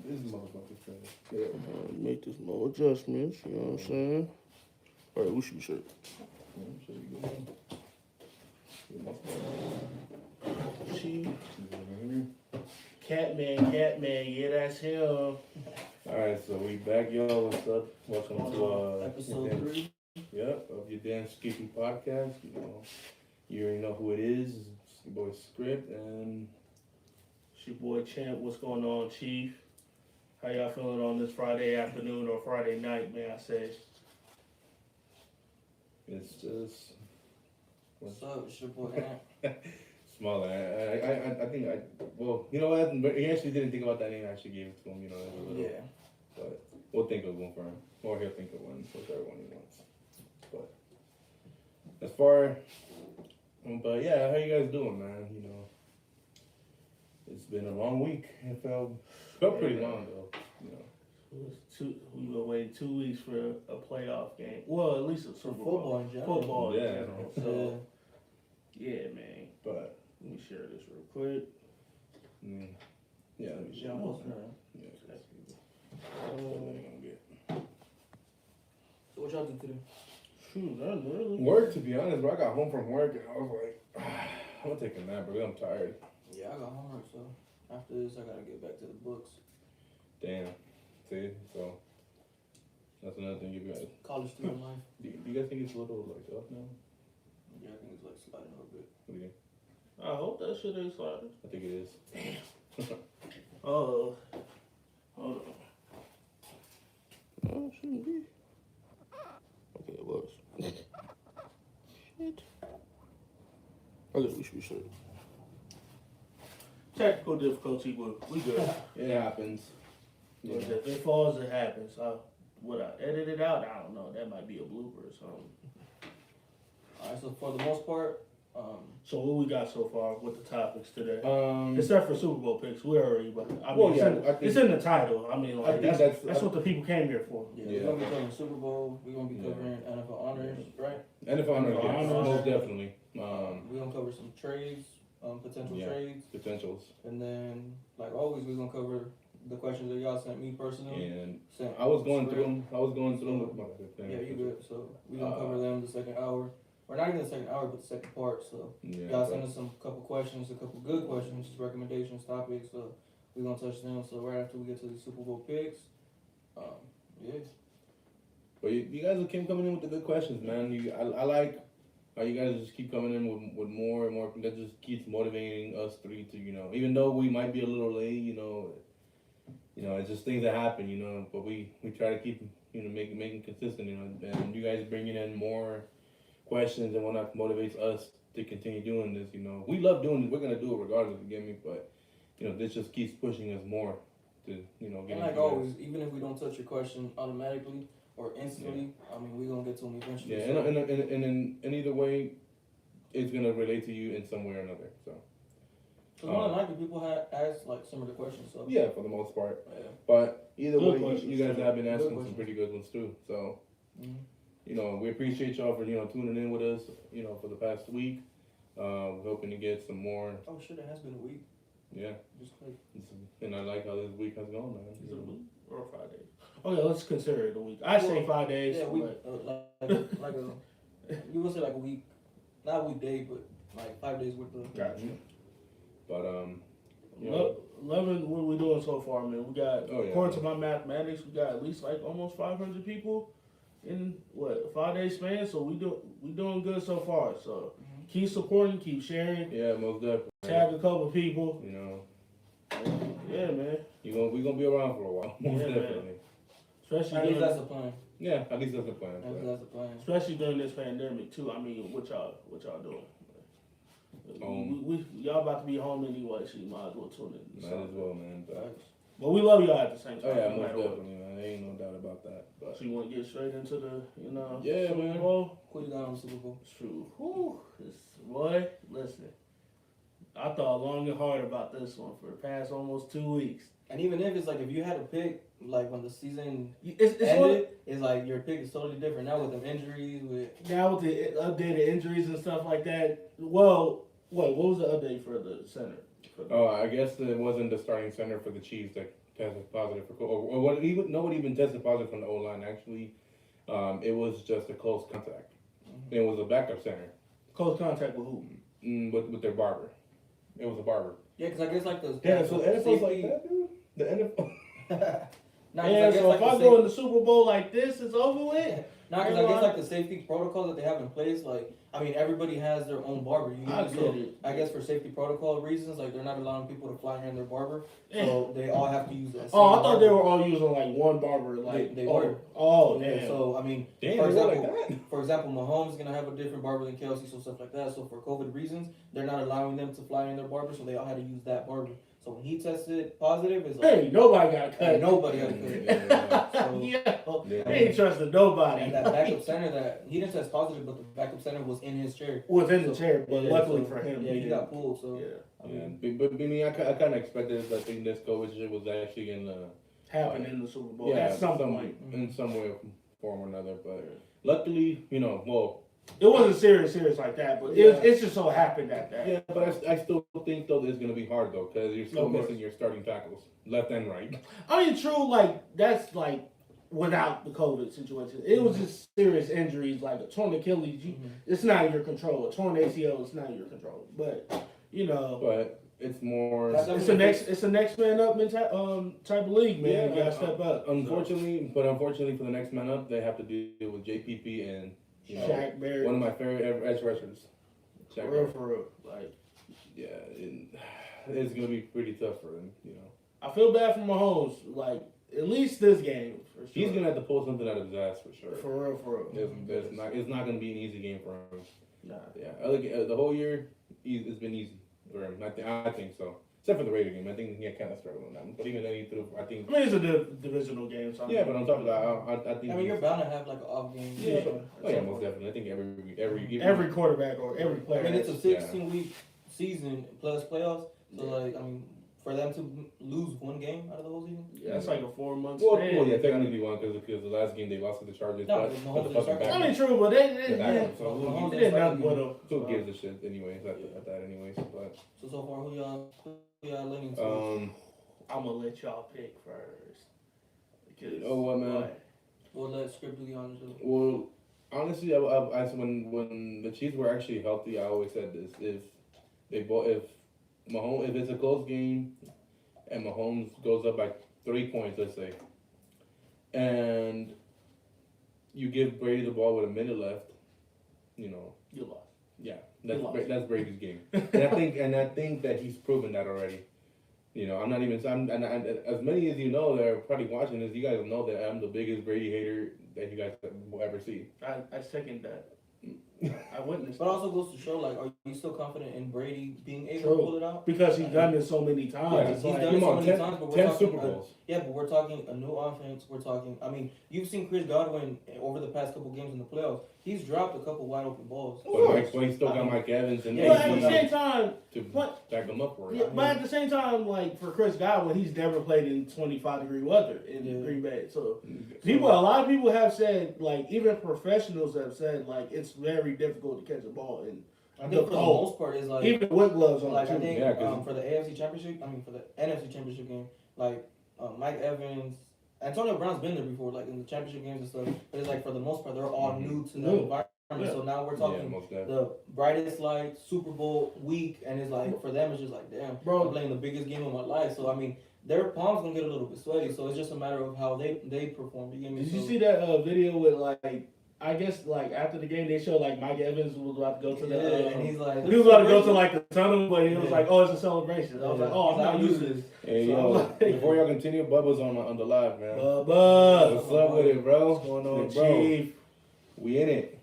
This motherfucker's trying to Make this more adjustments, you know what I'm saying? All right, we should be straight. Catman, yeah, that's him. Alright, so we back, y'all. What's up? Welcome to episode 3. Yep, of your damn Skippy podcast. You already know who it is. It's your boy Script and It's your boy Champ. What's going on, Chief? How y'all feeling on this Friday afternoon or Friday night, may I say? it's just What's up? It's your boy Ant. smaller. I think well, you know what? He actually didn't think about that name. I actually gave it to him, Yeah. But we'll think of one for him. Or he'll think of one, whichever one he wants. But as far, but yeah, how you guys doing, man? It's been a long week. It felt pretty long though. We've been waiting 2 weeks for a playoff game. Well, at least a Super Bowl. Football in general. Football in Yeah. general. So, yeah, man. But Let me share this real quick. yeah, let me Yeah, show almost you. there. Yeah, So what y'all do today? Shoot, that literally. work, to be honest, bro. I got home from work and I was like, I'm gonna take a nap, bro. I'm tired. Yeah, I got homework, so after this I gotta get back to the books. Damn. See, so that's another thing you guys. College student life. Do you guys think it's a little like up now? Yeah, I think it's like sliding a little bit. What do you think? I hope that shit ain't sliding. I think it is. Oh, hold on. No, it shouldn't be. Okay, it was. Shit. Okay, we should be straight. Technical difficulty, but we good. It happens. Yeah. If it falls, it happens. Would I edit it out? I don't know. That might be a blooper or something. Alright, so for the most part, So what we got so far with the topics today? Um, Except for Super Bowl picks, we already. I mean, Well, it's, yeah, in, I think- it's in the title. I mean, I like think that's what the people came here for. yeah, Yeah. we're gonna be covering Super Bowl, we're gonna be covering NFL honors, right? NFL honors, NFL yes, honors. most definitely. We're gonna cover some trades, potential Yeah. trades, Potentials. and then like always we're gonna cover the questions that y'all sent me personally. And Sent I was going Script. through them. I was going through them. Yeah, you good. So we're gonna cover them the second hour. Or not even the second hour, but the second part. So Yeah. y'all send us some couple questions, a couple good questions, recommendations, topics. So we're gonna touch them. So right after we get to the Super Bowl picks, yeah. But you guys keep coming in with the good questions, man. I like how you guys just keep coming in with more and more. That just keeps motivating us three to, even though we might be a little late, it's just things that happen, But we try to keep, making consistent, And you guys bringing in more questions and whatnot motivates us to continue doing this. We love doing it. We're gonna do it regardless. You get me? But this just keeps pushing us more to, get. And like always, even if we don't touch your question automatically or instantly, I mean, we're gonna get to them eventually. Yeah, so. and either way, it's gonna relate to you in some way or another. So. Because more than likely, people have asked like similar questions. So Yeah, for the most part. yeah. But either Good way, questions, you guys too. have been Good asking some questions. pretty good ones too. So, Mhm. we appreciate y'all for tuning in with us. For the past week. We're hoping to get some more. Oh shit, it has been a week. Yeah, Just like and I like how this week has gone, man. Is it a week or 5 days? Okay, let's consider it a week. I say 5 days. yeah, week, but like a you would say like a week, not a weekday, but like 5 days worth of. Gotcha. But Loving what we're doing so far, man. We got, Oh, yeah. according to my mathematics, we got at least like almost 500 people in a 5 day span. So we doing good so far. So keep supporting, keep sharing, yeah, most definitely. tag a couple people. Yeah, man. We gonna be around for a while. Most Yeah, man. definitely. Especially At least that's during, the plan. Yeah, at least that's the plan. At least that's the plan. especially during this pandemic too. I mean, what y'all doing? Home. Y'all about to be home anyway, so you might as well tune in. Might as well, man. But we love y'all at the same time. Oh yeah, no most matter what. definitely, man. There ain't no doubt about that. But So you want to get straight into the, Yeah, Super man. Bowl? Who you got on the Super Bowl? It's true. Whew, boy, listen. I thought long and hard about this one for the past almost 2 weeks. And even if it's like if you had to pick like when the season It's ended, it's like your pick is totally different now with them injuries with. now with the updated injuries and stuff like that. Well, what was the update for the center? oh, I guess it wasn't the starting center for the Chiefs that tested positive for or what even nobody even tested positive from the O line actually. It was just a close contact. It was a backup center. Close contact with who? With their barber. It was a barber. Yeah, because I guess like the Yeah, so the NFL's safety- like that, dude. The NFL. Nah, 'cause Yeah, I guess so like if I the go in the Super Bowl like this, it's over with. Not because I guess like the safety protocols that they have in place, like I mean everybody has their own barber. You I know, get so it. I guess for safety protocol reasons, like they're not allowing people to fly near their barber, so they all have to use that. Oh, I same thought they barber. were all using like one barber. Like They were. Oh, Yeah, damn. so I mean, Damn, for they were example, like that. for example, Mahomes is gonna have a different barber than Kelsey, so stuff like that. So for COVID reasons, they're not allowing them to fly in their barber, so they all had to use that barber. So when he tested positive, it's like Hey, nobody got cut. nobody got cut. So- Yeah, they ain't trusting nobody. And that backup center that he didn't test positive, but the backup center was in his chair. was in the chair, but Yeah, luckily so- for him, yeah, he got pulled. So yeah, I Yeah, mean, but I mean, I kind of expected. I think this COVID shit was actually gonna happened in the Super Bowl. yeah, At some point. in some way, form or another. But luckily, you know, well, It wasn't serious like that, but Yeah. it just so happened that. yeah. But I still think though it's gonna be hard though because you're still Of course. missing your starting tackles, left and right. I mean, true, like that's like without the COVID situation. It was just serious injuries, like a torn Achilles. It's not in your control. A torn ACL is not in your control. But you know, But it's more. That's it's a next man up type of league, man. Yeah, you gotta step up. Unfortunately for the next man up, they have to deal with JPP and you know, Shaq Barrett, one of my favorite edge rushers. Shaq Barrett. for real. Like Yeah, it's gonna be pretty tough for him. You know, I feel bad for Mahomes. Like at least this game, for sure. he's gonna have to pull something out of his ass for sure. For real. It's not gonna be an easy game for him. Nah. Yeah, I look at the whole year. It's been easy for him. I think so. Except for the Raider game, I think he kind of struggled on that one. But even then, he threw. I think. I mean, it's a divisional game. So Yeah, but I'm talking about. I think. I mean, you're bound to have like an off game. Yeah. sure. Oh yeah, most definitely. I think Every quarterback or every player. I mean, it's a Yeah. 16-week season plus playoffs. So like, I mean, for them to lose one game out of the whole season. Yeah, it's like a 4 month Well, span. yeah, technically one because the last game they lost to the Chargers. No, but but the Mahomes fucking didn't back. I mean, true, but they Yeah, so Mahomes did didn't nothing start with them. Who gives a shit anyways at that anyways? But So far, who y'all leaning to? I'm gonna let y'all pick first. Because, You know what, man? We'll let Script do the honors. Well, honestly, when the Chiefs were actually healthy, I always said this: if Mahomes, if it's a close game, and Mahomes goes up by 3 points, let's say, and you give Brady the ball with a minute left, you know, you lost. yeah, You lost. that's Brady's game, and I think that he's proven that already. You know, and as many as you know that are probably watching this, you guys know that I'm the biggest Brady hater that you guys will ever see. I second that. I witnessed But it. also goes to show, like, are you still confident in Brady being able True. to pull it out? Because he's done this so many times. Yeah, It's he's like, done it Come so on, many 10, times, but we're 10 talking, Super Bowls. Yeah, but we're talking a new offense. We're talking. I mean, you've seen Chris Godwin over the past couple games in the playoffs. He's dropped a couple wide open balls. But he still got Mike Evans and Yeah, but at the he's- same time, to but- back him up for it. yeah, but at the same time, like for Chris Godwin, he's never played in 25-degree weather in Yeah. Green Bay. So So- a lot of people have said, like even professionals have said, like it's very difficult to catch a ball in I think for the cold. most part, is like even with gloves on. like I too. think Yeah, 'cause- for the AFC Championship, for the NFC Championship game, like Mike Evans, Antonio Brown's been there before, like in the championship games and stuff. But it's like for the most part, they're all new to the New. environment. Yeah. So now we're Yeah, talking most definitely. the brightest light Super Bowl week, and it's like for them, it's just like damn, Bro. I'm playing the biggest game of my life. So I mean, their palms gonna get a little bit sweaty. So it's just a matter of how they perform. You get me? Did you So- see that video with like? I guess like after the game they showed like Mike Evans was about to go to the. Yeah, and he's like, He was about to go to like the tunnel, but he was Yeah. like, "Oh, it's a celebration." I was like, "Oh, I'm not used to this." Hey, So yo, I'm like- before y'all continue, Bubba's on the live, man. Bubba, What's up with it, bro? what's going on, Hey, bro, Chief? we in it.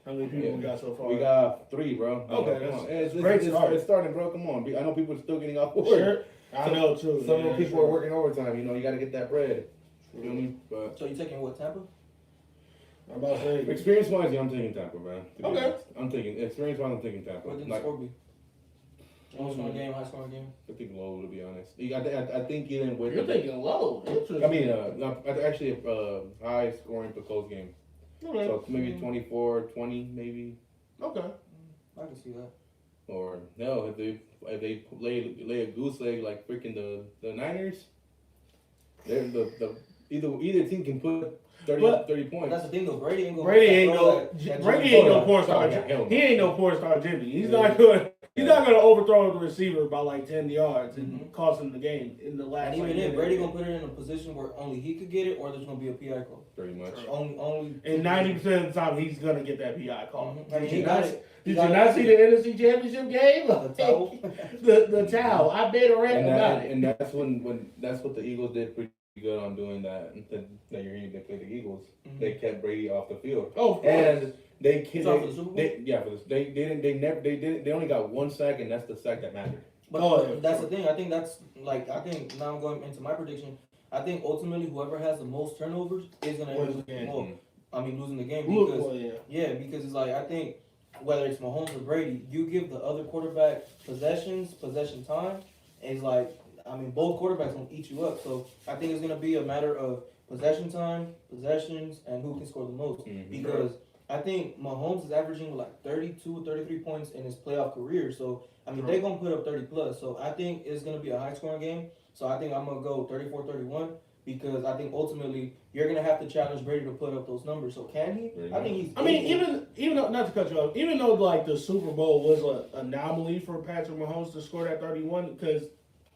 How many people Yeah. we got so far? We got 3, bro. Okay, Come that's on. It's great start. It's starting, bro. Come on. I know people are still getting off work. Sure. I know too. Some man, people sure. are working overtime. You know, you got to get that bread. You feel me? But So you taking what, Tampa? I'm about to say. experience-wise, yeah, I'm taking Tampa, man. To be Okay. honest. I'm taking experience-wise. I'm taking Tampa. What did the Like, score be? Low scoring game, high scoring game. I think low, to be honest. I think even with You're thinking low. I mean, no, actually, high scoring for close game. Okay. So maybe 24-20, maybe. Okay. I can see that. Or no, if they lay a goose egg like freaking the Niners, they're the either team can put 30 But- 30 points. That's the thing though. Brady ain't gonna. Brady ain't throw no that Brady Jimmy ain't no Butler. porn star. Yeah, hell no. He ain't no porn star Jimmy. He's Yeah. not good. He's Yeah. not gonna overthrow the receiver by like 10 yards and Mhm. cost him the game in the last. And even like, then, minute. Brady gonna put it in a position where only he could get it, or there's gonna be a PI call. Pretty much. Only. And 90% of the time, he's gonna get that PI call. Mhm. I mean, he got it. Did you not see the NFC Championship game? The towel. the towel. I made a rant about it. And that's when that's what the Eagles did pretty good on doing that. That you're hearing they play the Eagles. Mhm. They kept Brady off the field. Oh, of course. And they So for the Super Bowl? they only got one sack, and that's the sack that mattered. But Oh, yeah. that's the thing. I think now I'm going into my prediction. I think ultimately whoever has the most turnovers is gonna end Wins up the game. losing the game Look, because well, yeah. yeah, because it's like I think whether it's Mahomes or Brady, you give the other quarterback possession time, and it's like both quarterbacks gonna eat you up. So I think it's gonna be a matter of possession time, possessions, and who can score the most. Mhm. Because I think Mahomes is averaging like 32, 33 points in his playoff career. So they're gonna put up 30 plus. So I think it's gonna be a high scoring game. So I think I'm gonna go 34-31 because I think ultimately you're gonna have to challenge Brady to put up those numbers. So can he? I think he's. I mean, able. even though, not to cut you off, even though like the Super Bowl was an anomaly for Patrick Mahomes to score that 31, because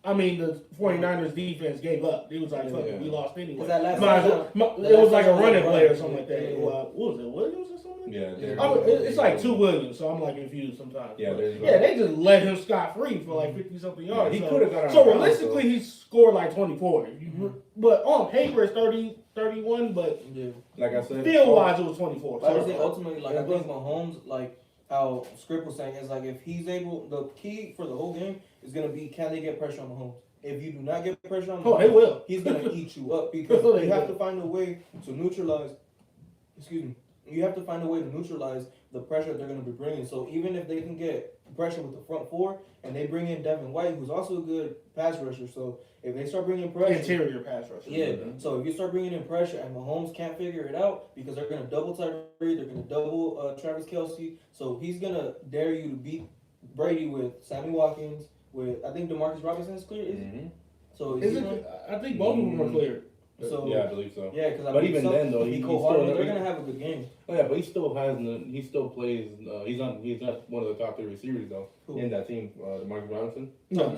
the 49ers defense gave up. It was like, fuck it, we lost anyway. 'Cause that last It was like a running touchdown- play or something like that. Yeah. What was it, Williams or something? Yeah, It's like two Williams, so I'm like confused sometimes. Yeah, But, there's they just let him scot free for like 50 something Yeah, yards. he so- could have got on. So the ground, realistically, he scored like 24. But on paper, it's 31, but Yeah. like I said, field wise, it was 24. But I So, think ultimately, like I think Mahomes, like how Script was saying, is like if he's able, the key for the whole game is gonna be can they get pressure on Mahomes. If you do not get pressure on Mahomes, they will. he's gonna eat you up because They you have will. to find a way to neutralize. Excuse me. You have to find a way to neutralize the pressure they're gonna be bringing. So even if they can get pressure with the front four and they bring in Devin White, who's also a good pass rusher, so if they start bringing pressure, Interior pass rusher. yeah. So if you start bringing in pressure and Mahomes can't figure it out because they're gonna double Tyree, they're gonna double Travis Kelce, so he's gonna dare you to beat Brady with Sammy Watkins, with I think Demarcus Robinson is clear. Is he? Mhm. So Is it? I think both of them are cleared. So Yeah, I believe so. yeah, because But even then, though, he Cole still- Harden, they're gonna have a good game. Oh yeah, but he still plays. He's not one of the top 3 receivers though Who? in that team. Marcus Robinson. No.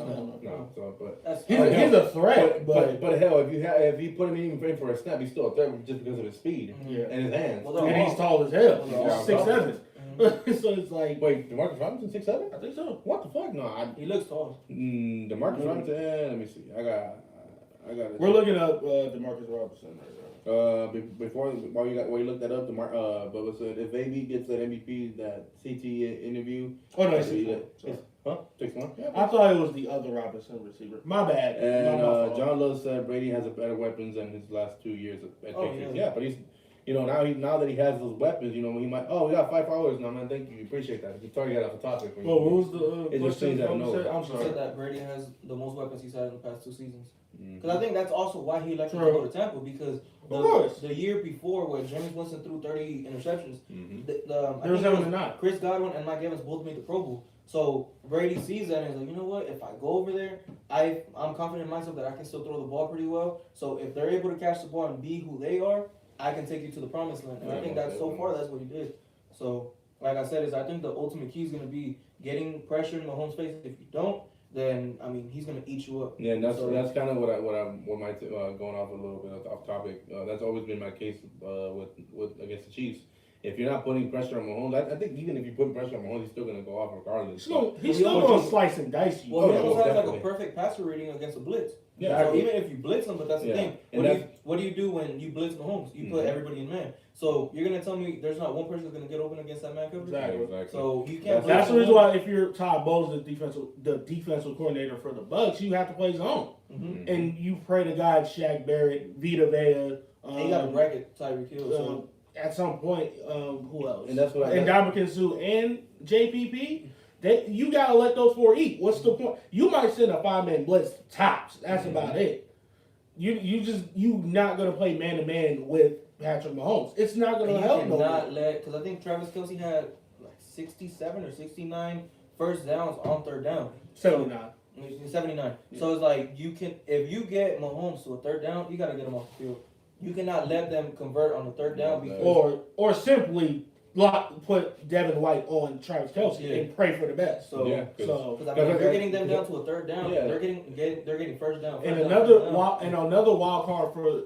No, so but That's He's a threat, but hell, if you put him in for a snap, he's still a threat just because of his speed Yeah. and his hands. Well, And he's tall as hell. Well, they're all He's 6'7". Mhm. So it's like, Wait, DeMarcus Robinson 6'7"? I think so. What the fuck? No, He looks tall. DeMarcus Robinson. Let me see. I got. It. We're looking up DeMarcus Robinson right now. While you look that up, but was if AB gets that MVP, that CT interview. Oh no, it's he- 6'1". Sorry. Huh? 6'1"? Yeah. I thought it was the other Robinson receiver. My bad. And My fault. John Love said Brady has a better weapons than his last 2 years at Oh, Patriots. yeah. Yeah, but he's, now that he has those weapons, he might. Oh, we got 5 hours now, man. Thank you, appreciate that. You totally got off the topic. Well, what was the It just question? changed out of What was it? nowhere. I'm He sorry. said that Brady has the most weapons he's had in the past 2 seasons. Mhm. Because I think that's also why he elected to True. go to Tampa because Of course. the year before where Jameis Winston threw 30 interceptions, Mhm. I There was think it 7 to 9. Chris Godwin and Mike Evans both made the Pro Bowl. So Brady sees that and is like, you know what? If I go over there, I'm confident in myself that I can still throw the ball pretty well. So if they're able to catch the ball and be who they are, I can take you to the promised land. And I Yeah, think that so definitely. far that's what he did. So like I said, I think the ultimate key is going to be getting pressure in Mahomes' face. If you don't, then he's going to eat you up. Yeah, and that's So- that's kind of what my going off a little bit off topic. That's always been my case with against the Chiefs. If you're not putting pressure on Mahomes, I think even if you put pressure on Mahomes, he's still gonna go off regardless. He's still going to slice and dice you. Well, he yeah, almost most has like a definitely. perfect passer rating against a blitz. Yeah, So even if you blitz him, but that's the Yeah. thing. And What do you do when you blitz Mahomes? You put Mhm. everybody in man. So you're gonna tell me there's not one person that's gonna get open against that man coverage? Exactly. So you can't. That's blitz the reason Mahomes. why if you're Todd Bowles, the defensive coordinator for the Bucks, you have to play zone. Mhm. And you pray to God Shaq Barrett, Vita Vea. And you got to bracket Tyreek Hill. So At some point, who else? And that's what and Ndamukong Suh and JPP. You gotta let those 4 eat. What's the point? You might send a 5-man blitz tops. That's about it. You not gonna play man to man with Patrick Mahomes. It's not gonna you help no cannot one. because I think Travis Kelce had like 67 or 69 first downs on third down. 79. 79. Yeah. So it's like if you get Mahomes to a third down, you gotta get him off the field. You cannot let them convert on the third down because or simply put Devin White on Travis Kelce and pray for the best. So because if they're getting them down to a third down, they're getting first down. And another wild card for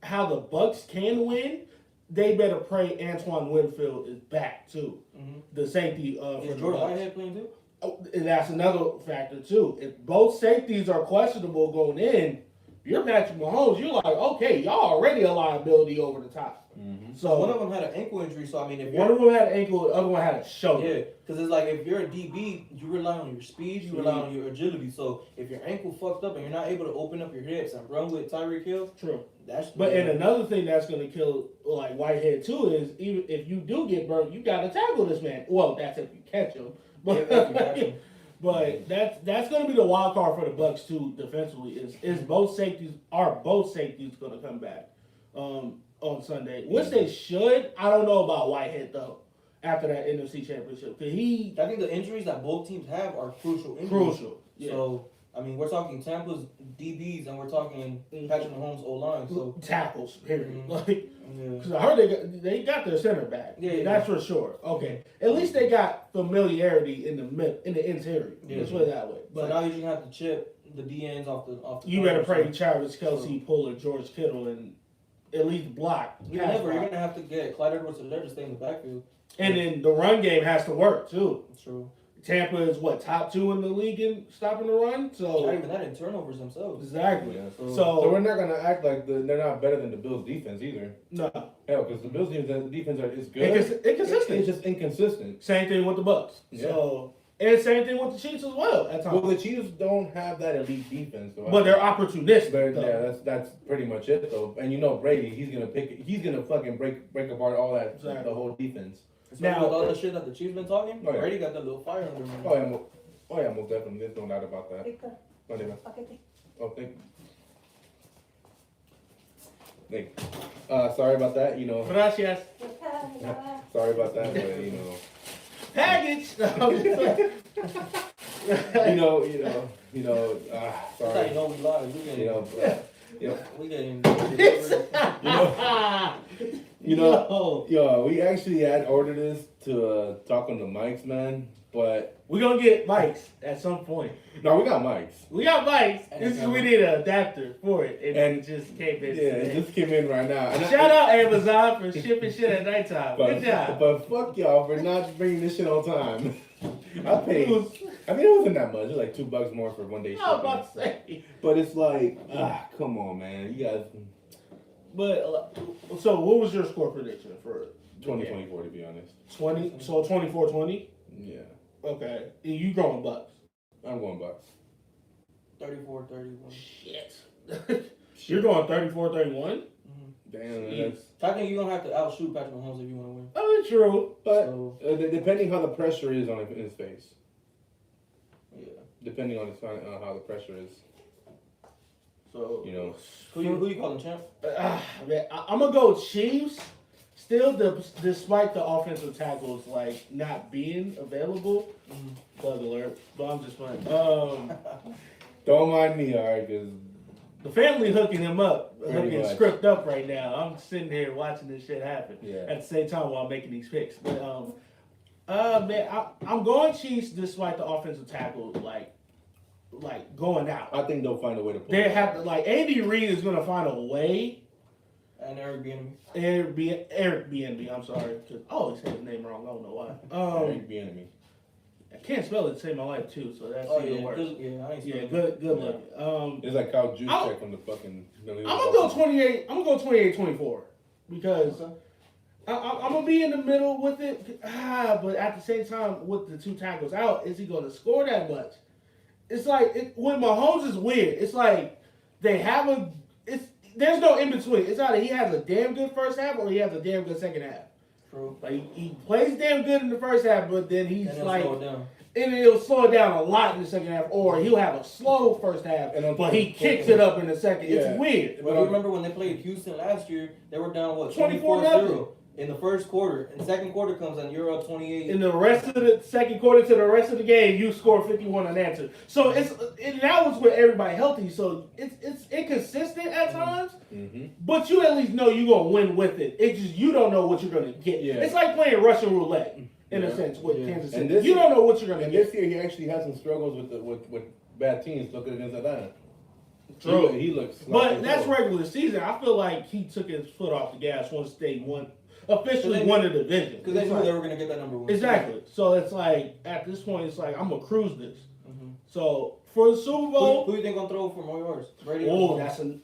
how the Bucks can win. They better pray Antoine Winfield is back too. Mm-hmm. The safety is Jordan Whitehead playing too? Oh, and that's another factor too. If both safeties are questionable going in, you're Patrick Mahomes. You're like, okay, y'all already a liability over the top. Mm-hmm. So one of them had an ankle injury. So I mean, if one of them had an ankle, the other one had a shoulder. Yeah, because it's like if you're a DB, you rely on your speed, you rely on your agility. So if your ankle fucked up and you're not able to open up your hips and run with Tyreek Hill, true. And another thing that's going to kill like Whitehead too is even if you do get burnt, you got to tackle this man. Well, that's if you catch him. But but that's going to be the wild card for the Bucks too. Defensively, is both safeties going to come back on Sunday, which they should. I don't know about Whitehead though. After that NFC Championship, because I think the injuries that both teams have are crucial injuries. Crucial. Yeah. So I mean, we're talking Tampa's DBs and we're talking Patrick Mahomes O-line. So tackles, period. Mm-hmm. Like, because I heard they got their center back. Yeah, that's for sure. Okay, at least they got familiarity in the interior. Yeah. Let's put it that way. But so now you're just gonna have to chip the DNs off the. You better pray Travis Kelce, Pollard, George Kittle, and at least block. You're gonna have to get Clyde Edwards-Helaire to stay in the backfield. And then the run game has to work too. True. Tampa is top 2 in the league in stopping the run. So not even that in turnovers themselves. Exactly. Yeah. So we're not gonna act like they're not better than the Bills defense either. No. Hell, because the Bills defense is good. Inconsistent. It's just inconsistent. Same thing with the Bucks. Yeah. So and same thing with the Chiefs as well at times. Well, the Chiefs don't have that elite defense, though. But they're opportunistic. Yeah, that's pretty much it though. And you know Brady, he's gonna fucking break apart all that the whole defense. Now with all the shit that the Chiefs been talking, Brady got that little fire under him. Oh yeah, most definitely. There's no doubt about that. Oh, thank you. Sorry about that. You know. Gracias. Sorry about that, but you know. Package. That's how you know we live. We getting. We getting. We actually had ordered this to talk on the mics, man. But we're gonna get mics at some point. No, we got mics. We need an adapter for it, and it just came in. Yeah, it just came in right now. And Shout out Amazon for shipping shit at nighttime. Good job. But fuck y'all for not bringing this shit on time. I paid. I mean, it wasn't that much. It was like $2 more for 1 day shipping. I was about to say. But it's like, come on, man. You guys. But so, what was your score prediction for 2024? To be honest. 20. So 24-20. Yeah. Okay. You going Bucks? I'm going Bucks. 34-31. Shit. You're going 34-31? Mm-hmm. Damn, that's... Technically, you're going to have to outshoot Patrick Mahomes if you want to win. Oh, true. But depending how the pressure is on his face. Yeah. Depending on how the pressure is. So, you know. Who you calling champ? Man, I'm going to go Chiefs. Still, despite the offensive tackles like not being available, bug alert. But I'm just playing. Don't mind me, alright, because the family hooking him up, script up right now. I'm sitting here watching this shit happen at the same time while I'm making these picks. But man, I'm going Chiefs despite the offensive tackle like going out. I think they'll find a way to pull. They have to Andy Reid is gonna find a way. And Eric Bieniemy. I'm sorry. I always say his name wrong. I don't know why. Eric Bieniemy. I can't spell it to save my life too, so that's even worse. Good luck. It's like Kyle Juszczyk from the fucking. I'm gonna go 28. I'm gonna go 28-24 because I'm gonna be in the middle with it. But at the same time, with the 2 tackles out, is he gonna score that much? It's like when Mahomes is weird. It's like they have a. There's no in between. It's either he has a damn good first half or he has a damn good second half. True. Like he plays damn good in the first half, but then he's and it'll slow it down a lot in the second half, or he'll have a slow first half, but he kicks it up in the second. It's weird. But I remember when they played Houston last year, they were down 24-0. in the first quarter, and the second quarter comes and you're up 28. In the rest of the second quarter to the rest of the game, you score 51 unanswered. So that was with everybody healthy. So it's inconsistent at times, but you at least know you're gonna win with it. It's just you don't know what you're gonna get. Yeah. It's like playing Russian roulette in a sense with Kansas City. You don't know what you're gonna get. This year he actually had some struggles with bad teams looking against Atlanta. True. He looks. But that's regular season. I feel like he took his foot off the gas once they officially won the division. Because they knew they were going to get that number one. Exactly. So it's like, at this point, it's like, I'm going to cruise this. So, for the Super Bowl. Who do you think going to throw for more yards? Brady? Oh, that's a.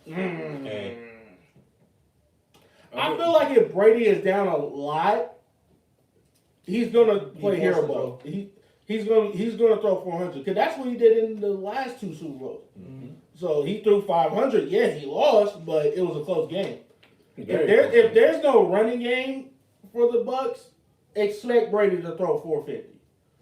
I feel like if Brady is down a lot, he's going to play hero ball. He's going to throw 400. Because that's what he did in the last two Super Bowls. So he threw 500. Yeah, he lost, but it was a close game. If there's no running game for the Bucks, expect Brady to throw 400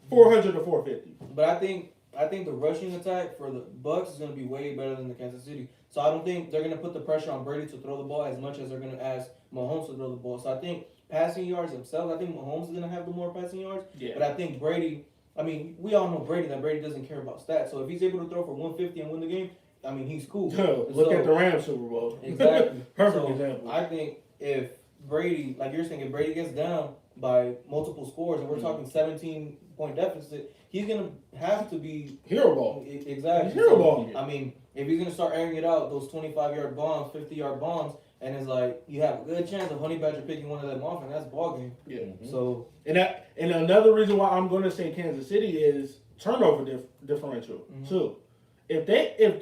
to 450. But I think the rushing attack for the Bucks is going to be way better than the Kansas City. So I don't think they're going to put the pressure on Brady to throw the ball as much as they're going to ask Mahomes to throw the ball. So I think passing yards themselves, I think Mahomes is going to have the more passing yards. Yeah. But I think Brady, I mean, we all know Brady, that Brady doesn't care about stats. So if he's able to throw for 150 and win the game, I mean, he's cool. Look at the Rams Super Bowl. Exactly. Perfect example. I think if Brady, like you're saying, if Brady gets down by multiple scores, and we're talking 17-point deficit, he's going to have to be... hero ball. Exactly. Hero ball. I mean, if he's going to start airing it out, those 25-yard bombs, 50-yard bombs, and it's like, you have a good chance of Honey Badger picking one of them off, and that's ball game. Yeah. So... And another reason why I'm going to say Kansas City is turnover differential, too. If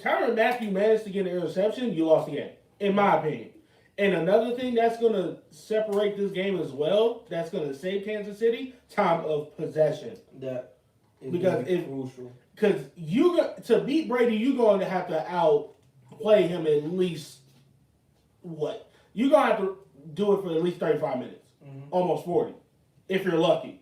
Tyrann Mathieu managed to get an interception, you lost the game, in my opinion. And another thing that's going to separate this game as well, that's going to save Kansas City, time of possession. That is crucial. Because to beat Brady, you're going to have to outplay him at least, what? You're going to have to do it for at least 35 minutes, almost 40, if you're lucky.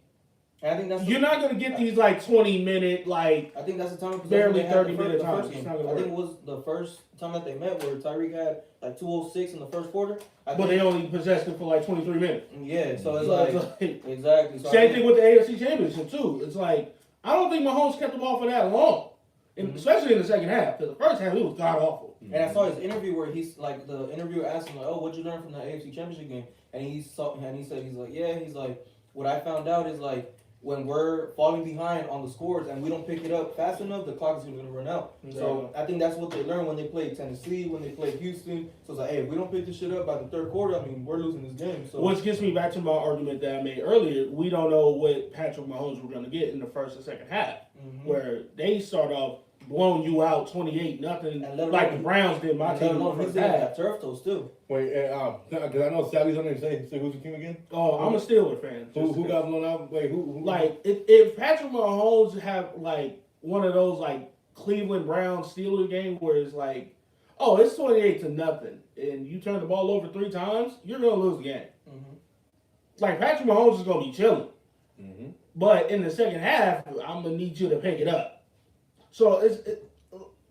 I think you're not going to get these like 20-minute, like I think that's the time barely 30-minute times. I think it was the first time that they met where Tyreek had like 206 in the first quarter. But they only possessed him for like 23 minutes. Yeah, so it's like exactly. So same thing with the AFC Championship too. It's like I don't think Mahomes kept the ball for that long, especially in the second half. Because the first half he was god awful. And I saw his interview where he's like the interviewer asked him like, "Oh, what'd you learn from the AFC Championship game?" And he said he's like, what I found out is like, when we're falling behind on the scores and we don't pick it up fast enough, the clock is going to run out. Yeah. So I think that's what they learned when they played Tennessee, when they played Houston. So it's like, hey, if we don't pick this shit up by the third quarter, I mean, we're losing this game. So which gets me back to my argument that I made earlier. We don't know what Patrick Mahomes we're going to get in the first and second half, where they start off blowing you out 28-0, like the Browns did my team in the first half. Turf toes too. Wait, because I know Sally's on there. Say who's the team again? Oh, I'm a Steelers fan. Who got blown out? Wait, who? Like if Patrick Mahomes have like one of those like Cleveland Browns Steelers game where it's like, oh, it's 28-0, and you turn the ball over 3 times, you're gonna lose the game. Like Patrick Mahomes is gonna be chilling, but in the second half, I'm gonna need you to pick it up. So it's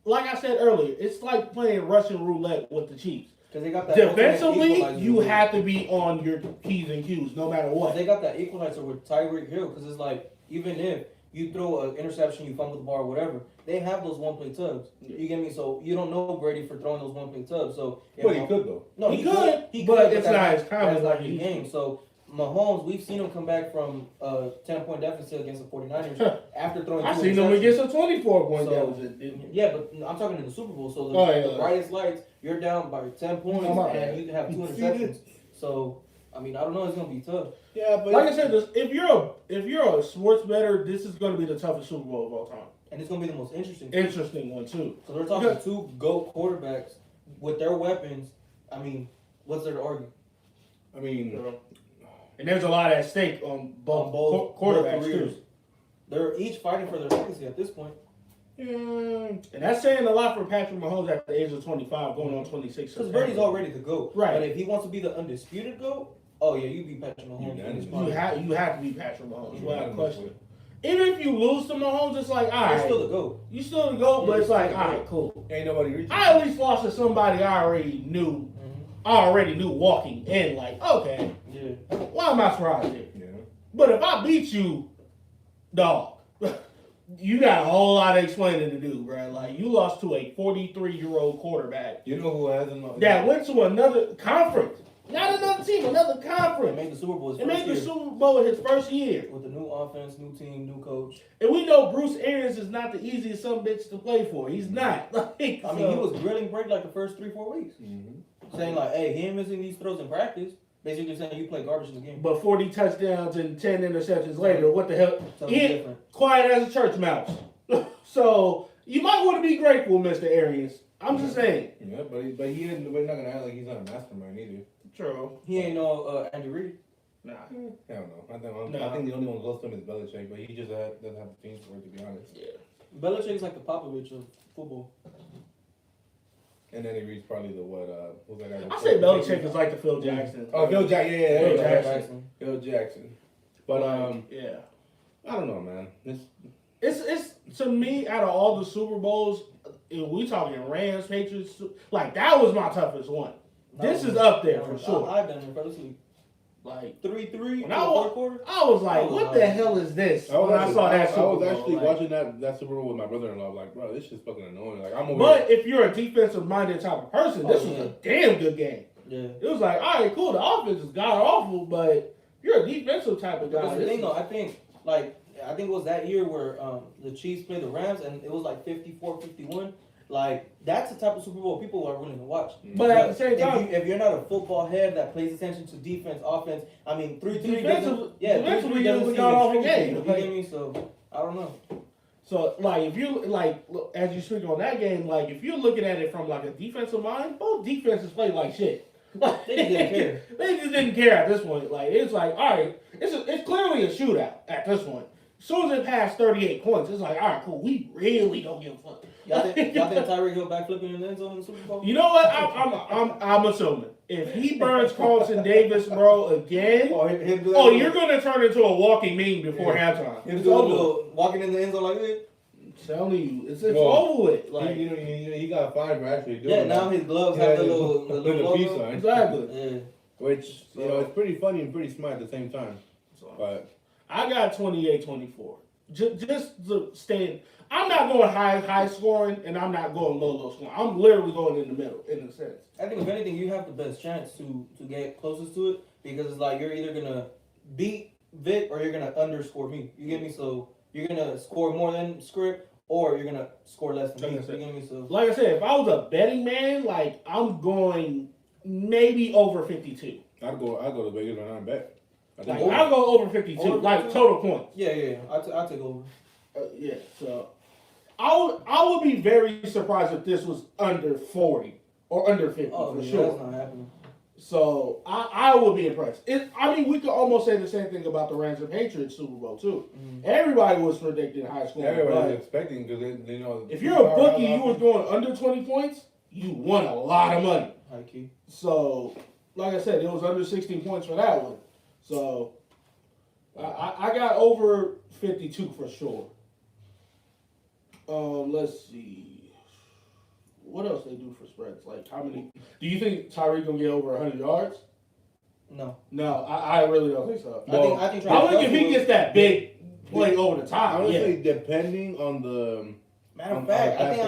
like I said earlier, it's like playing Russian roulette with the Chiefs. They got that defensively, you have to be on your P's and Q's no matter what. They got that equalizer with Tyreek Hill because it's like, even if you throw an interception, you fumble the ball or whatever, they have those one-play tubs. You get me? So you don't know Brady for throwing those one-play tubs. So but he could though. No, he could. But it's not as common like the game. So Mahomes, we've seen him come back from a 10-point deficit against the 49ers after throwing. I seen him against a 24-point deficit. Yeah, but I'm talking in the Super Bowl. So the brightest lights, you're down by 10 points and you have 2 interceptions. So I mean, I don't know. It's gonna be tough. Yeah, but like I said, if you're a sports bettor, this is gonna be the toughest Super Bowl of all time, and it's gonna be the most interesting. Interesting one too. So they're talking 2 GOAT quarterbacks with their weapons. I mean, what's there to argue? I mean. And there's a lot at stake on both quarterbacks too. They're each fighting for their legacy at this point. Yeah. And that's saying a lot for Patrick Mahomes at the age of 25, going on 26. Because Brady's already the GOAT. Right. But if he wants to be the undisputed GOAT, oh yeah, you beat Patrick Mahomes. You have to be Patrick Mahomes, without question. Even if you lose to Mahomes, it's like, all right. You're still the GOAT. You're still the GOAT, but it's like, all right, cool. Ain't nobody reaching. I at least lost to somebody I already knew I already knew walking in, like, okay, why am I surprised here? Yeah. But if I beat you, dog, you got a whole lot of explaining to do, bro. Like, you lost to a 43-year-old quarterback. You know who has him? That went to another conference. Not another team, another conference. Made the Super Bowl. It made the Super Bowl in his first year. With the new offense, new team, new coach. And we know Bruce Arians is not the easiest sumbitch to play for. He's not. Like, he was grilling Brady like the first 3-4 weeks. Mm-hmm. Saying like, hey, he ain't missing these throws in practice. Basically saying you play garbage in the game. But 40 touchdowns and 10 interceptions later, what the hell? Something different. Quiet as a church mouse. So you might want to be grateful, Mr. Arians. I'm just saying. Yeah, but he didn't. We're not gonna act like he's not a mastermind either. True. He ain't no Andy Reid. Nah. Hell no. I think the only one close to him is Belichick, but he just doesn't have the things for it, to be honest. Yeah. Belichick's like the Popovich of football. And then he reached probably the who's that guy? I say Belichick is like the Phil Jackson. Oh, Phil Jackson. Yeah, Phil Jackson. Phil Jackson. But yeah. I don't know, man. It's to me, out of all the Super Bowls, if we talking Rams, Patriots, like that was my toughest one. This is up there for sure. I've done it, brother. Like 3-3 in the I fourth quarter. I was like, what the hell is this? I was Bowl, actually like, watching that Super Bowl with my brother-in-law. Like, bro, this shit's fucking annoying. Like, I'm over. But if you're a defensive-minded type of person, this was a damn good game. Yeah. It was like, all right, cool. The offense is god awful, but you're a defensive type of guy. That's the thing, though. I think it was that year where the Chiefs played the Rams, and it was like 54-51. Like, that's the type of Super Bowl people are willing to watch. But at the same time, if you're not a football head that pays attention to defense, offense, I mean, 3-3 doesn't. Yeah, 3-3 doesn't seem off a game. game. You get me? So I don't know. So like, if you like, as you speak on that game, like if you're looking at it from like a defensive mind, both defenses played like shit. Like, They just didn't care. They just didn't care at this point. Like it's like, all right, it's clearly a shootout at this point. As soon as it passed 38 points, it's like, all right, cool. We really don't give a fuck. Y'all think Tyreek Hill backflipping in the end zone in the Super Bowl? You know what? I'm assuming if he burns Carlton Davis, bro, again, you're gonna turn into a walking meme before halftime. It's over. Walking in the end zone like this. I'm telling you, it's over with. Like he got fined for actually doing now his gloves have the little peace logo. sign. Exactly. Yeah. Which it's pretty funny and pretty smart at the same time. But I got 28-24. Just to stay. I'm not going high scoring, and I'm not going low scoring. I'm literally going in the middle, in a sense. I think if anything, you have the best chance to get closest to it because it's like you're either gonna beat Vic or you're gonna underscore me. You get me? So you're gonna score more than script, or you're gonna score less than me. You get me? So like I said, if I was a betting man, like I'm going maybe over 52. I'd go to Vegas and I'd bet. I'll go over 52, like total points. Yeah. I'll take over. Yeah, so I would be very surprised if this was under 40 or under 50 for sure. That's not happening. So I would be impressed. We could almost say the same thing about the Rams and Patriots Super Bowl too. Mm-hmm. Everybody was predicting high scoring. Everybody was expecting because they know. If you're a bookie, you was going under 20 points, you won a lot of money. High key. So, like I said, it was under 16 points for that one. So I got over 52 for sure. Let's see. What else they do for spreads? Like how many? Do you think Tyreek gonna get over 100 yards? No. No, I really don't think so. I think if he gets that big play over the top. I would say depending on the. Matter of fact, I think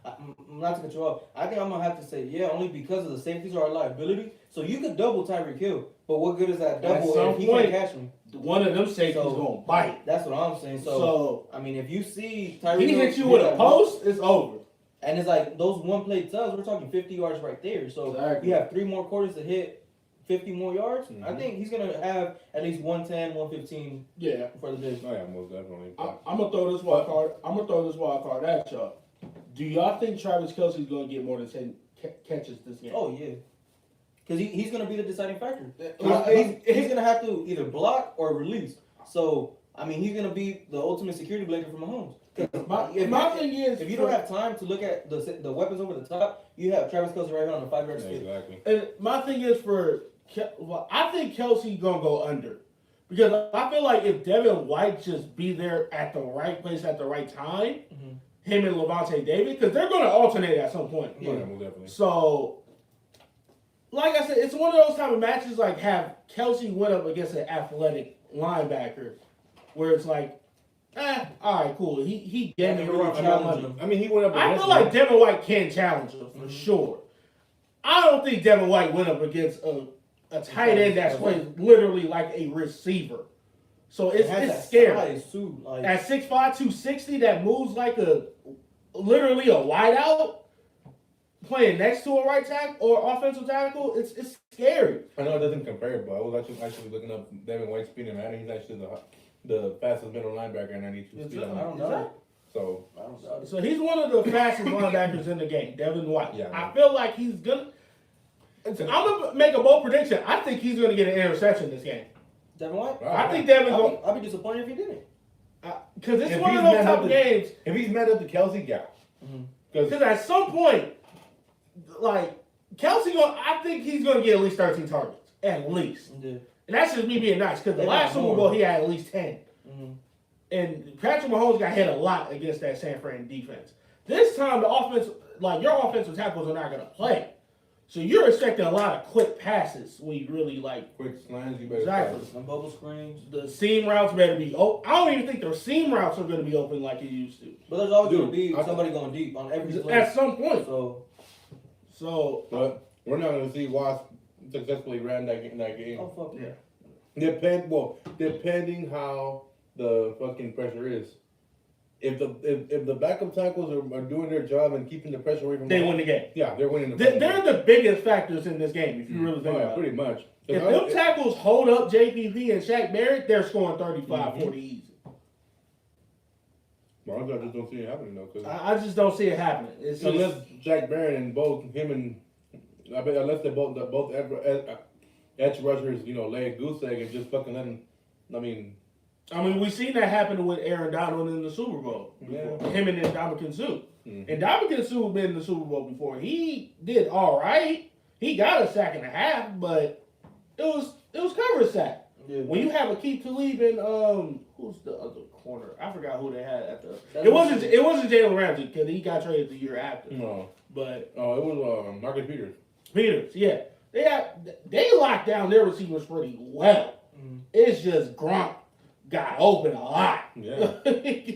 I'm not to cut you off. I think I'm gonna have to say only because of the safeties are a liability. So you could double Tyreek Hill, but what good is that double if he can't catch me? One of them safeties gonna bite. That's what I'm saying. So I mean, if you see Tyreek Hill hit you with a post, it's over. And it's like those one play tubs. We're talking 50 yards right there. So you have 3 more quarters to hit 50 more yards. Mm-hmm. I think he's gonna have at least 110, 115. Yeah, for the day. Oh yeah, most definitely. I'm gonna throw this wild card at y'all. Do y'all think Travis Kelce's gonna get more than 10 catches this game? Oh yeah, because he's gonna be the deciding factor. He's gonna have to either block or release. So I mean, he's gonna be the ultimate security blanket for Mahomes. My thing is, if you don't have time to look at the weapons over the top, you have Travis Kelce right here on the 5-yard stick. Exactly. And my thing is I think Kelce gonna go under. Because I feel like if Devin White just be there at the right place at the right time, him and Levante David, because they're going to alternate at some point. Yeah, definitely. So, like I said, it's one of those type of matches like have Kelsey went up against an athletic linebacker, where it's like, all right, cool. He gave me a run for no money. I mean, he went up. I feel like Devin White can challenge him for sure. I don't think Devin White went up against a tight end that's playing literally like a receiver. So it's scary. Too, like, at 6'5", 260, that moves like literally a wideout, playing next to a right tackle or offensive tackle, it's scary. I know it doesn't compare, but I was actually looking up Devin White's speed and Madden. He's actually the fastest middle linebacker in 92 speed. I don't know. So he's one of the fastest linebackers in the game, Devin White. Yeah, I feel like he's gonna. I'm gonna make a bold prediction. I think he's gonna get an interception this game. Devin White? I think Devin's going. I'd be disappointed if he didn't. Because it's one of those type of games. If he's met up to Kelsey, yeah. Because at some point, like Kelsey, I think he's gonna get at least 13 targets, at least. Yeah. And that's just me being nice. Because the last Super Bowl he had at least 10. And Patrick Mahomes got hit a lot against that San Fran defense. This time, the offense, like your offensive tackles are not gonna play. So you're expecting a lot of quick passes when you really like quick slants. You better exactly. Some bubble screens. The seam routes better be. Oh, I don't even think their seam routes are going to be open like it used to. But there's always going to be somebody going deep on every play at some point. So. But we're not going to see Watts successfully ran that game. Oh fuck yeah. Depending how the fucking pressure is. If the backup tackles are doing their job and keeping the pressure away from they win the game. Yeah, they're winning the game. They're the biggest factors in this game, if you really think about it. Pretty much. If them tackles hold up JPP and Shaq Barrett, they're scoring 35, 40 easy. Well, I just don't see it happening, though. I just don't see it happening. It's unless Shaq Barrett and both him and unless they both edge rushers, lay a goose egg and just fucking let him. I mean, we've seen that happen with Aaron Donald in the Super Bowl before. Yeah. Him and Ndamukong Suh. And Ndamukong Suh been in the Super Bowl before. He did all right. He got a sack and a half, but it was coverage sack. Yeah. When you have a Keith Talib and who's the other corner? I forgot who they had at the. It wasn't Jalen Ramsey because he got traded the year after. No, but it was Marcus Peters. Peters, yeah, they locked down their receivers pretty well. It's just Gronk got open a lot. Yeah.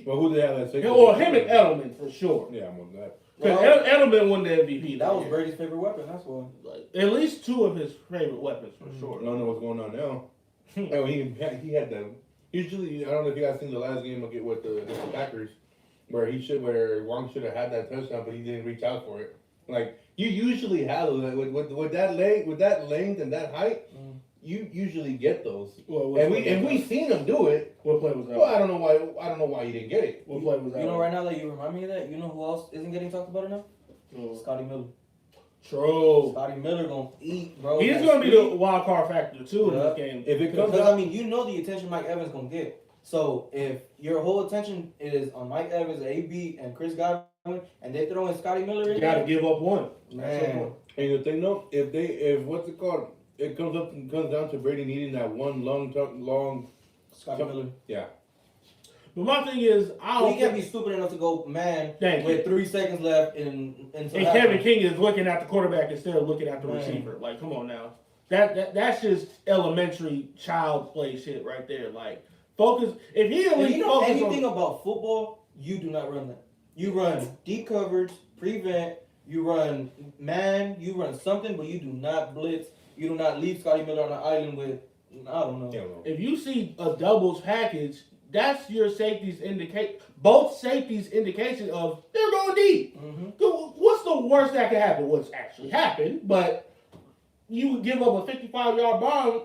Well, who they have that second? Well, him and Edelman for sure. Yeah, I'm on that. Because Edelman won the MVP. That was Brady's favorite weapon. That's why. Like, at least two of his favorite weapons for sure. I don't know what's going on now. Oh, he had that. Usually, I don't know if you guys seen the last game with the Packers, where Wong should have had that touchdown, but he didn't reach out for it. Like you usually have with that length and that height. You usually get those, and we seen him do it. What play was that? Well, I don't know why he didn't get it. What play was that? You know, right now that you remind me of that, you know who else isn't getting talked about enough? Scotty Miller. True. Scotty Miller gonna eat, bro. He's gonna be the wild card factor too in this game. If it comes, because you know the attention Mike Evans gonna get. So if your whole attention is on Mike Evans, AB, and Chris Godwin, and they throw in Scotty Miller in, you gotta give up one. Man. And the thing though, if what's it called? It comes down to Brady needing that one long Scotty Miller. Yeah. But my thing is, he can't be stupid enough to go with 3 seconds left and Kevin King is looking at the quarterback instead of looking at the receiver. Like, come on now. That's just elementary child play shit right there. Like, focus. If he anything about football, you do not run that. You run deep coverage, prevent. You run man. You run something, but you do not blitz. You do not leave Scotty Miller on the island with, I don't know. If you see a doubles package, that's your both safeties indication of they're going deep. Mm-hmm. What's the worst that can happen? What's actually happened, but you would give up a 55-yard bomb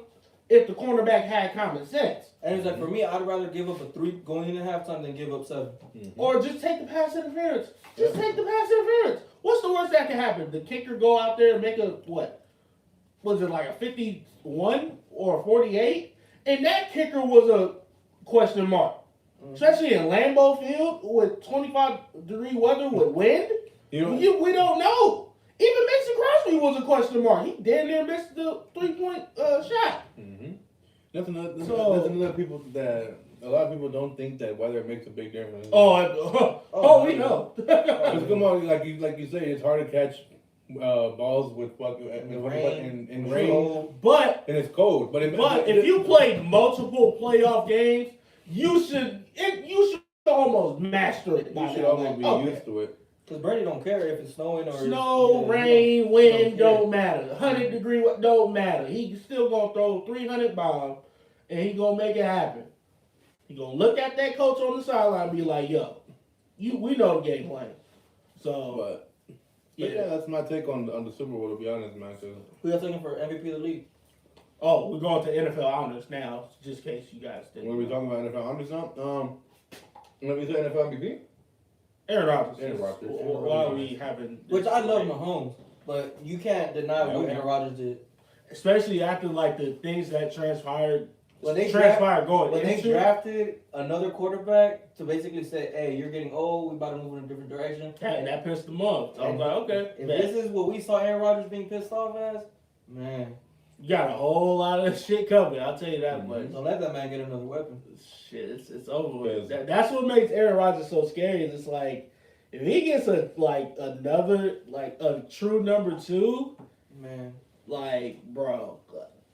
if the cornerback had common sense. And it's like, for me, I'd rather give up a 3 going into halftime than give up 7. Mm-hmm. Or just take the pass interference. Take the pass interference. What's the worst that can happen? The kicker go out there and make a, what? Was it like a 51 or a 48? And that kicker was a question mark. Mm-hmm. Especially in Lambeau Field with 25-degree weather with wind. We don't know. Even Mason Crosby was a question mark. He damn near missed the 3-point shot. Mm-hmm. That's another people that a lot of people don't think that weather makes a big difference. We know. Because come on, like you say, it's hard to catch balls with fucking in rain, but and it's cold. But if you play multiple playoff games, you should almost master it. You should almost be used to it. Because Brady don't care if it's snowing or rain, wind, don't matter. 100-degree, don't matter. He's still gonna throw 300 bombs, and he gonna make it happen. He gonna look at that coach on the sideline and be like, "Yo, we know the game plan." So, but yeah, that's my take on the Super Bowl. To be honest, man. Who y'all taking for MVP of the league? Oh, we're going to NFL honors now, just in case you guys didn't. What are we talking about NFL honors now? Let me say NFL MVP. Aaron Rodgers. Why are we having? Which I love Mahomes, but you can't deny what Aaron Rodgers did. Especially after like the things that transpired. When they drafted another quarterback to basically say, "Hey, you're getting old. We about to move in a different direction," and that pissed them off. I was like, okay. If this is what we saw Aaron Rodgers being pissed off as, man, you got a whole lot of shit coming. I'll tell you that much. Don't let that man get another weapon. Shit, it's over with. That's what makes Aaron Rodgers so scary. Is it's like if he gets a true number 2, man, like bro.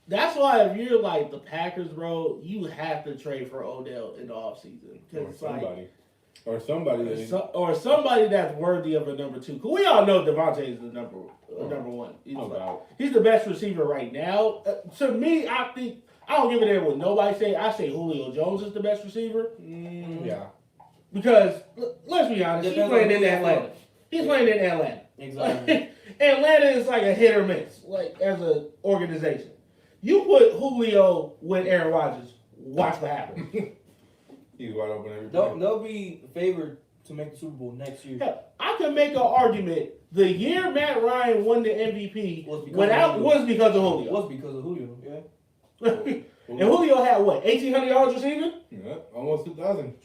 That's why if you're like the Packers, bro, you have to trade for Odell in the offseason. Or somebody that's worthy of a number 2. Cause we all know Devontae is the number 1. He's the best receiver right now. To me, I think I don't give a damn what nobody say. I say Julio Jones is the best receiver. Yeah. Because let's be honest, he's playing in Atlanta. He's playing in Atlanta. Exactly. Atlanta is like a hit or miss, like as an organization. You put Julio with Aaron Rodgers, watch what happens. He's wide open every time. They'll be favored to make the Super Bowl next year. Hell, I can make an argument. The year Matt Ryan won the MVP was because of Julio. It was because of Julio, yeah. And Julio had what, 1,800 yards receiving? Yeah, almost 2,000.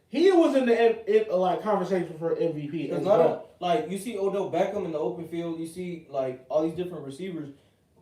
He was in the conversation for MVP. It's not like you see Odell Beckham in the open field. You see like all these different receivers.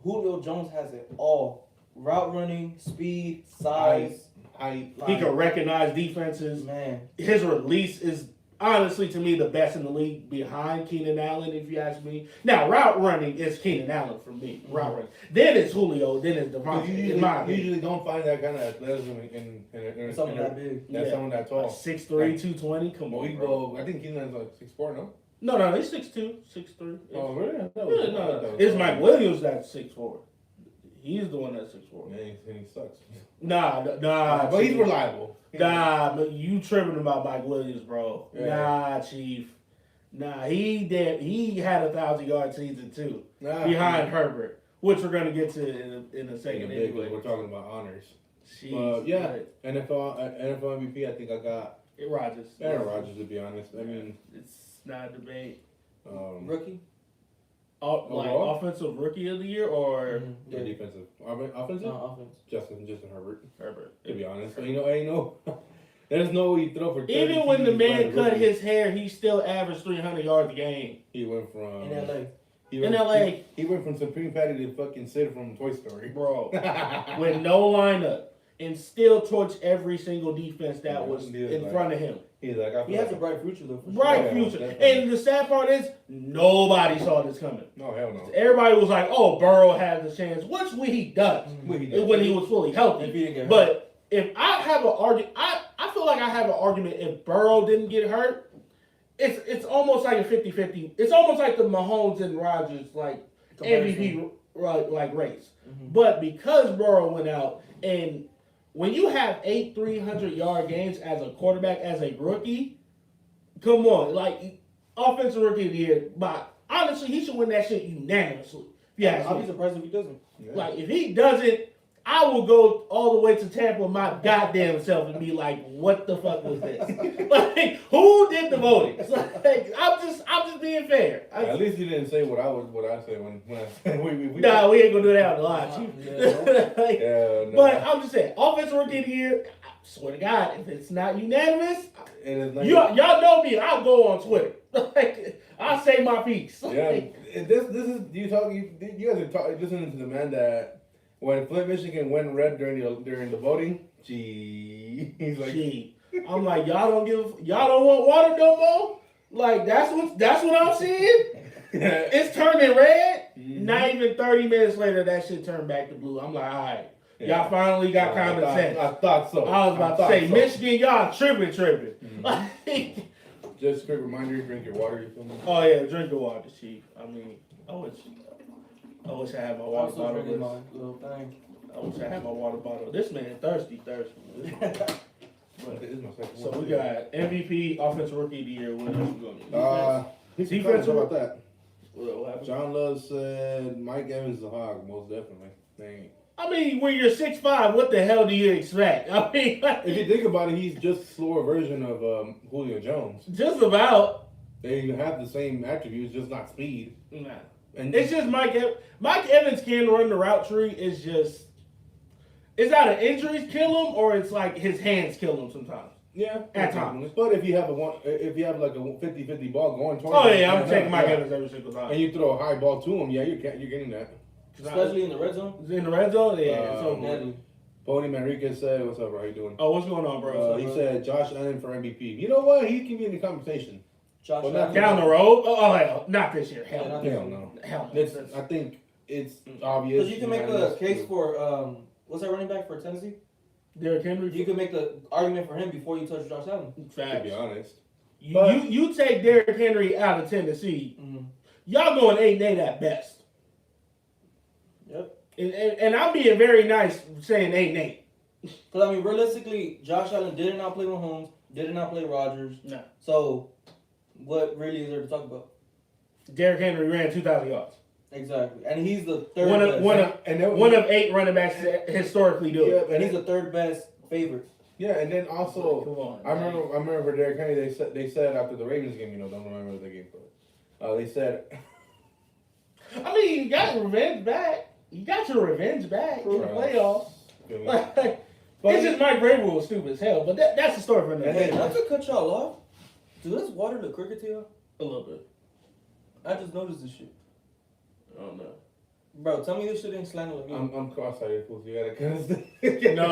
Julio Jones has it all: route running, speed, size. He can recognize defenses. Man, his release is honestly to me the best in the league, behind Keenan Allen. If you ask me, now route running is Keenan Allen for me. Route running. Then it's Julio. Then it's Devontae. You usually don't find that kind of athleticism in someone that big. That's someone that tall. 6'3", 220. Come on, bro. I think Keenan's like 6'4", no? No, he's 6'2", 6'3". Oh, really? No. It's Mike Williams that's 6'4". He's the one that's 6'4". Yeah, he sucks. Nah. But he's reliable. Nah, but you tripping about Mike Williams, bro. Yeah. Nah, Chief. Nah, he had a 1,000-yard season too, behind Herbert, which we're gonna get to in a second. Anyway, we're talking about honors. Yeah, NFL MVP. I think I got Rodgers. Aaron Rodgers, to be honest. I mean, it's not a debate. Rookie. Offensive rookie of the year or defensive? Offensive? Offense. Justin Herbert. To be honest, there's no way you throw for. Even when the man cut his hair, he still averaged 300 yards a game. He went from in LA. He went from Supreme Patty to fucking Sid from Toy Story, bro. With no lineup and still torched every single defense that was in front of him. He's like, he has a bright future though. Bright future. And the sad part is, nobody saw this coming. No, hell no. Everybody was like, "Oh, Burrow has a chance," which he does when he was fully healthy. But if I have an argument, I feel like I have an argument. If Burrow didn't get hurt, it's almost like a 50-50. It's almost like the Mahomes and Rodgers MVP race. Mm-hmm. But because Burrow went out, and when you have 8 300-yard games as a quarterback, as a rookie, come on, offensive rookie of the year. But honestly, he should win that shit unanimously. Yeah, I'll be surprised if he doesn't. Yeah. If he doesn't, I will go all the way to Tampa my goddamn self and be like, "What the fuck was this? Who did the voting?" I'm just being fair. At least you didn't say what I said when I said we Nah, we ain't gonna do that on the live. But I'm just saying, offensive rookie of the year. I swear to God, if it's not unanimous, y'all know me. I'll go on Twitter. I'll say my piece. Yeah, this is you guys are listening to the man that. When Flint, Michigan went red during the voting, he's like, I'm like, y'all don't want water no more. Like that's what I'm seeing. it's turning red. Mm-hmm. Not even 30 minutes later, that shit turned back to blue. I'm like, all right, y'all finally got common sense. I thought so. I was about to say, Michigan, y'all tripping. Mm-hmm. Just a quick reminder, drink your water. You feel me? Oh yeah, drink your water, chief. I mean, I wish I had my water Also bottle. drinking my little thing. I wish I had my water bottle. This man thirsty. But it is my second So one. we got MVP, Offensive Rookie of the Year. What else we gonna do? Defense, how about that? What happened? John Love said Mike Evans is a hog, most definitely. Dang. I mean, when you're 6'5", what the hell do you expect? I mean, If you think about it, he's just a slower version of Julio Jones. just about. They have the same attributes, just not speed. Nah. And It's just Mike Evans can run the route tree. It's just, it's either injuries kill him or it's like his hands kill him sometimes. yeah, At times. But if you have like a 50-50 ball going towards Oh him, yeah, I'm taking Mike Evans every single time. and you throw a high ball to him, yeah, you're getting that. Especially in the red zone. In the red zone, yeah. So Deadly. Pony Manriquez said, "What's up, bro? How you doing?" oh, what's going on, bro? He said Josh Allen for MVP. You know what? He can be in the conversation. Josh Well, Allen. Down the road? Oh hell, not this year. Hell, Yeah, not no. Hell no. Hell no. I think it's obvious. Because you can make a case for what's that running back for Tennessee? Derrick Henry. You can make the argument for him before you touch Josh Allen. To be Facts. honest. You take Derrick Henry out of Tennessee, y'all going 8-8 at best. Yep. And I'm being very nice saying 8-8. Because I mean, realistically, Josh Allen did not play Mahomes, did not play Rodgers. No. So, what really is there to talk about? Derrick Henry ran 2,000 yards. Exactly, and he's the third One of 8 running backs historically do it. Yeah, and he's the third best favorite. Yeah, and then also, Come on, I remember for Derrick Henry, they said after the Ravens game, don't remember the game, but they said, I mean, you got your revenge back. You got your revenge back in the playoffs. It's just Mike Vrabel was stupid as hell, but that's the story for another Hey, day. not to cut y'all off. Do this water the cricket to y'all? A little bit. I just noticed this shit. I don't know. Bro, tell me this shit ain't slanted with me. I'm cross-eyed, fool, so you gotta kind of No.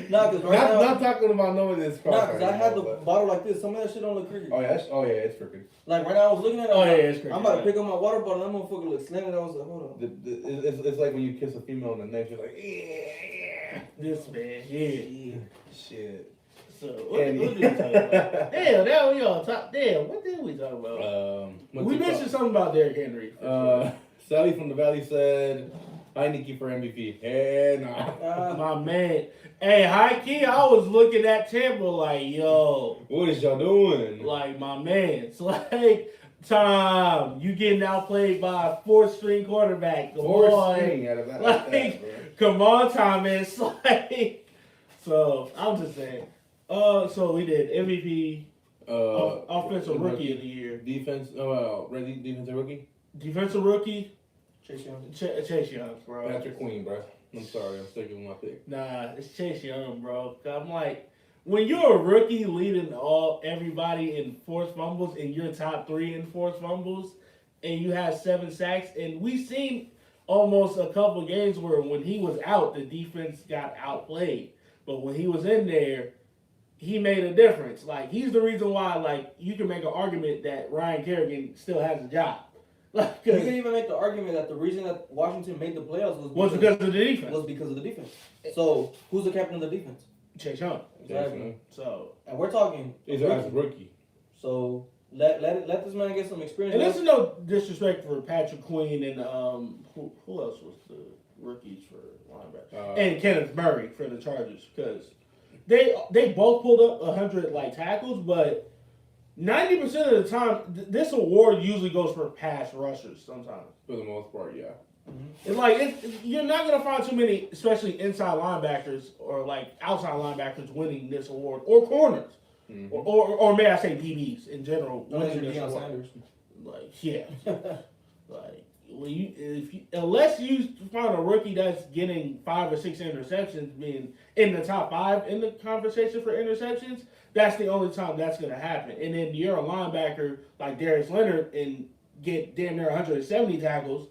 Nah, because right now, not talking about knowing this cross-eyed. because I had the bottle like this. Some of that shit don't look cricket. Oh yeah, it's crooked. Like right now, I was looking at it. Oh, I'm yeah, like, it's cricket, I'm about to yeah. pick up my water bottle. And that motherfucker look slanted. I was like, hold on. It's like when you kiss a female on the neck, you're like, yeah. This man, yeah. Shit. So, what did we talk about? Damn, that we all talk. Damn, what did we talk about? We mentioned something about Derrick Henry. Sally from the Valley said, "Hi, Nikki for MVP." Hey, nah. My man. Hey, high key, I was looking at Tampa like, yo. What is y'all doing? Like, my man. It's like, Tom, you getting outplayed by a 4th-string quarterback. Come on. Out of that, Like, come on, Thomas. Like, so, I'm just saying. So we did MVP, Offensive Rookie of the Year. Defensive rookie? Defensive Rookie, Chase Young. Chase Young, bro. Patrick Queen, bro. I'm sorry, I'm sticking with my pick. Nah, it's Chase Young, bro. I'm like, when you're a rookie leading everybody in forced fumbles and you're top 3 in forced fumbles and you have 7 sacks, and we've seen almost a couple of games where when he was out, the defense got outplayed. But when he was in there, he made a difference. Like, he's the reason why, like, you can make an argument that Ryan Kerrigan still has a job. Like, You can even make the argument that the reason that Washington made the playoffs was because of the defense. Was because of the defense. So who's the captain of the defense? Chase Young. Exactly. So, And we're talking He's a rookie. So let this man get some experience. and this is no disrespect for Patrick Queen and who else was the rookies for linebacker? And Kenneth Murray for the Chargers, because they both pulled up 100 like tackles, but 90% of the time this award usually goes for pass rushers. Sometimes, For the most part, yeah. it's like you're not gonna find too many, especially inside linebackers or like outside linebackers, winning this award, or corners, or may I say DBs in general winning this award. Sanders. Like, yeah, like unless you find a rookie that's getting 5 or 6 interceptions, being in the top 5 in the conversation for interceptions, that's the only time that's gonna happen. And then you're a linebacker like Darius Leonard and get damn near 170 tackles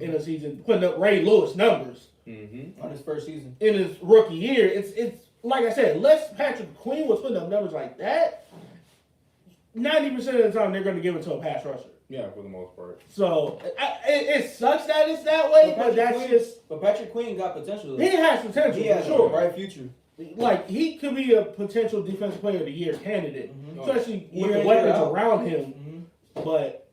in a season, putting up Ray Lewis numbers on his first season in his rookie year. It's like I said, unless Patrick Queen was putting up numbers like that, 90% of the time they're going to give it to a pass rusher. Yeah, for the most part. So it sucks that it's that way, but that's just. But Patrick Queen got potential. He has potential. He has sure. a bright future. Like he could be a potential defensive player of the year candidate, especially with the Year weapons out. around him. But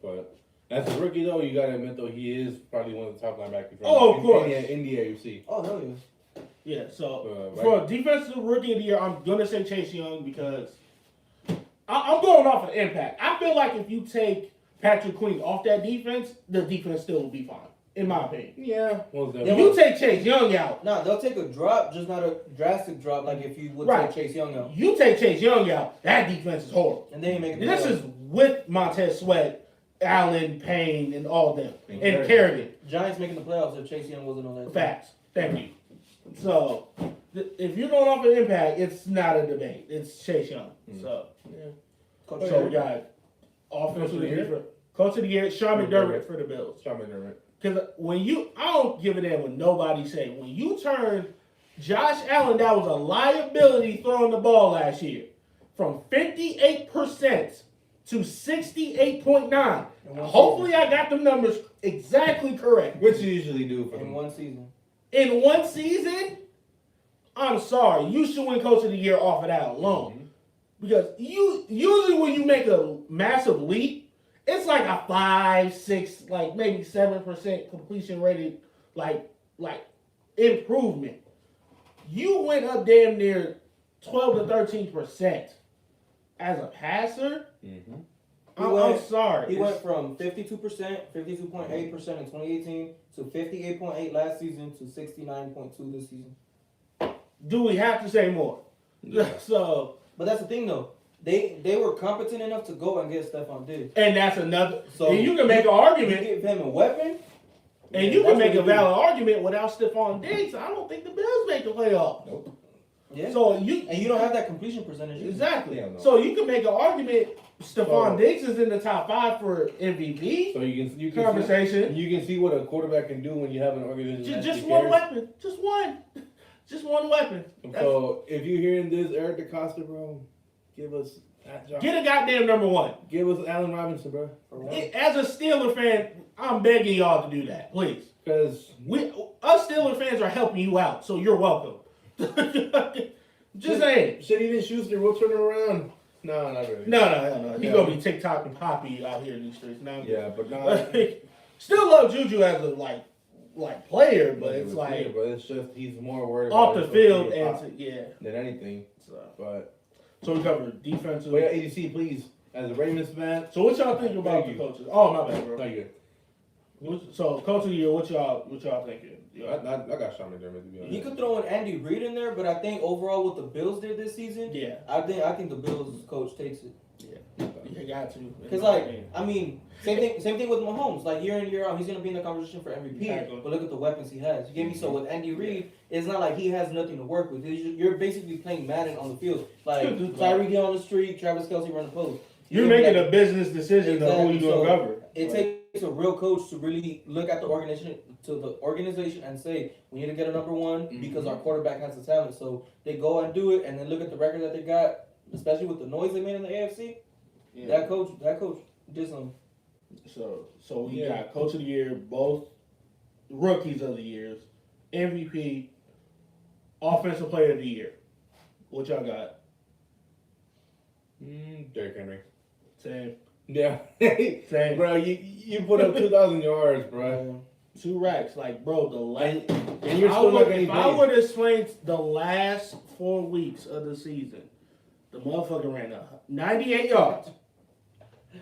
as a rookie though, you gotta admit though he is probably one of the top linebackers. Oh, of course. In the AFC. Oh hell yeah. Yeah. So for defensive rookie of the year, I'm gonna say Chase Young because I'm going off of impact. I feel like if you take Patrick Queen off that defense, the defense still will be fine, in my opinion. Yeah. If you take Chase Young out, No, they'll take a drop, just not a drastic drop like if you would take Chase Young out. You take Chase Young out, that defense is horrible. And they ain't making This is with Montez Sweat, Allen, Payne, and all them. And Kerrigan. Giants making the playoffs if Chase Young wasn't on that team. Facts. Thank you. So, if you're going off of impact, it's not a debate. It's Chase Young. So, yeah. So, we got offensive of the year. Coach of the year, Sean McDermott for the Bills. Sean McDermott. Because I don't give a damn what nobody say. When you turn Josh Allen, that was a liability throwing the ball last year, from 58% to 68.9. Hopefully, I got the numbers exactly correct. Which you usually do for in one season. In one season, I'm sorry, you should win Coach of the Year off of that alone. Because usually when you make a massive leap, it's like a 5, 6, like maybe 7% completion rated, like improvement. You went up damn near 12 to 13% as a passer. I'm sorry. He went from 52%, 52.8% in 2018 to 58.8 last season to 69.2 this season. Do we have to say more? Yeah. So, but that's the thing though. They were competent enough to go and get Stephon Diggs. and that's another. So and you can make an argument. You give him a weapon. And you can make a valid argument without Stephon Diggs. I don't think the Bills make the playoffs. Nope. Yeah. So you don't have that completion percentage. Either. Exactly. Yeah, no. So you can make an argument. Stephon Diggs is in the top 5 for MVP. So you can conversation. You can see what a quarterback can do when you have an organization. Just one weapon. Just one. Just one weapon. So if you're hearing this, Eric DeCosta, bro, give us that job. Get a goddamn number 1. Give us Allen Robinson, bro. As a Steeler fan, I'm begging y'all to do that, please. Because us Steeler fans are helping you out, so you're welcome. Just saying. Shit, even Schuster, we'll turn him around. No, not really. No. He's gonna be TikTok and Poppy out here in these streets now. Yeah, but no. Still love Juju as a like player, but it's like but it's just he's more worried off about the field and than anything. So we covered defensive. But yeah, ADC, please, as a Ravens fan. So what y'all think about the coaches? Oh my bad, bro. Thank you. So coach of the year, what y'all thinking? I got Sean McDermott to be honest. You could throw in Andy Reid in there, but I think overall what the Bills did this season, Yeah, I think the Bills coach takes it. you got to. Because same thing with Mahomes. Like year in year out, he's gonna be in the conversation for MVP. Exactly. But look at the weapons he has. You get me? So with Andy Reid, it's not like he has nothing to work with. You're basically playing Madden on the field. Like Tyreek Hill on the street, Travis Kelce run the post. You're making a business decision of who you're gonna cover. It takes a real coach to really look at the organization and say we need to get a number 1 because our quarterback has the talent. So they go and do it, and then look at the record that they got, especially with the noise they made in the AFC. Yeah. That coach did something. So we got coach of the year, both rookies of the years, MVP, offensive player of the year. What y'all got? Derrick Henry. Same. Yeah. Same. Bro, you put up 2,000 yards, bro. 2 racks, like bro. And you're still not getting If I were to explain the last 4 weeks of the season, the motherfucker ran 98 yards,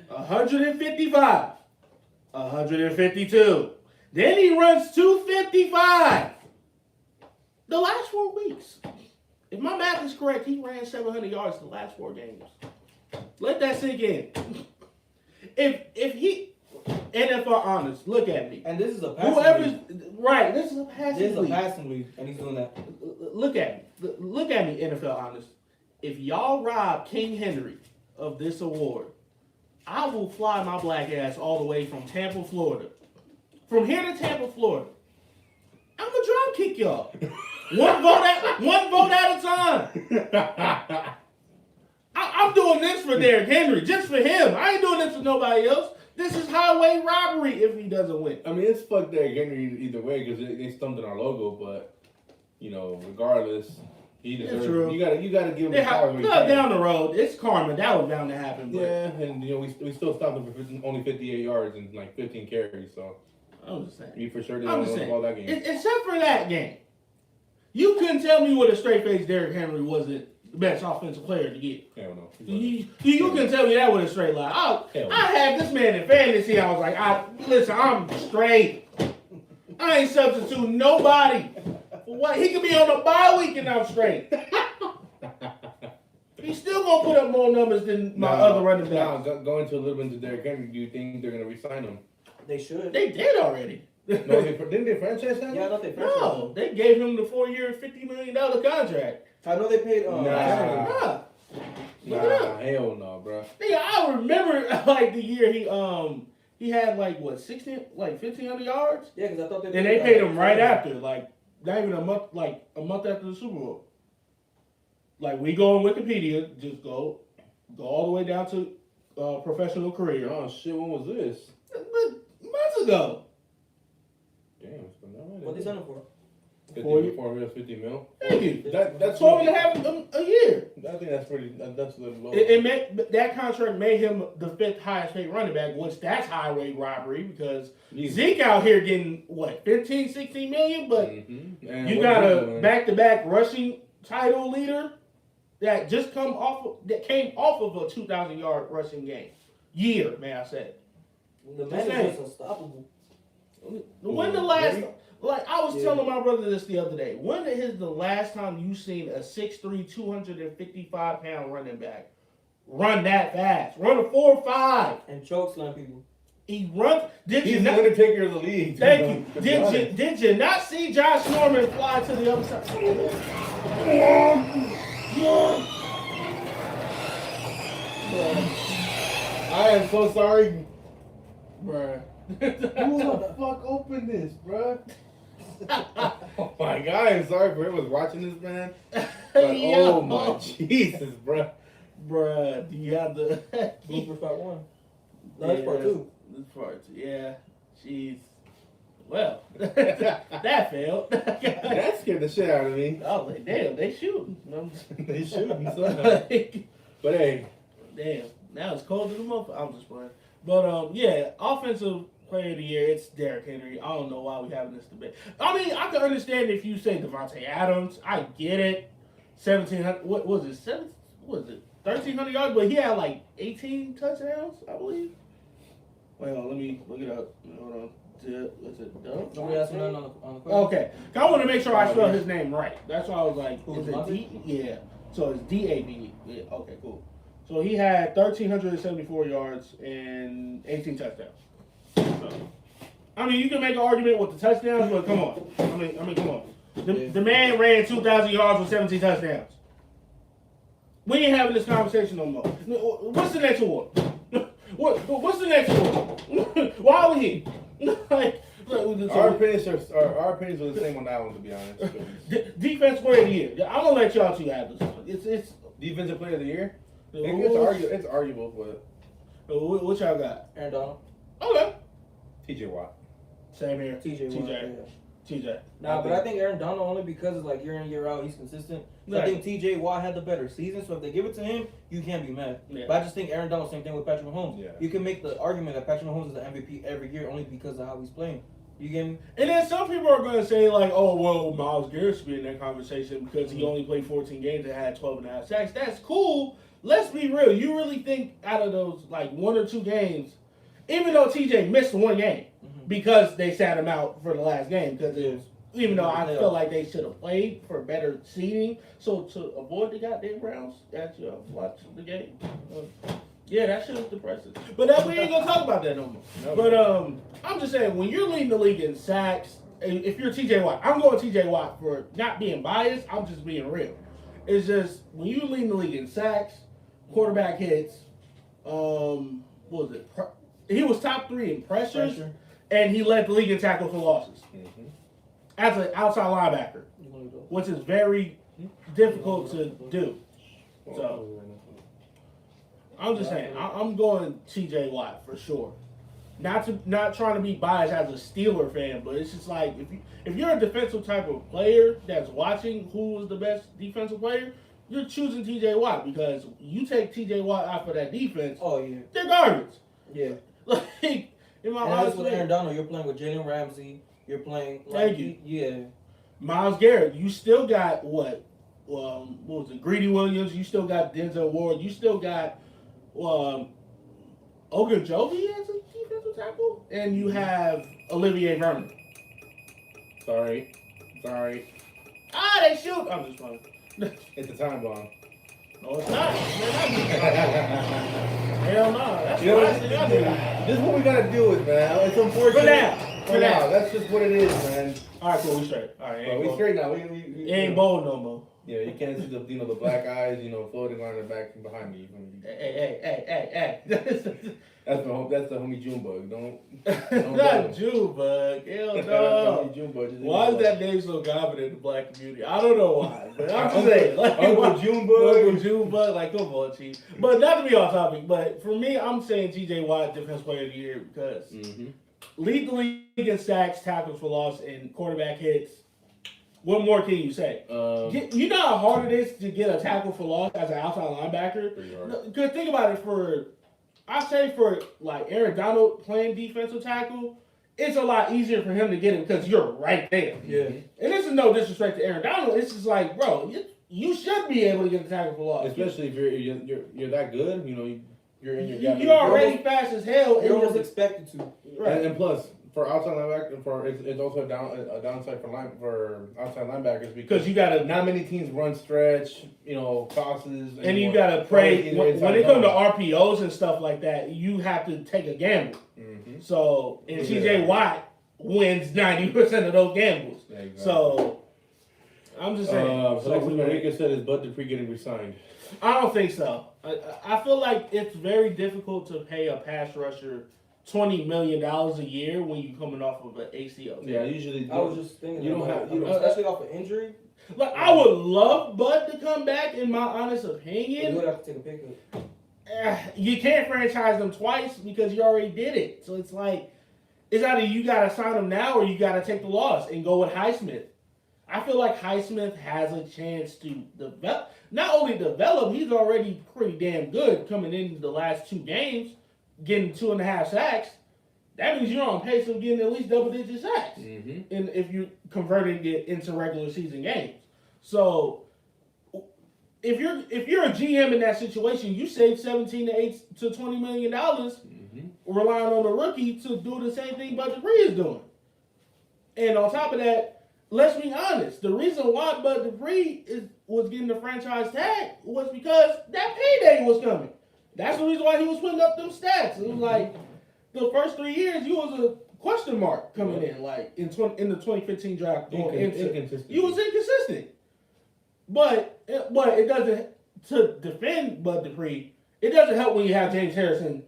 155, 152. Then he runs 255. The last 4 weeks. If my math is correct, he ran 700 yards the last 4 games. Let that sink in. If he NFL honest, look at me. And this is a passing league. Right, this is a passing league. This is a passing league, and he's doing that. Look at me. Look at me, NFL honest. If y'all rob King Henry of this award, I will fly my black ass all the way from Tampa, Florida. From here to Tampa, Florida. I'm gonna drop kick y'all. One vote at a time. I'm doing this for Derrick Henry, just for him. I ain't doing this for nobody else. This is highway robbery if he doesn't win. I mean, it's fuck Derrick Henry either way because they stumped in our logo, but you know, regardless, he deserves. You gotta give him the power. Down the road, it's karma. That was bound to happen. But yeah, and you know, we still stopped him for only 58 yards and like 15 carries. So I'm just saying. You for sure didn't want to ball that game. Except for that game, you couldn't tell me what a straight face Derrick Henry wasn't the best offensive player to get. Hell no. You couldn't tell me that with a straight lie. I had this man in fantasy. I was like, listen, I'm straight. I ain't substituting nobody. For what? He could be on a bye week and I'm straight. He's still gonna put up more numbers than my other running backs. Now, going to a little bit into Derrick Henry, do you think they're gonna resign him? They should. They did already. No, didn't they franchise him? Yeah, I thought they franchised him. No, they gave him the 4-year, $50 million contract. I know they paid. Nah. Look it up. Hell no, bro. Nigga, I remember like the year he had like what 1,500 yards. Yeah, because I thought and they paid him right after, like not even a month after the Super Bowl. Like we go on Wikipedia, just go all the way down to professional career. Oh shit, when was this? Months ago. Damn, it's been that What they signed him for? 4 mil, 50 mil. Thank you. That's 12 and a half a year. I think that's pretty. That's a little low. That contract made him the 5th highest paid running back, which that's highway robbery because Zeke out here getting what 15, 16 million, but you got a back-to-back rushing title leader that came off of a 2,000-yard rushing year, may I say? The man is just unstoppable. When the last, like I was telling my brother this the other day, when is the last time you seen a 6'3", 255-pound running back run that fast? Run a 4.5 and choke slam people. He runs. He's the undertaker of the league. Thank you. Did you not see Josh Norman fly to the other side? I am so sorry, bruh. Who the fuck opened this, bruh? Oh my god, I'm sorry for whoever's watching this, man. But, oh my Jesus, bruh. Bruh, do you have the Blooper part 1? No, that's part 2. This part 2, yeah. Jeez. Well, that failed. That scared the shit out of me. I was like, damn, they shooting. They shooting, son. But hey. Damn, now it's cold in the month. I'm just playing. But, yeah, offensive player of the year, it's Derrick Henry. I don't know why we're having this debate. I mean, I can understand if you say Devontae Adams. I get it. 1,700, what was it? 1,300 yards? But he had like 18 touchdowns, I believe. Wait, let me look it up. Hold on. Was it Dub? Somebody asked me on the question. Okay. I want to make sure I spell his name right. That's why I was like, Who, is it Devontae? D? Yeah. So it's D-A-B. Yeah. Okay, cool. So he had 1,374 yards and 18 touchdowns. So, I mean, you can make an argument with the touchdowns, but come on. I mean, come on. The man ran 2,000 yards with 17 touchdowns. We ain't having this conversation no more. What's the next award? What's the next award? Why are we here? Our opinions are the same on that one, to be honest. Defensive player of the year. I'm gonna let y'all two have this. It's defensive player of the year. It's arguable, but what y'all got? Aaron Donald. Okay. TJ Watt. Same here. TJ. Nah, but I think Aaron Donald only because it's like year in, year out, he's consistent. So Right. I think TJ Watt had the better season, so if they give it to him, you can't be mad. Yeah. But I just think Aaron Donald, same thing with Patrick Mahomes. Yeah. You can make the argument that Patrick Mahomes is the MVP every year only because of how he's playing. You get me? And then some people are going to say, like, oh, well, Myles Garrett should be in that conversation because he only played 14 games and had 12 and a half sacks. That's cool. Let's be real. You really think out of those, like, 1 or 2 games, even though TJ missed 1 game because they sat him out for the last game, because even though I feel like they should have played for better seeding, so to avoid the goddamn Browns, actually, watch the game. Yeah, that shit was depressing. But we ain't gonna talk about that no more. No, but I'm just saying, when you're leading the league in sacks, if you're TJ Watt, I'm going TJ Watt for not being biased. I'm just being real. It's just when you lead the league in sacks, quarterback hits. What was it? He was top 3 in pressures, and he led the league in tackles for losses. As an outside linebacker, which is very difficult to do. So, I'm just saying, I'm going TJ Watt for sure. Not trying to be biased as a Steeler fan, but it's just like if you're a defensive type of player that's watching who is the best defensive player, you're choosing TJ Watt because you take TJ Watt out of that defense. Oh yeah, they're garbage. Yeah. Like in my and eyes, that's with Aaron Donald. You're playing with Jalen Ramsey. You're playing. Thank you. Yeah. Miles Garrett. You still got what? What was it? Greedy Williams. You still got Denzel Ward. You still got Ogunjobi as a defensive tackle, and you have Olivier Vernon. Sorry. Ah, they shoot. I'm just playing. It's a time bomb. No, it's not. Hell no. That's You know the what? last thing I do. This is what we gotta do with, man. It's unfortunate. For now. That's just what it is, man. All right, cool. We straight. All right, We straight now. We ain't bold no more. Yeah, you can't see the the black eyes, floating on the back and behind me. Hey. That's the homie Junebug. Don't Not Junebug. Hell no. Why is that name so common in the black community? I don't know why, but I'm just saying. Like, Uncle Junebug. Junebug, like, come on, Chief. But not to be off topic, but for me, I'm saying TJ Watt, Defensive Player of the Year, because lead the league in sacks, tackles for loss, and quarterback hits. What more can you say? You know how hard it is to get a tackle for loss as an outside linebacker? Pretty hard. Because think about it, I say for like Aaron Donald playing defensive tackle, it's a lot easier for him to get it because you're right there. Yeah. And this is no disrespect to Aaron Donald. It's just like, bro, you should be able to get a tackle for loss. Especially if you're that good, you're in your. You're already fast as hell. You're almost expected to. Right. And plus, for outside linebacker, it's also a downside for outside linebackers because you got to. Not many teams run stretch, tosses, and you got to pray when it comes to RPOs and stuff like that. You have to take a gamble. Mm-hmm. So, and TJ Watt wins 90% of those gambles. Yeah, exactly. So, I'm just saying. Alexis Marica said, "Is Bud Dupree getting resigned?" I don't think so. I feel like it's very difficult to pay a pass rusher $20 million a year when you're coming off of an ACL. Yeah, usually. I was just thinking especially off of injury. Like, I would love Bud to come back, in my honest opinion. You would have to take a pay cut. You can't franchise them twice because you already did it. So it's like, it's either you got to sign him now or you got to take the loss and go with Highsmith. I feel like Highsmith has a chance to develop. Not only develop, he's already pretty damn good coming into the last 2 games, getting 2.5 sacks. That means you're on pace of getting at least double-digit sacks. Mm-hmm. And if you're converting it into regular season games. So if you're a GM in that situation, you save $17 to $20 million relying on a rookie to do the same thing Bud Dupree is doing. And on top of that, let's be honest. The reason why Bud Dupree was getting the franchise tag was because that payday was coming. That's the reason why he was putting up them stats. It was like the first 3 years, you was a question mark coming in, like in the 2015 draft. Inconsistent. You was inconsistent. But it doesn't, to defend Bud Dupree, it doesn't help when you have James Harrison,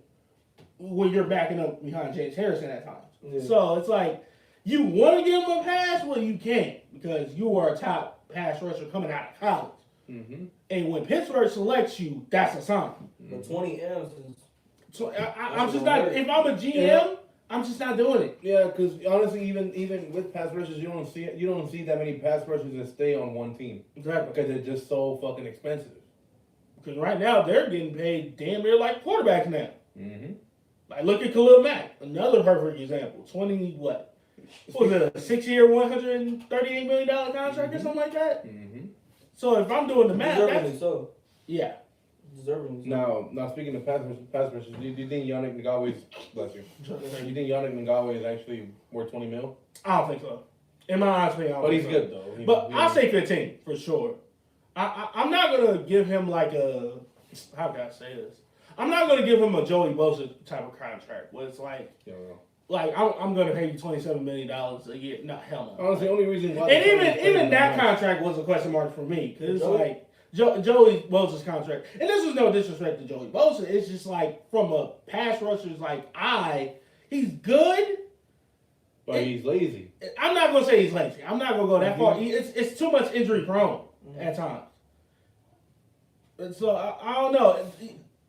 when you're backing up behind James Harrison at times. Yeah. So it's like, you want to give him a pass? Well, you can't, because you are a top pass rusher coming out of college. Mm-hmm. And when Pittsburgh selects you, that's a sign. The 20 M's is... So I'm just not, if I'm a GM, I'm just not doing it. Yeah, because honestly, even with pass rushers, you don't see that many pass rushers that stay on one team. Exactly. Because they're just so fucking expensive. Because right now, they're getting paid damn near like quarterbacks now. Mm-hmm. Like, look at Khalil Mack, another perfect example. What was it, a 6-year, $138 million contract or something like that? Mm-hmm. So if I'm doing the math, deservingly so. Yeah. Deservingly so. Now speaking of pass rushers, do you think Yannick Ngakoue's, bless you, you think Yannick Ngakoue is actually worth $20 million? I don't think so. In my honest opinion, I don't think so. But he's good though. But I'll say 15 for sure. I'm not gonna give him like a, how can I say this? I'm not gonna give him a Joey Bosa type of contract where it's like. Yeah. Like, I'm going to pay you $27 million a year. No, hell no. Honestly, the only reason why... And even that contract was a question mark for me. Because it's like, Joey Bosa's contract... And this is no disrespect to Joey Bosa. It's just like, from a pass rusher's eye, he's good. But he's lazy. I'm not going to say he's lazy. I'm not going to go that far. It's too much injury prone at times. And so, I don't know.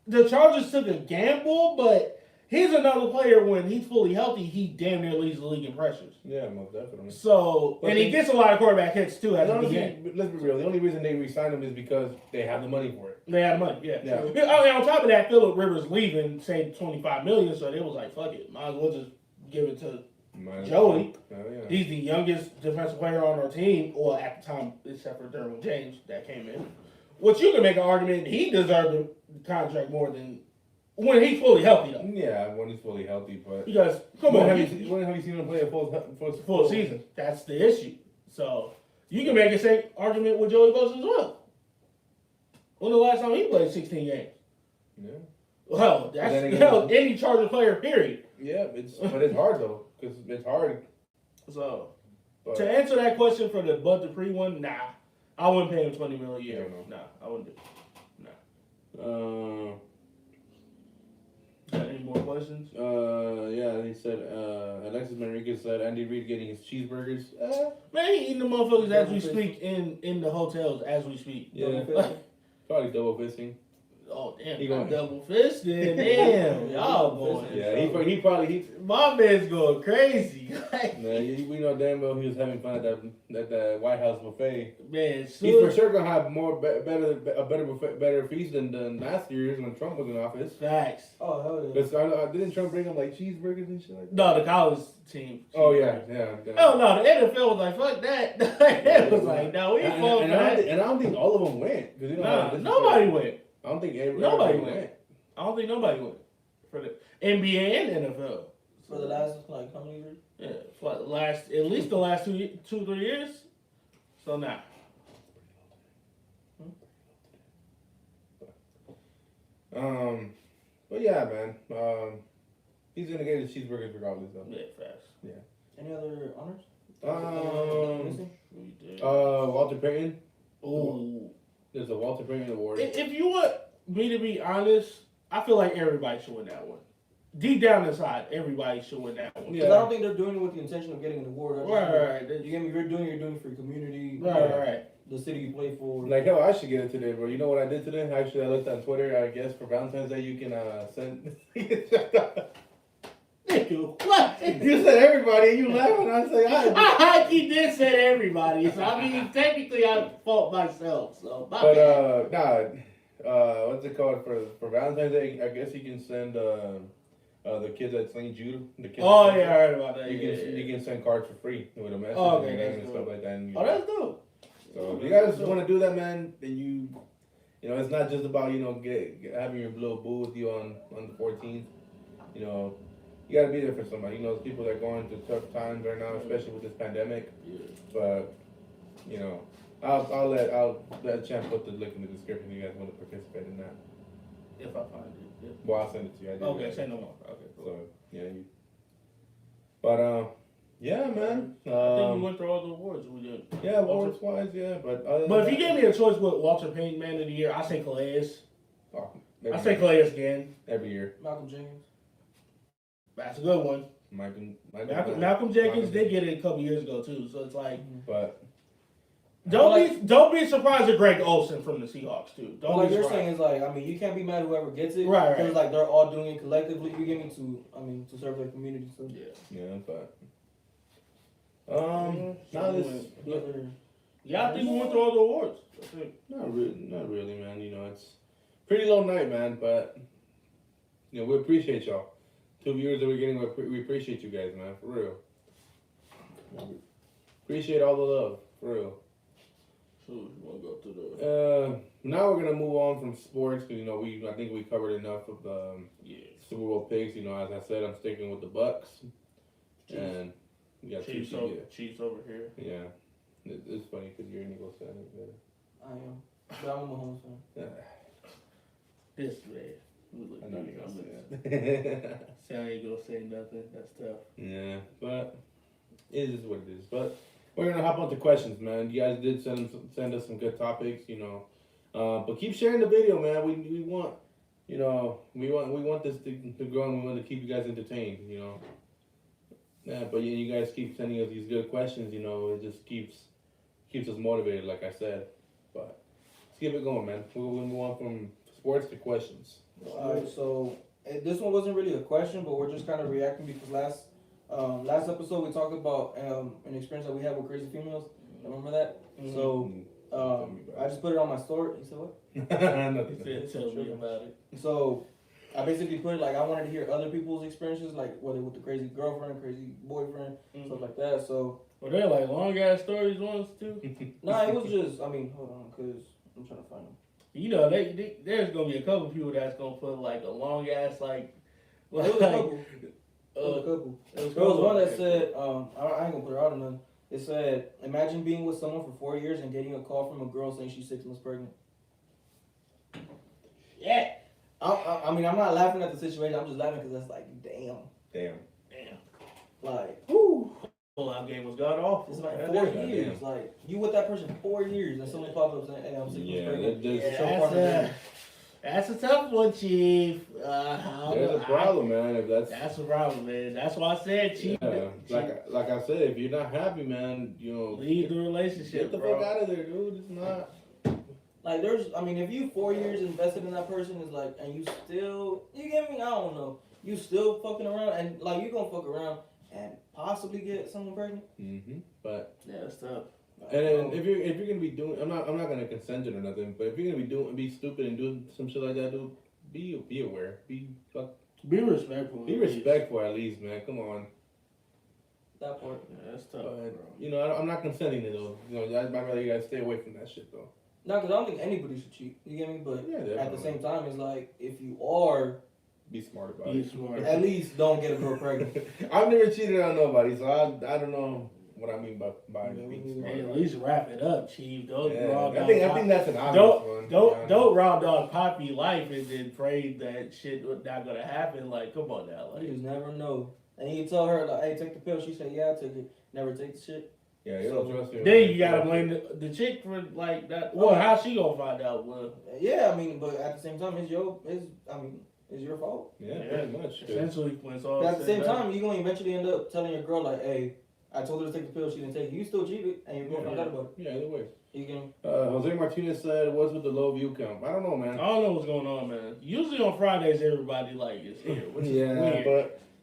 the Chargers took a gamble, but he's another player when he's fully healthy, he damn near leads the league in pressures. Yeah, most definitely. So, and he gets a lot of quarterback hits too as a beginning. Let's be real. The only reason they re-signed him is because they have the money for it. They have money, yeah. Yeah. I mean, on top of that, Phillip Rivers leaving, saved $25 million, so they was like, fuck it, might as well just give it to Joey. Oh, yeah. He's the youngest defensive player on our team, or at the time, except for Derwin James that came in. Which you can make an argument he deserved the contract more than when he's fully healthy, though. Yeah, when he's fully healthy, but Because come when on, have you seen him play a full season? That's the issue. So you can make the same argument with Joey Bosa as well. When the last time he played 16 games? Yeah. Well, that's any Charger player, period. Yeah, but it's hard though, because it's hard. So But, to answer that question for the Bud Dupree one, nah, I wouldn't pay him $20 million a year. No. Nah, I wouldn't do it. Nah. Got any more questions? Yeah, he said, Alexis Manriquez said Andy Reid getting his cheeseburgers. Man, he eating the motherfuckers as we speak in the hotels as we speak. Yeah, probably double fisting. Oh damn! He He going double fisted. Damn, y'all boys. Yeah, he probably My man's going crazy. we know damn well he was having fun at that White House buffet. Man, He's for sure gonna have better feast than last year's when Trump was in office. Facts. Oh hell yeah. But didn't Trump bring him like cheeseburgers and shit like that? No, the college team. Oh yeah. Oh no, the NFL was like, fuck that. It was like, no, we ain't falling for that. And I don't think all of them went. Nobody went. I don't think nobody went. I don't think nobody went for the NBA and NFL. For the last like how many years? Yeah, for the last at least the last 2-3 years. So now. But yeah, man. He's gonna get his cheeseburgers regardless, though. Yeah, fast. Yeah. Any other honors? Walter Payton. Ooh. There's a Walter Payton Award. If you want me to be honest, I feel like everybody should win that one. Deep down inside, everybody should win that one. Yeah. I don't think they're doing it with the intention of getting an award. Right. You get me? You're doing it for your community. Right. The city you play for. Like, hell, I should get it today, bro. You know what I did today? Actually, I looked on Twitter. I guess for Valentine's Day, you can send. What? You said everybody, and you laughing. I say I. He did say everybody, so I mean, technically, I fault myself. So, what's it called for Valentine's Day? I guess you can send the kids at St. Jude. The kids. Oh yeah, I heard about that. You can send cards for free with a message and and stuff like that. And, that's dope. So if you guys want to do that, man, then you know, it's not just about having your little boo with you on the 14th. You know. You gotta be there for somebody. You know, there's people that are going through tough times right now, especially with this pandemic. Yeah. But you know, I'll let Champ put the link in the description if you guys want to participate in that. If I find it. Yeah. Well, I'll send it to you. Okay, say no more. Okay, cool. So yeah, yeah, man. I think we went through all the awards. We did. Yeah, awards wise, yeah. But if you gave me a choice with Walter Payton Man of the Year, I say Calais. I say Calais again. Every year. Malcolm Jenkins. That's a good one. Malcolm Jenkins did get it a couple years ago too, so it's like. But don't be surprised at Greg Olsen from the Seahawks too. Don't like be you're surprised. saying is like, I mean, you can't be mad whoever gets it, right? Because like they're all doing it collectively. You get me to serve their community. So yeah, but I think we went through all the awards. Not really, man. You know, it's pretty low night, man. But you know, we appreciate y'all. 2 viewers that we're getting, we appreciate you guys, man, for real. Appreciate all the love, for real. So you want to go to the? Now we're gonna move on from sports because I think we covered enough of the Super Bowl picks. You know, as I said, I'm sticking with the Bucks, and we got Chiefs over here. Yeah, it's funny because you're an Eagles fan. I am, but I'm a Mahomes fan. Yeah. This man. I know you're gonna say that. See, I ain't gonna say nothing. That's tough. Yeah, but it is what it is. But we're gonna hop on to questions, man. You guys did send us some good topics, you know. But keep sharing the video, man. We want, we want this to grow, and we want to keep you guys entertained, you know. Yeah, but you guys keep sending us these good questions, you know. It just keeps us motivated, like I said. But let's keep it going, man. We'll move on from sports to questions. Alright, so this one wasn't really a question, but we're just kind of reacting because last episode we talked about an experience that we had with crazy females. Remember that? Mm-hmm. So I just put it on my story. You said what? Nothing. He said, tell me about it. So I basically put it like I wanted to hear other people's experiences, like whether with the crazy girlfriend, crazy boyfriend, stuff like that. So Were they like long ass stories ones too? nah, it was just hold on, cause I'm trying to find them. You know, there's gonna be a couple people that's gonna put like a long ass like. It was a couple. There was one that said, I ain't gonna put her out on none. It said, imagine being with someone for 4 years and getting a call from a girl saying she's 6 months pregnant. Yeah. I mean, I'm not laughing at the situation. I'm just laughing because that's like, damn. Like, Woo. Pull-out game was god awful. it's like 4 years. Like, you with that person 4 years and someone pops up saying, hey, I'm 6 months pregnant. That's a tough one, Chief. There's a problem, man. If that's a problem, man. That's why I said, Chief. Yeah, like I said, if you're not happy, man, leave the relationship. Get the fuck out of there, dude. It's not. Like if you 4 years invested in that person, is like, and you still, you get me? I don't know. You still fucking around, and like you gonna fuck around and possibly get someone pregnant. But yeah, it's tough. And then if you're gonna be doing, I'm not gonna consent it or nothing. But if you're gonna be stupid and doing some shit like that, dude, be aware. Be respectful. Be respectful at least, man. Come on. That part. Yeah, that's tough. Bro. I'm not consenting to though. I'd rather you guys stay away from that shit though. No, because I don't think anybody should cheat. You get me? But yeah, at the same time, it's like if you are, be smart about it. At least don't get a girl pregnant. I've never cheated on nobody, so I don't know what I mean by being smart. Hey, at least wrap it up, Chief. Don't I think that's an obvious one. Don't raw dog Poppy life and then pray that shit was not gonna happen. Like, come on now. Like, you just never know. And you tell her like, hey, take the pill. She said, yeah, I took it. Never take the shit. Yeah, you don't trust her. Then you gotta blame the chick for like that. Well, how she gonna find out? Well, yeah, I mean, but at the same time, it's your fault. Yeah, very much. Essentially, when it's all at the same time, you're gonna eventually end up telling your girl like, hey, I told her to take the pill, she didn't take it. You still cheated, and you're going to find out about it. Yeah, either way. You can. Jose Martinez said, "What's with the low view count?" I don't know, man. I don't know what's going on, man. Usually on Fridays, everybody like is here, which is weird.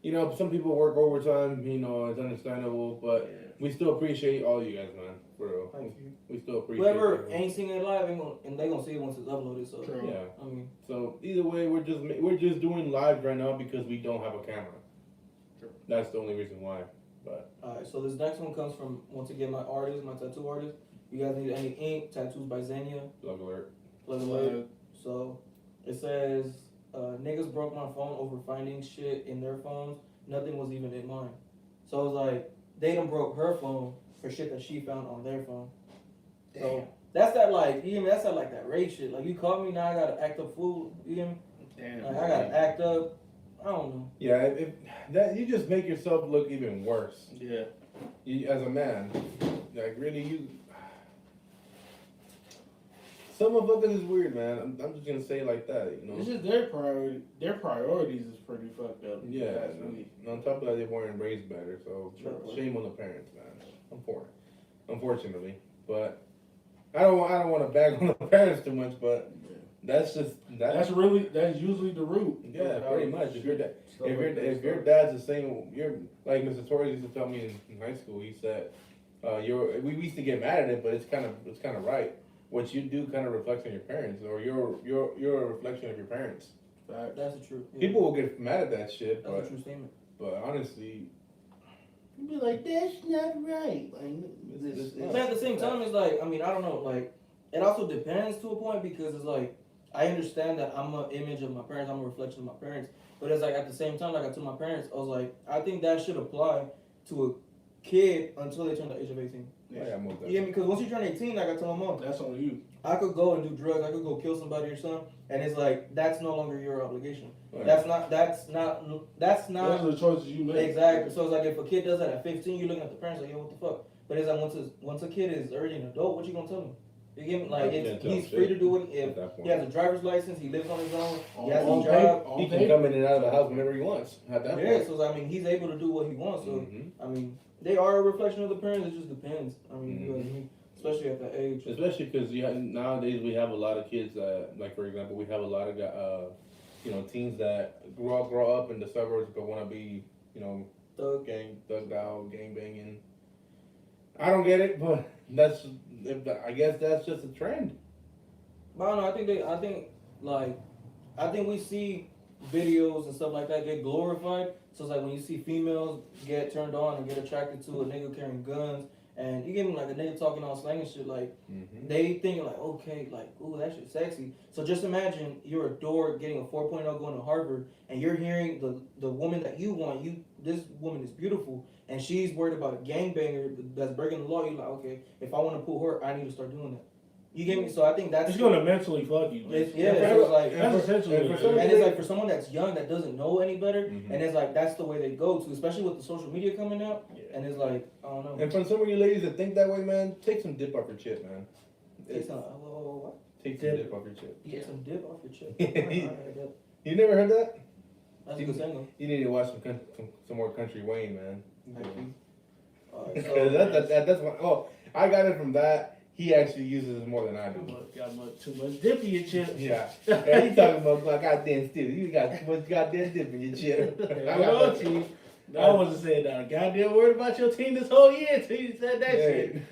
But some people work overtime. It's understandable, but we still appreciate all you guys, man. For real. Thank you. We still appreciate. Whoever ain't seen it live, and they gonna see it once it's uploaded. So True. Yeah. I mean. So either way, we're just doing live right now because we don't have a camera. True. That's the only reason why. But Alright, so this next one comes from, once again, my tattoo artist. You guys need any ink? Tattoos by Xenia. plug alert. Plug alert. So it says, niggas broke my phone over finding shit in their phones. Nothing was even in mine. So it was like, they done broke her phone for shit that she found on their phone. Damn. So that's that like, you know, that's that like that rape shit. Like you caught me, now I gotta act up fool. You know? Damn. Like I gotta act up. I don't know. Yeah, that you just make yourself look even worse. Yeah. As a man, like really some of it is weird, man. I'm just gonna say it like that, It's just their priority. Their priorities is pretty fucked up. Yeah. On top of that, they weren't raised better, so Sure. shame on the parents, man. Unfortunately, but I don't want to bag on the parents too much, but that's usually the root. Yeah, pretty much. If your dad's the same, you're like Mr. Torres used to tell me in high school. He said, we used to get mad at it, but it's kind of right. What you do kind of reflects on your parents, or you're a reflection of your parents. That's the truth. Yeah. People will get mad at that shit, That's a true statement. but honestly, you'd be like, that's not right. But at the same time, it's like, I mean, I don't know, like, it also depends to a point because it's like, I understand that I'm an image of my parents, I'm a reflection of my parents, but it's like at the same time, like I told my parents, I was like, I think that should apply to a kid until they turn the age of 18. yeah, Yeah, because once you turn 18, like I told my mom, That's on you. I could go and do drugs, I could go kill somebody or something, and it's like, that's no longer your obligation. Right. That's not. Those are the choices you make. Exactly. So it's like if a kid does that at 15, you're looking at the parents like, yo, what the fuck? But it's like once a kid is already an adult, what you gonna tell him? You get me? Like he's free to do it. If he has a driver's license, he lives on his own. He has a job. He can come in and out of the house whenever he wants. At that point. So I mean, he's able to do what he wants. So I mean, they are a reflection of the parents. It just depends. I mean, you know what I mean? Especially at that age. Especially because nowadays we have a lot of kids. Like for example, we have a lot of teens that grow up in the suburbs but want to be, thugged out, gang banging. I don't get it, but I guess that's just a trend. But I don't know. I think we see videos and stuff like that get glorified. So it's like when you see females get turned on and get attracted to a nigga carrying guns, and you get me like a nigga talking all slang and shit, like they think you're like, okay, like, ooh, that shit sexy. So just imagine you're a dork getting a 4.0 going to Harvard, and you're hearing the woman that you want. This woman is beautiful, and she's worried about a gangbanger that's breaking the law. You're like, okay, if I want to pull her, I need to start doing that. You get me? So I think that's it's gonna mentally fuck you. So it's like that's essentially and it's like for someone that's young that doesn't know any better, and it's like that's the way they go to, especially with the social media coming out. Yeah. And it's like I don't know. And for some of you ladies that think that way, man, take some dip off your chip, man. Take some dip off your chip. Take some dip off your chip. You never heard that? That's a good single. You need to watch some more Country Wayne, man. Right, so that's what. Oh, I got it from that. He actually uses it more than I do. Got too much dip in your chip. Yeah. You talking about like goddamn still. You got too much goddamn dip in your chip. I wasn't saying that. Goddamn worried about your team this whole year until you said that shit.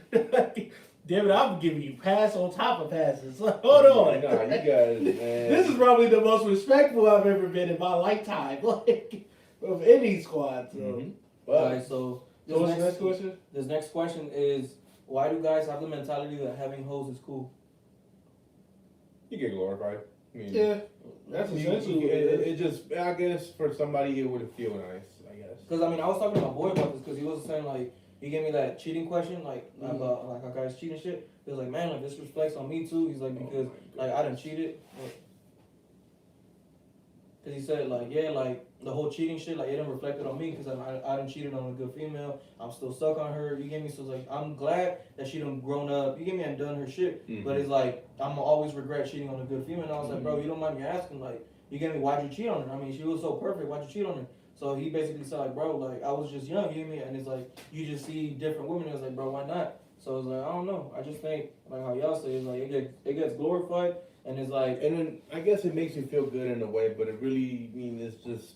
Damn it, I'm giving you pass on top of passes. Like, hold on. Nah, you got it, man. This is probably the most respectful I've ever been in my lifetime. Like, of any squad. So. Alright, so what's the next question? This next question is, why do guys have the mentality that having hoes is cool? You get glorified. I mean, yeah, that's essentially it just, I guess, for somebody, it would feel nice, I guess. Because, I mean, I was talking to my boy about this because he was saying, like, he gave me that cheating question, like, about, like, how guys cheat and shit. He was like, man, like, this reflects on me, too. He's like, because, like, I done cheated. Because he said, like, yeah, like, the whole cheating shit, like, it done reflected on me because I done cheated on a good female. I'm still stuck on her. You get me? So, it's like, I'm glad that she done grown up. You get me? And done her shit. But it's like, I'm always regret cheating on a good female. And I was like, bro, you don't mind me asking, like, you get me? Why'd you cheat on her? I mean, she was so perfect. Why'd you cheat on her? So he basically said, like, bro, like, I was just young, you get me? And it's like, you just see different women. It's like, bro, why not? So it's like, I don't know. I just think, like how y'all say, it's like, it gets glorified. And it's like... And then, I guess it makes you feel good in a way, but it really, it's just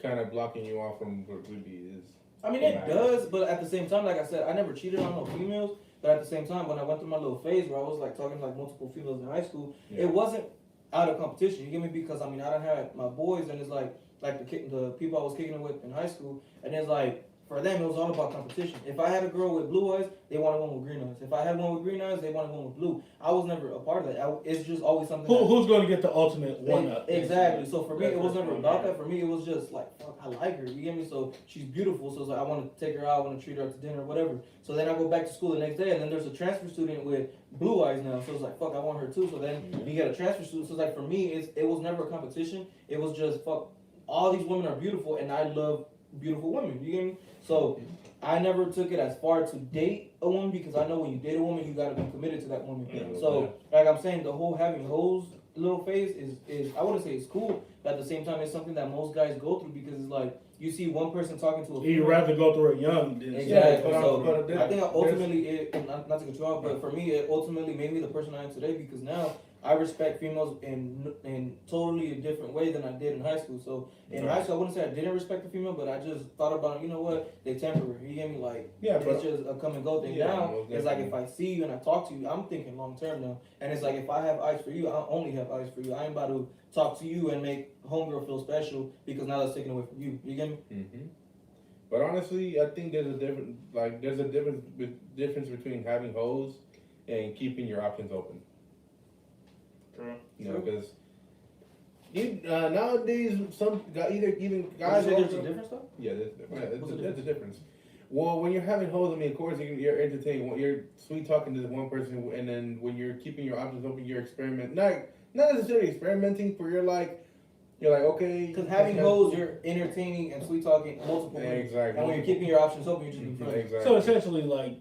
kind of blocking you off from what really is. I mean, it does, but at the same time, like I said, I never cheated on no females. But at the same time, when I went through my little phase where I was, like, talking to, like, multiple females in high school, it wasn't out of competition, you get me? Because, I mean, I done had my boys, and it's like the people I was kicking it with in high school, and it's like, for them, it was all about competition. If I had a girl with blue eyes, they wanted one with green eyes. If I had one with green eyes, they wanted one with blue. I was never a part of that. It's just always something. Who's going to get the ultimate one up? Exactly. So for me, it was never about that. For me, it was just like, fuck, I like her. You get me? So she's beautiful. So it's like, I want to take her out. I want to treat her out to dinner, whatever. So then I go back to school the next day, and then there's a transfer student with blue eyes now. So it's like, fuck, I want her too. So then you get a transfer student. So it's like, for me, it was never a competition. It was just, fuck, all these women are beautiful, and I love beautiful women. You get me? So I never took it as far to date a woman because I know when you date a woman, you got to be committed to that woman. So, like I'm saying, the whole having hoes little phase is I wouldn't say it's cool, but at the same time, it's something that most guys go through because it's like you see one person talking to a female. You'd rather go through a young than exactly. So I think ultimately, not to get you off, but for me, it ultimately made me the person I am today because now I respect females in totally a different way than I did in high school. So in high school, I wouldn't say I didn't respect the female, but I just thought about, you know what, they temporary. You get me? Like, it's just a come and go thing. Now, it's like if I see you and I talk to you, I'm thinking long term now. And it's like if I have eyes for you, I only have eyes for you. I ain't about to talk to you and make homegirl feel special because now that's taken away from you. You get me? Mm-hmm. But honestly, I think there's a difference between having hoes and keeping your options open. You know, because nowadays even guys. There's a difference though. Yeah, there's a difference. Well, when you're having hoes, I mean, of course you're entertaining. You're sweet talking to one person, and then when you're keeping your options open, you're not necessarily experimenting. For you're like okay. Because having hoes, you're entertaining and sweet talking multiple women. Exactly. And when you're keeping your options open, you're just being friends. Exactly. So essentially, like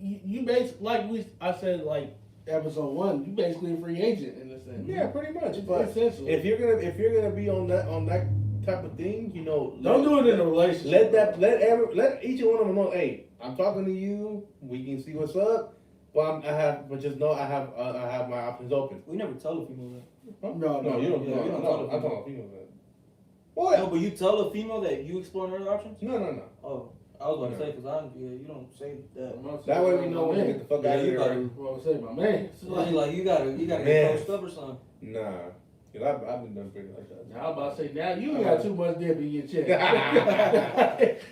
you basically, I said like. Episode 1, you basically a free agent in a sense. Yeah, pretty much. But essentially, if you're gonna be on that type of thing, you know, don't do it in a relationship. Let each one of them know, hey, I'm talking to you. We can see what's up. Well, but just know I have my options open. We never tell a female that. Huh? No, No, you don't. yeah, No, you don't no, tell I'm them. talking about females. What? No, but you tell a female that you exploring other options? No. Oh, I was about to say, because you don't say that. That way we know when to get the fuck out of you here. gotta- Well, I say my man. Like, you gotta Man. get coached up or something. Nah. Cause I've been done pretty like that. Now I'm about to say, now you got too much dip in your chest.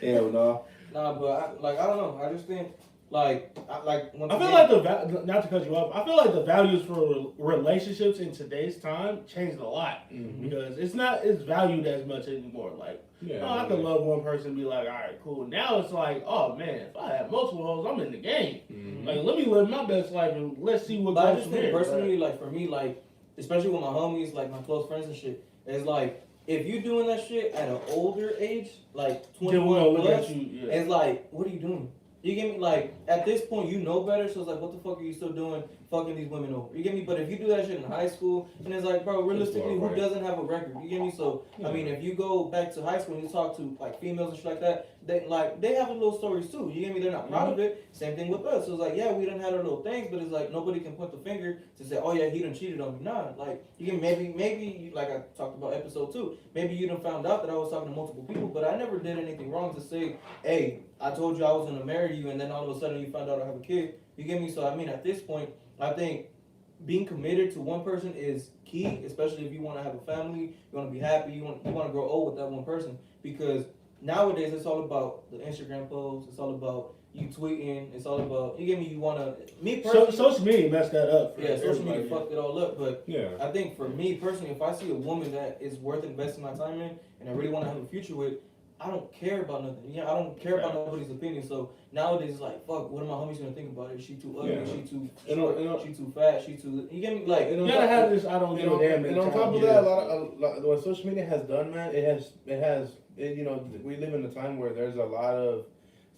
Hell no. Nah, but I don't know. I just think, once I feel again- like not to cut you off, I feel like the values for relationships in today's time changed a lot because it's not valued as much anymore. Like, I can love one person and be like, all right, cool. Now it's like, oh man, if I have multiple hoes, I'm in the game. Like, let me live my best life and let's see what But I goes just from think here. personally, like for me, like especially with my homies, like my close friends and shit, it's like if you doing that shit at an older age, like Then we're gonna 21 look plus, at you. Yeah. it's like, what are you doing? You get me? Like at this point, you know better. So it's like, what the fuck are you still doing, fucking these women over? You get me? But if you do that shit in high school, and it's like, bro, realistically, who doesn't have a record? You get me? So I mean, if you go back to high school and you talk to like females and shit like that, they have a little stories too. You get me? They're not proud of it. Same thing with us. So it's like, yeah, we done had our little things, but it's like nobody can point the finger to say, oh yeah, he done cheated on me. Nah, like you get me? Maybe like I talked about episode 2. Maybe you done found out that I was talking to multiple people, but I never did anything wrong to say, hey, I told you I was gonna marry you, and then all of a sudden you found out I have a kid. You get me? So I mean, at this point, I think being committed to one person is key, especially if you want to have a family, you want to be happy, you want to grow old with that one person. Because nowadays it's all about the Instagram posts, it's all about you tweeting, it's all about, you get me? You want to, me personally, social media messed that up. For social media everybody. fucked it all up. But Yeah. I think for me personally, if I see a woman that is worth investing my time in and I really want to have a future with, I don't care about nothing. Yeah, I don't care about nobody's opinion. So nowadays it's like, fuck, what are my homies gonna think about it? She too ugly, she too short, she too fat, she too. You get me? Like, You gotta have this. I don't give a damn. And on top of that, a lot what social media has done, man, you know, we live in a time where there's a lot of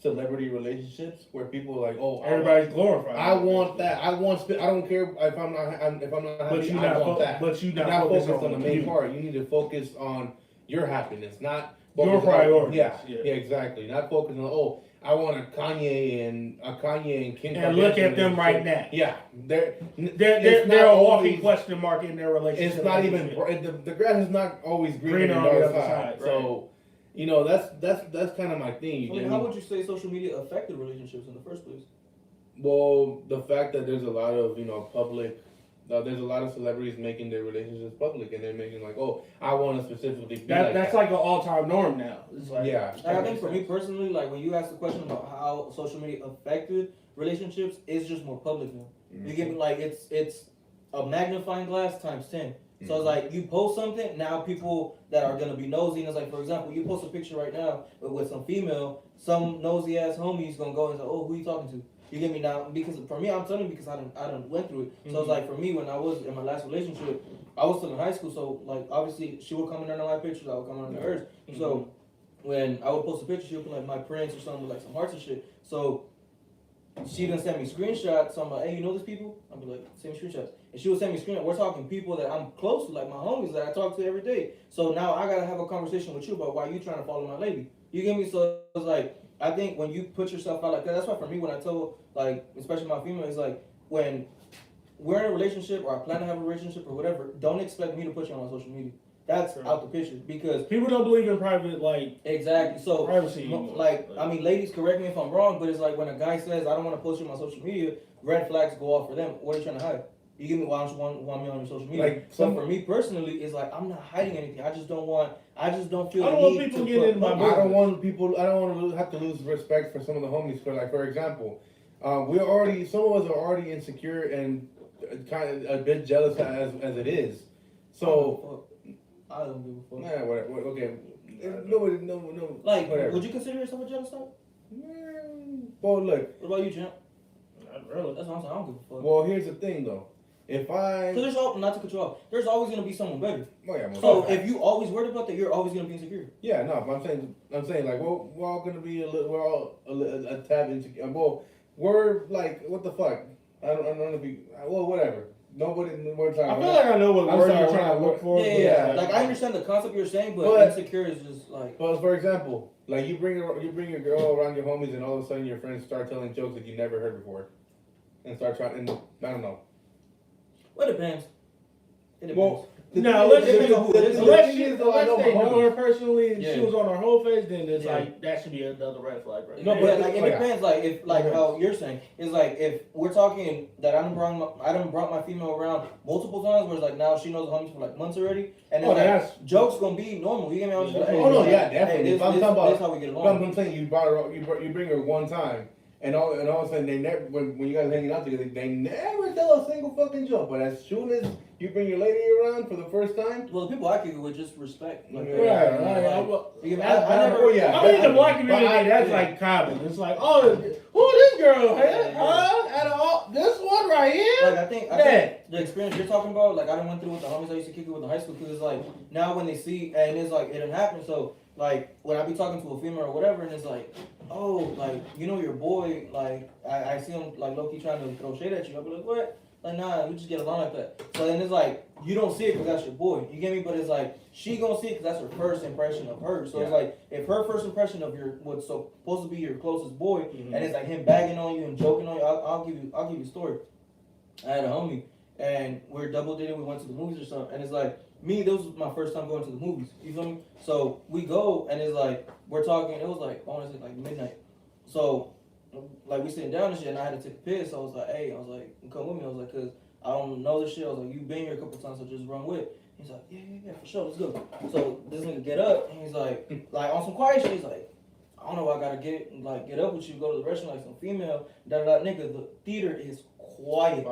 celebrity relationships where people are like, oh, everybody's glorified. I want that. I don't care if I'm not happy. But you I want that. But you You're not focused on the you. main part. You need to focus on your happiness, not Your priorities. Yeah, exactly. Not focusing on I want a Kanye and Kim. And look at them right now. Yeah, they're a walking question mark in their relationship. It's not even the grass is not always greener on the other side. Right. So, you know, that's kind of my thing. I mean, how would you say social media affected relationships in the first place? Well, the fact that there's a lot of public. There's a lot of celebrities making their relationships public, and they're making like, oh, I want to specifically be that's like an all-time norm now. It's like, yeah. And I think for me personally, like when you ask the question about how social media affected relationships, it's just more public now. You get me? Like it's a magnifying glass times 10. So it's like you post something, now people that are gonna be nosy, and it's like, for example, you post a picture right now with some female, some nosy ass homie's gonna go and say, oh, who you talking to? You get me? Now, because for me, I'm telling you because I done went through it. So it's like for me, when I was in my last relationship, I was still in high school, so like obviously she would comment on my pictures, I would comment on hers. So when I would post a picture, she would put like my prints or something with like some hearts and shit. So she done send me screenshots. So I'm like, hey, you know these people? I'd be like, send me screenshots. And she would send me screenshots. We're talking people that I'm close to, like my homies that I talk to every day. So now I gotta have a conversation with you about why you trying to follow my lady. You get me? So it's like, I think when you put yourself out like that, that's why for me, when I told, like, especially my female, it's like, when we're in a relationship or I plan to have a relationship or whatever, don't expect me to put you on my social media. That's out the picture because people don't believe in private, like, exactly. So privacy. Like, I mean, ladies, correct me if I'm wrong, but it's like when a guy says, I don't want to post you on my social media, red flags go off for them. What are you trying to hide? You give me, why don't you want me on your social media? Like, so for me personally, it's like I'm not hiding anything. I just don't feel. I don't want people getting in my business. I don't want to have to lose respect for some of the homies. For example, some of us are already insecure and kind of a bit jealous as it is. So I don't give a fuck. Yeah, whatever. Okay, nobody, no. Like, whatever. would you consider yourself a jealous type? Well, look. What about you, Champ? Not really. That's what I'm saying. I don't give a fuck. Well, here's the thing, though. Because there's not to cut you off. There's always gonna be someone better. Oh, yeah, so if you always worried about that, you're always gonna be insecure. Yeah, no. But I'm saying like we're all gonna be we're all a tad insecure. Well, we're like, what the fuck? I don't know if you. Well, whatever. Nobody. We're talking. I feel like I know what word you're trying to look for. Yeah. Like I understand the concept you're saying, but insecure is just like. Well, for example, like you bring your girl around your homies, and all of a sudden your friends start telling jokes that you never heard before. and start trying. And I don't know. Well, it depends. It depends. Well, No, let's say they know her personally and Yeah. she was on her whole face, then it's Yeah. like that should be another red flag, right? No, No, but but like it depends. Like if like how you're saying is like if we're talking that I done brought my female around multiple times, where it's like now she knows the homies for like months already, and it's that's jokes gonna be normal. You get me? I'm just like, Oh, no, yeah, hey, definitely. this, If I'm this, talking about- this how we get But along. I'm saying you brought her, you bring her one time, and all of a sudden they never. When you guys hanging out together, they never tell a single fucking joke. But as soon as you bring your lady around for the first time, Well, the people I kick it with just respect. Like, Yeah. I never. Oh, yeah. I mean, in the black But community, that's yeah. like common. It's like, oh, who this girl? Hey, out of all, this one right here? Like I think the experience you're talking about, like I done went through with the homies I used to kick it with in high school, because it's like now when they see and it's like it didn't happen. So like when I be talking to a female or whatever, and it's like, oh, like you know your boy, like I see him like low key trying to throw shade at you. I'll be like, what? Like nah, we just get along like that. So then it's like you don't see it because that's your boy. You get me? But it's like she gonna see it because that's her first impression of her. So it's like if her first impression of your what's supposed to be your closest boy, and it's like him bagging on you and joking on you, I'll give you a story. I had a homie and we're double dating. We went to the movies or something, and it's like me. This was my first time going to the movies. You feel me? So we go and it's like we're talking. It was like I want to say like midnight. So like we sitting down and shit, and I had to take a piss. So I was like, hey, come with me. I was like, cause I don't know this shit. I was like, you've been here a couple times, so just run with. He's like, yeah, for sure, let's go. So this nigga get up and he's like on some quiet shit. He's like, I don't know why I gotta get up with you, go to the restaurant like some female. Nigga, the theater is quiet.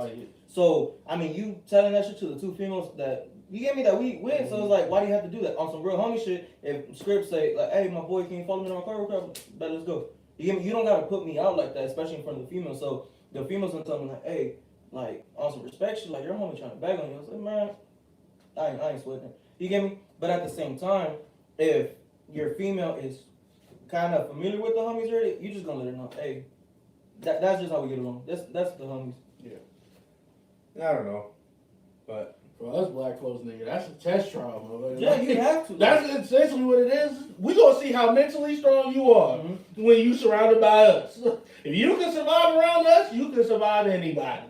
So I mean, you telling that shit to the two females that you get me that we win. So it's like, why do you have to do that on some real homie shit? If scripts say like, hey, my boy, can you follow me to my car real quick? Bet, let's go. You get me? You don't gotta put me out like that, especially in front of the female. So the females gonna tell me like, hey, like on some respect shit, like your homie trying to bag on you. I was like, man, I ain't sweating. You get me? But at the same time, if your female is kind of familiar with the homies already, you just gonna let her know, hey, that's just how we get along. That's the homies. I don't know, but For us black folks, nigga, that's a test trauma. Like, Yeah, you have to. That's essentially what it is. We gonna see how mentally strong you are Mm-hmm. when you surrounded by us. If you can survive around us, you can survive anybody.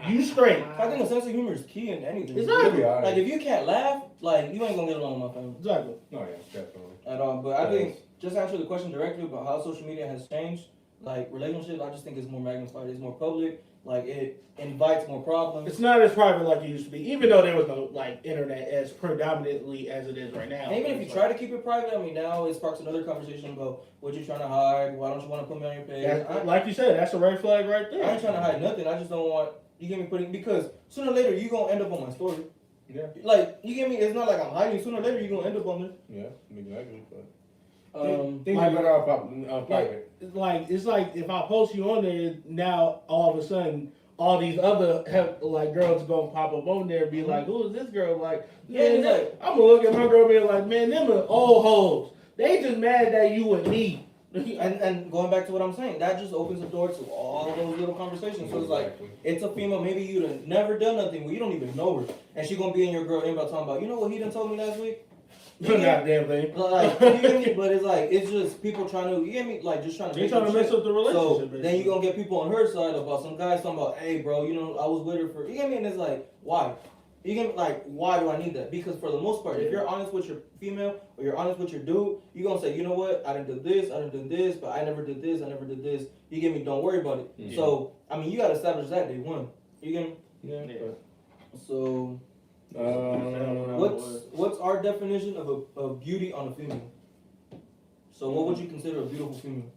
You straight. I think a sense of humor is key in anything. Exactly. Like if you can't laugh, like you ain't gonna get along with my family Exactly. no, yeah, definitely. at all. But I think just answer the question directly about how social media has changed, like relationships. I just think it's more magnified. It's more public. Like it invites more problems. It's not as private like it used to be, even though there was no like internet as predominantly as it is right now. And even if you try to keep it private, I mean, now it sparks another conversation about what you're trying to hide. Why don't you want to put me on your page? Like you said, that's a red flag right there. I ain't trying to hide nothing. I just don't want you get me putting because sooner or later you gonna end up on my story. Yeah. Like you get me. It's not like I'm hiding. Sooner or later you gonna end up on there. Yeah, exactly. But Um, things are better off private. It's like if I post you on there now, all of a sudden all these other like girls gonna pop up on there and be like, "Who is this girl?" Like, man, I'm gonna look at my girl and be like, "Man, them are old hoes. They just mad that you and me." and going back to what I'm saying, that just opens the door to all those little conversations. So it's like it's a female, maybe you'd have never done nothing, well, you don't even know her, and she gonna be in your girl inbox talking about, you know what he done told me last week. Goddamn thing. Like, you get me? But it's like it's just people trying to, you get me? Like just trying to. They trying to mess up the relationship. So then you gonna get people on her side about some guys talking about, hey, bro, you know, I was with her for. You get me? And it's like, why? You get me? Like, why do I need that? Because for the most part, if you're honest with your female or you're honest with your dude, you gonna say, you know what? I done did this, I done did this, but I never did this, I never did this. You get me? Don't worry about it. Yeah. So I mean, you gotta establish that day one. You get me? Yeah. So. What's our definition of beauty on a female? So what would you consider a beautiful female?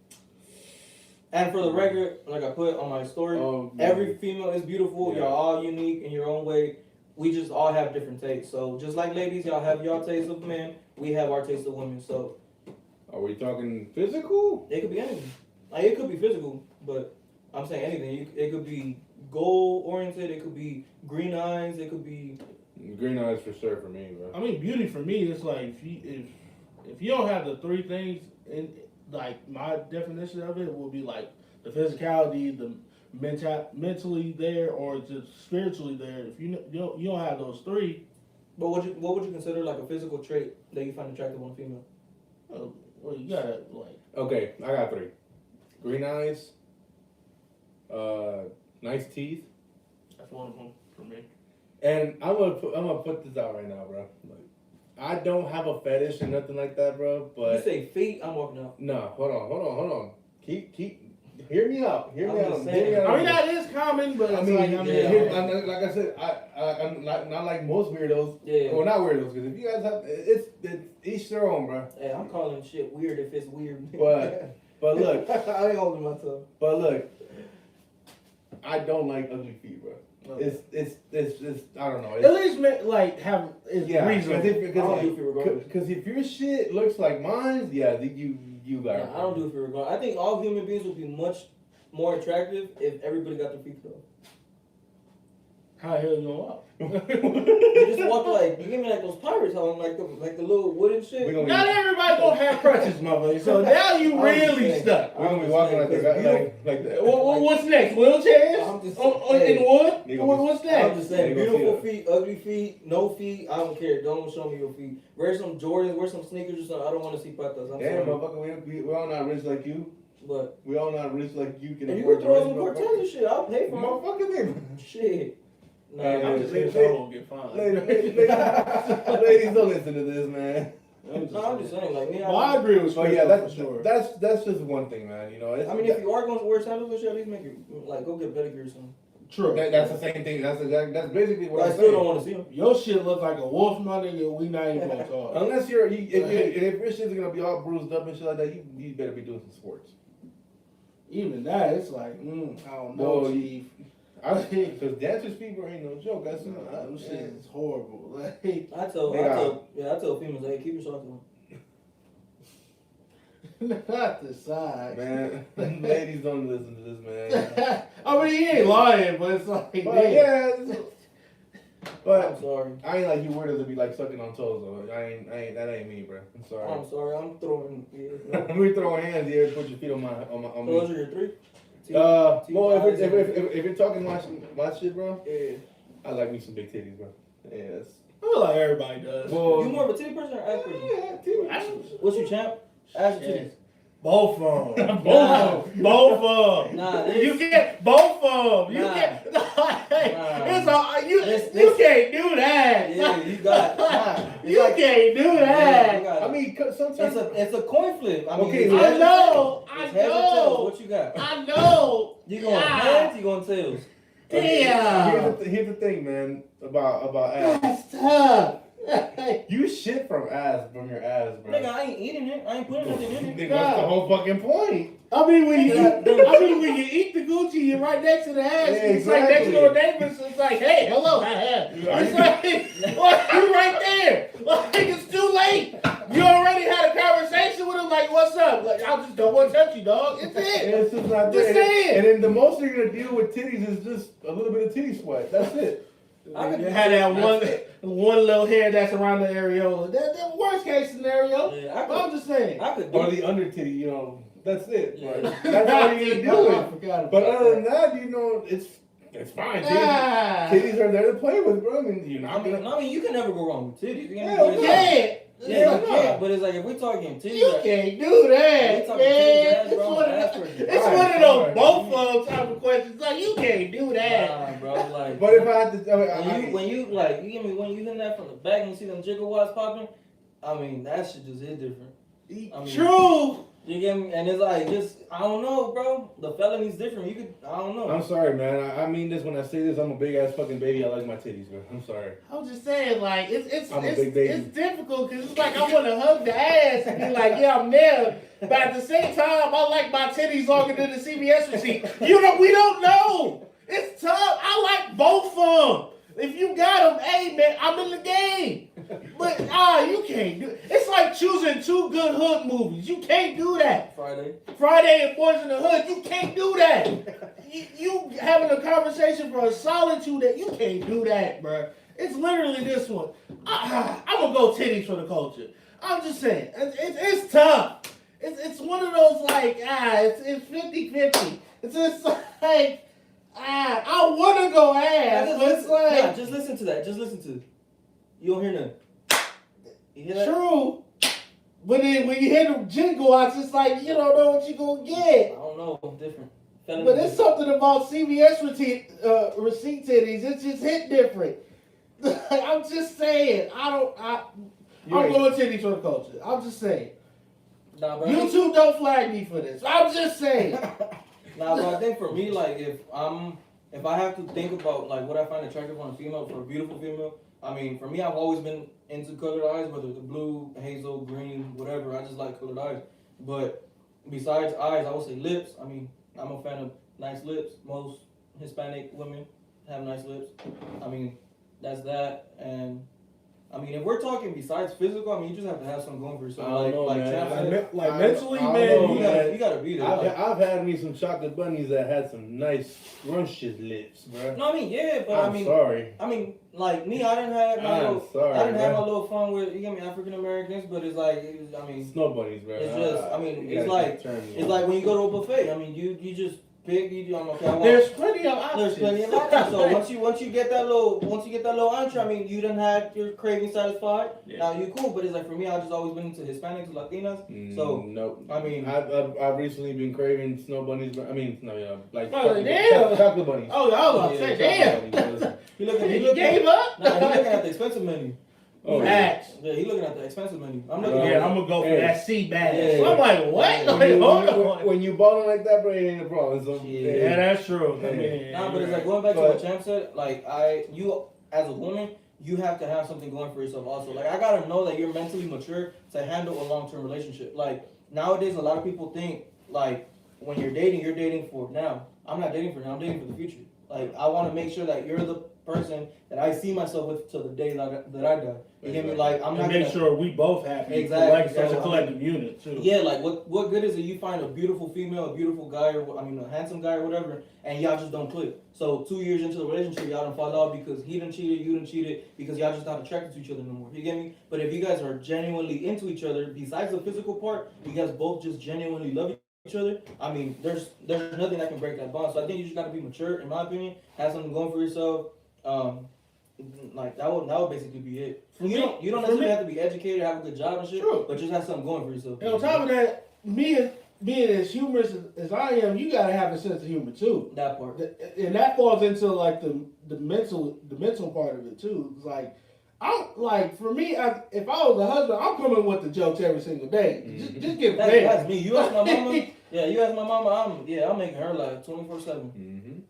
And for the record, like I put on my story, every female is beautiful. Yeah. Y'all all unique in your own way. We just all have different tastes. So just like ladies, y'all have y'all taste of men. We have our taste of women. So are we talking physical? it could be anything. Like it could be physical, but I'm saying anything. It could be goal oriented. It could be green eyes. It could be. Green eyes for sure for me, bro. I mean, beauty for me is like if you don't have the three things, in like my definition of it will be like the physicality, the mentally there, or just spiritually there. If you don't have those three, But what would you consider like a physical trait that you find attractive on a female? well, you gotta like. Okay, I got three. Green eyes, nice teeth. That's one of them for me. And I'm gonna put this out right now, bro. Like, I don't have a fetish or nothing like that, bro. But you say feet, I'm walking out. no, hold on. Keep. Hear me out. Hear me I'm out. just Hear saying. me out. I mean, that is common, but I mean, I'm like I said, I'm not like most weirdos. Yeah. Well, not weirdos, because if you guys have, it's each their own, bro. Hey, I'm calling shit weird if it's weird. But look, I ain't holding myself. but look, I don't like ugly feet, bro. Okay. It's I don't know. At least like have is reasonable. Because if your shit looks like mine, yeah, you got it. I don't do it for regard. I think all human beings would be much more attractive if everybody got their feet cut off. How the hell you gonna walk? You just walk like you give me like those pirates home, like the little wooden shit. Not everybody gonna have crutches, motherfucker. So now you really stuck. We're gonna be walking like that. What's next? Wheelchairs? I'm just In wood? What's next? I'm just saying, beautiful feet, ugly feet, no feet. I don't care. Don't show me your feet. Wear some Jordans, wear some sneakers or something. I don't want to see patas. I'm Damn, sorry. motherfucker, we all not rich like you. But We all not rich like you can and you afford can throw to some rent cartels and shit. I'll pay for them. motherfucker, nigga. Shit. Nah, I'm just saying, so I won't get fined. Ladies, don't listen to this, man. I'm just saying, like me. Well, I agree with But Chris, yeah, for sure. that's just one thing, man. You know, I mean, if you are going to wear sandals and shit, at least make it like go get pedicure or something. True. that's the same thing. That's basically what But I I'm still saying. don't want to see them. Your shit look like a wolf, my nigga. We not even gonna talk. Unless if your shit's gonna be all bruised up and shit like that, you better be doing some sports. Even that, it's like, I don't know, Well, Chief. I think because dancers' feet ain't no joke. That's That shit is horrible. Like, I tell females, hey, keep your socks on. not the side. Man, ladies don't listen to this, man. I mean, he ain't lying, but it's like, But damn. yeah, but I'm sorry. I ain't like you weirdos to be like sucking on toes though. I ain't that ain't me, bro. I'm sorry. I'm sorry. I'm throwing. Yeah. We throwing hands here. Put your feet on me. Those are your three. Well, if you're talking my shit, bro, Yeah. I like me some big titties, bro. Yes. I feel like everybody does. Well, You more of a titty person or ass person? yeah, titties. What's your champ? Ass or titties? Both of them. Both Both of them. Nah, You get both of them. You Nah. get. Nah. It's all you. This- You can't do that. Yeah, you got. Nah, You can't do yeah, you that. got I it. mean, sometimes It's a coin flip. I mean, Okay, it's yeah. I heads- know. it's I heads or tails. know. What you got? I know. You going Ah. heads? You going tails? Damn. Here's the thing, man, about ass. That's tough. You shit from your ass, bro. Nigga, I ain't eating it. I ain't putting nothing in it. Nigga, that's the whole fucking point. I mean, when you Yeah. when you eat the Gucci, you're right next to the ass. Yeah, It's like next exactly. door neighbors. It's like, hey, hello, it's like you right there. Like it's too late. You already had a conversation with him. Like, what's up? Like, I just don't want to touch you, dog. It's And it. it's just not Just there. saying. And then the most you're gonna deal with titties is just a little bit of titty sweat. That's it. You had that one little hair that's around the areola. That worst case scenario. Yeah, I'm just saying. I could do Or it. the under titty, you know. That's it. Yeah. Like, that's all you're gonna deal I with. forgot about But other than that. that, you know, it's fine. Ah. Titties are there to play with, bro. I mean, you're not gonna. I mean, you can never go wrong with titties. You Yeah, but You it's can't. Yeah, Yeah, you no. can. But it's like if we're talking titties, You like, can't do that, We talking man. titties, ass, It's bro, one of ass those, person. it's Alright, one of those alright. both of them type of questions. Like you can't do that. nah, bro. Like, But if I had to, I mean, when you like, you give me when you hit that from the back and you see them gigawatts popping, I mean that shit just hit different. I mean, True. You get me? And it's like just I don't know, bro. The felony's different. You could I don't know. I'm sorry, man. I mean this when I say this. I'm a big ass fucking baby. I like my titties, bro. I'm sorry. I'm just saying, like it's I'm a big baby. it's difficult because it's like I want to hug the ass and be like, yeah, I'm there. But at the same time, I like my titties longer than the CVS receipt. You know, we don't know. It's tough. I like both of them. If you got them, hey man, I'm in the game. But you can't do it. It's like choosing two good hood movies. You can't do that. Friday and Boys in the Hood. You can't do that. You having a conversation for a solitude that you can't do that, bro. It's literally this one. I'm gonna go titties for the culture. I'm just saying, it's tough. It's one of those like it's 50-50. It's just like I want to go ass, but it's like just listen to that. Just listen to it. You don't hear nothing. You hear that? true. But then when you hear the jingle, it's just like you don't know what you're gonna I get. don't know. Different. But it's something about CVS receipt titties. It's just hit different. I'm just saying. I'm going titties for the culture. I'm just saying. Nah, bro. YouTube don't flag me for this. I'm just saying. Nah, but I think for me, like, if I have to think about like what I find attractive on a female, for a beautiful female, I mean, for me, I've always been into colored eyes, whether it's blue, hazel, green, whatever. I just like colored eyes. But besides eyes, I would say lips. I mean, I'm a fan of nice lips. Most Hispanic women have nice lips. I mean, that's that. And I mean, if we're talking besides physical, I mean, you just have to have something going for yourself. Mentally, you gotta be there. I've had me some chocolate bunnies that had some nice scrumptious lips, bro. No, I mean, yeah, but I'm sorry. I mean, like me, I didn't have my little fun with, you get me, African Americans, but it's like, I mean, snow bunnies, bro. It's just, I mean, it's like when you go to a buffet. I mean, you just pick. There's plenty of options. So once you get that little entree, I mean, you done had your craving satisfied. Yeah. Now you cool, but it's like for me, I've just always been into Hispanics, Latinas. So nope. I mean, I've recently been craving snow bunnies. I mean, chocolate bunnies. Oh, I was about to say, damn. He gave up. Nah, he looking at the expensive menu. Oh, yeah, he looking at the expensive menu. I'm gonna go for that sea bass. Yeah. So I'm like, what? Hold on. When you balling like that, bro, it ain't a problem. So, yeah, that's true. Yeah. I mean, but it's like going back to what Champ said. Like you as a woman, you have to have something going for yourself also. Like I gotta know that you're mentally mature to handle a long-term relationship. Like nowadays, a lot of people think like when you're dating for now. I'm not dating for now. I'm dating for the future. Like I want to make sure that you're the person that I see myself with till the day that I die. You get me? Like I'm not make sure we both happy. Exactly. As a collective unit too. Yeah, like what good is it? You find a beautiful female, a beautiful guy, or a handsome guy or whatever, and y'all just don't click. So 2 years into the relationship, y'all don't fall off because he done cheated, you done cheated, because y'all just not attracted to each other no more. You get me? But if you guys are genuinely into each other, besides the physical part, you guys both just genuinely love each other. I mean, there's nothing that can break that bond. So I think you just got to be mature, in my opinion. Have something going for yourself. Like that would basically be it. You don't necessarily have to be educated, have a good job and shit, but just have something going for yourself. And on top of that, being as humorous as I am, you gotta have a sense of humor too. That part, and that falls into like the mental part of it too. It's like I'm like for me, if I was a husband, I'm coming with the jokes every single day. Just get paid. That's me. You ask my mama. Yeah, you ask my mama. I'm making her laugh 24/7.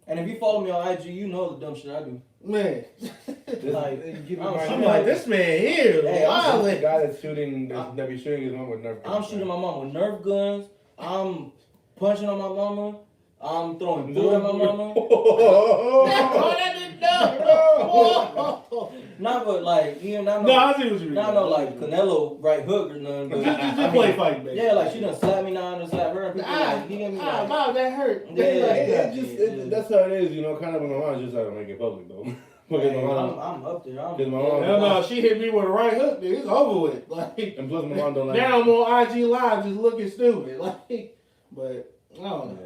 And if you follow me on IG, you know the dumb shit I do. Man, I'm like this man here. Hey, I'm the guy that's shooting. That be shooting his mom with Nerf guns. I'm shooting my mom with Nerf guns. I'm punching on my mama. I'm throwing food at my mama. Not but like I see what you mean. Not no like Canelo right hook or nothing. But just play fight, baby. Yeah, like she done slapped me now and slap her. And people like, he get me like, wow, that hurt. Yeah, that's how it is, you know. Kind of, my mom just had to make it public though. Hey, I'm up there. No, she hit me with a right hook. Dude, it's over with. Like, and plus, my mom don't like. Now I'm on IG Live, just looking stupid. Like, but I don't know.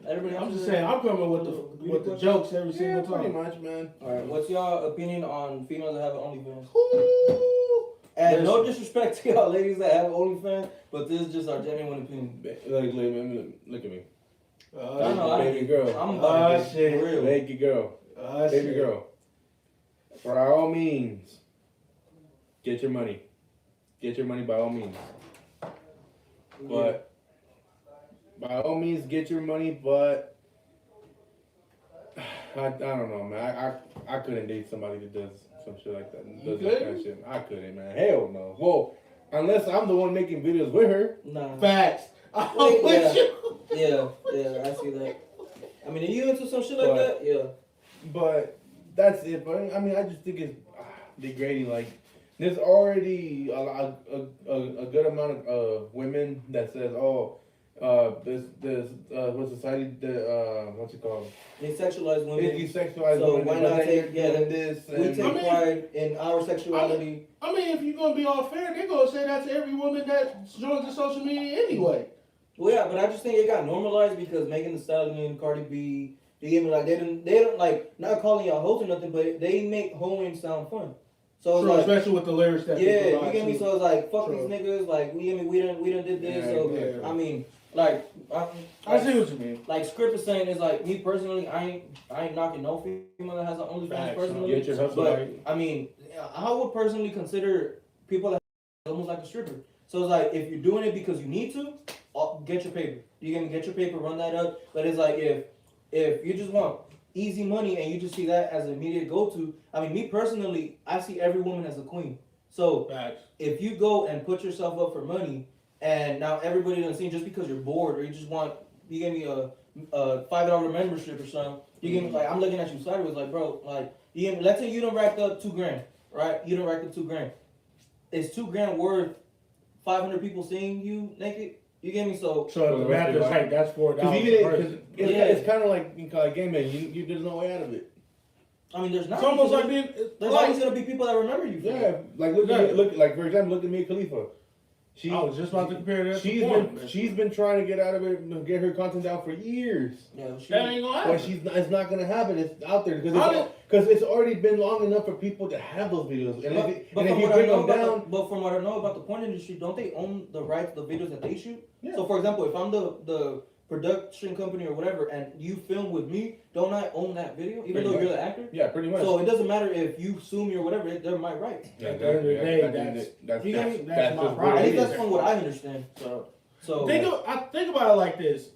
Everybody, I'm just saying, I'm coming with the jokes every single time. Pretty much, man. All right, what's y'all opinion on females that have an OnlyFans? And no disrespect to y'all ladies that have OnlyFans, but this is just our genuine opinion. Look at me. Baby girl. I'm about to shit. Real. Baby girl. Baby girl. For all means, get your money. Get your money by all means. But by all means, get your money. But I don't know, man. I couldn't date somebody that does some shit like that. Does that kind of shit. I couldn't, man. Hell no. Well, unless I'm the one making videos with her. Nah. Facts. Yeah, I see that. I mean, are you into some shit like that? Yeah. But that's it. But I mean, I just think it's degrading. Like, there's already a good amount of women that says, there's what society what's it called? They sexualize women. They desexualize so women. Why not take this? We take pride in our sexuality. I mean, if you're gonna be all fair, they're gonna say that to every woman that joins the social media anyway. Well, yeah, but I just think it got normalized because Megan Thee Stallion, Cardi B, you get me? Like they don't like not calling y'all hoes or nothing, but they make hoeing sound fun. So true, like, especially with the lyrics that you get me. So it's like fuck these niggas. Like we done did this. Yeah, I mean, like I see what you mean. like Script is saying is like me personally, I ain't knocking no female that has an OnlyFans Facts, personally. Get your hustle But right. I mean, I would personally consider people that almost like a stripper. So it's like if you're doing it because you need to, get your paper. You can get your paper, run that up. But it's like if you just want easy money and you just see that as an immediate go-to. I mean, me personally, I see every woman as a queen. So Facts. if you go and put yourself up for money, and now everybody doesn't see just because you're bored or you just want, you give me a $5 membership or something. You give me like, I'm looking at you sideways like, bro, like you give me, let's say you done racked up $2,000, right? You done racked up $2,000. Is $2,000 worth 500 people seeing you naked? You get me? So the math is like that's $4. It's kind of like game man. You there's no way out of it. I mean, there's not. It's almost like there's always gonna be people that remember you. Yeah, like look for example, look at Mia Khalifa. I was just about to compare that. She's been trying to get out of it, get her content out for years. Yeah, that ain't gonna happen. But it's not gonna happen. It's out there because it's already been long enough for people to have those videos. And if you bring them down, but from what I know about the porn industry, don't they own the rights to the videos that they shoot? Yeah. So for example, if I'm the production company or whatever, and you film with me, don't I own that video, even though you're the actor? Yeah, pretty much. So it doesn't matter if you sue me or whatever; they're my rights. Yeah, At the end of the day, that's my problem. At least that's from what I understand. So think about it like this: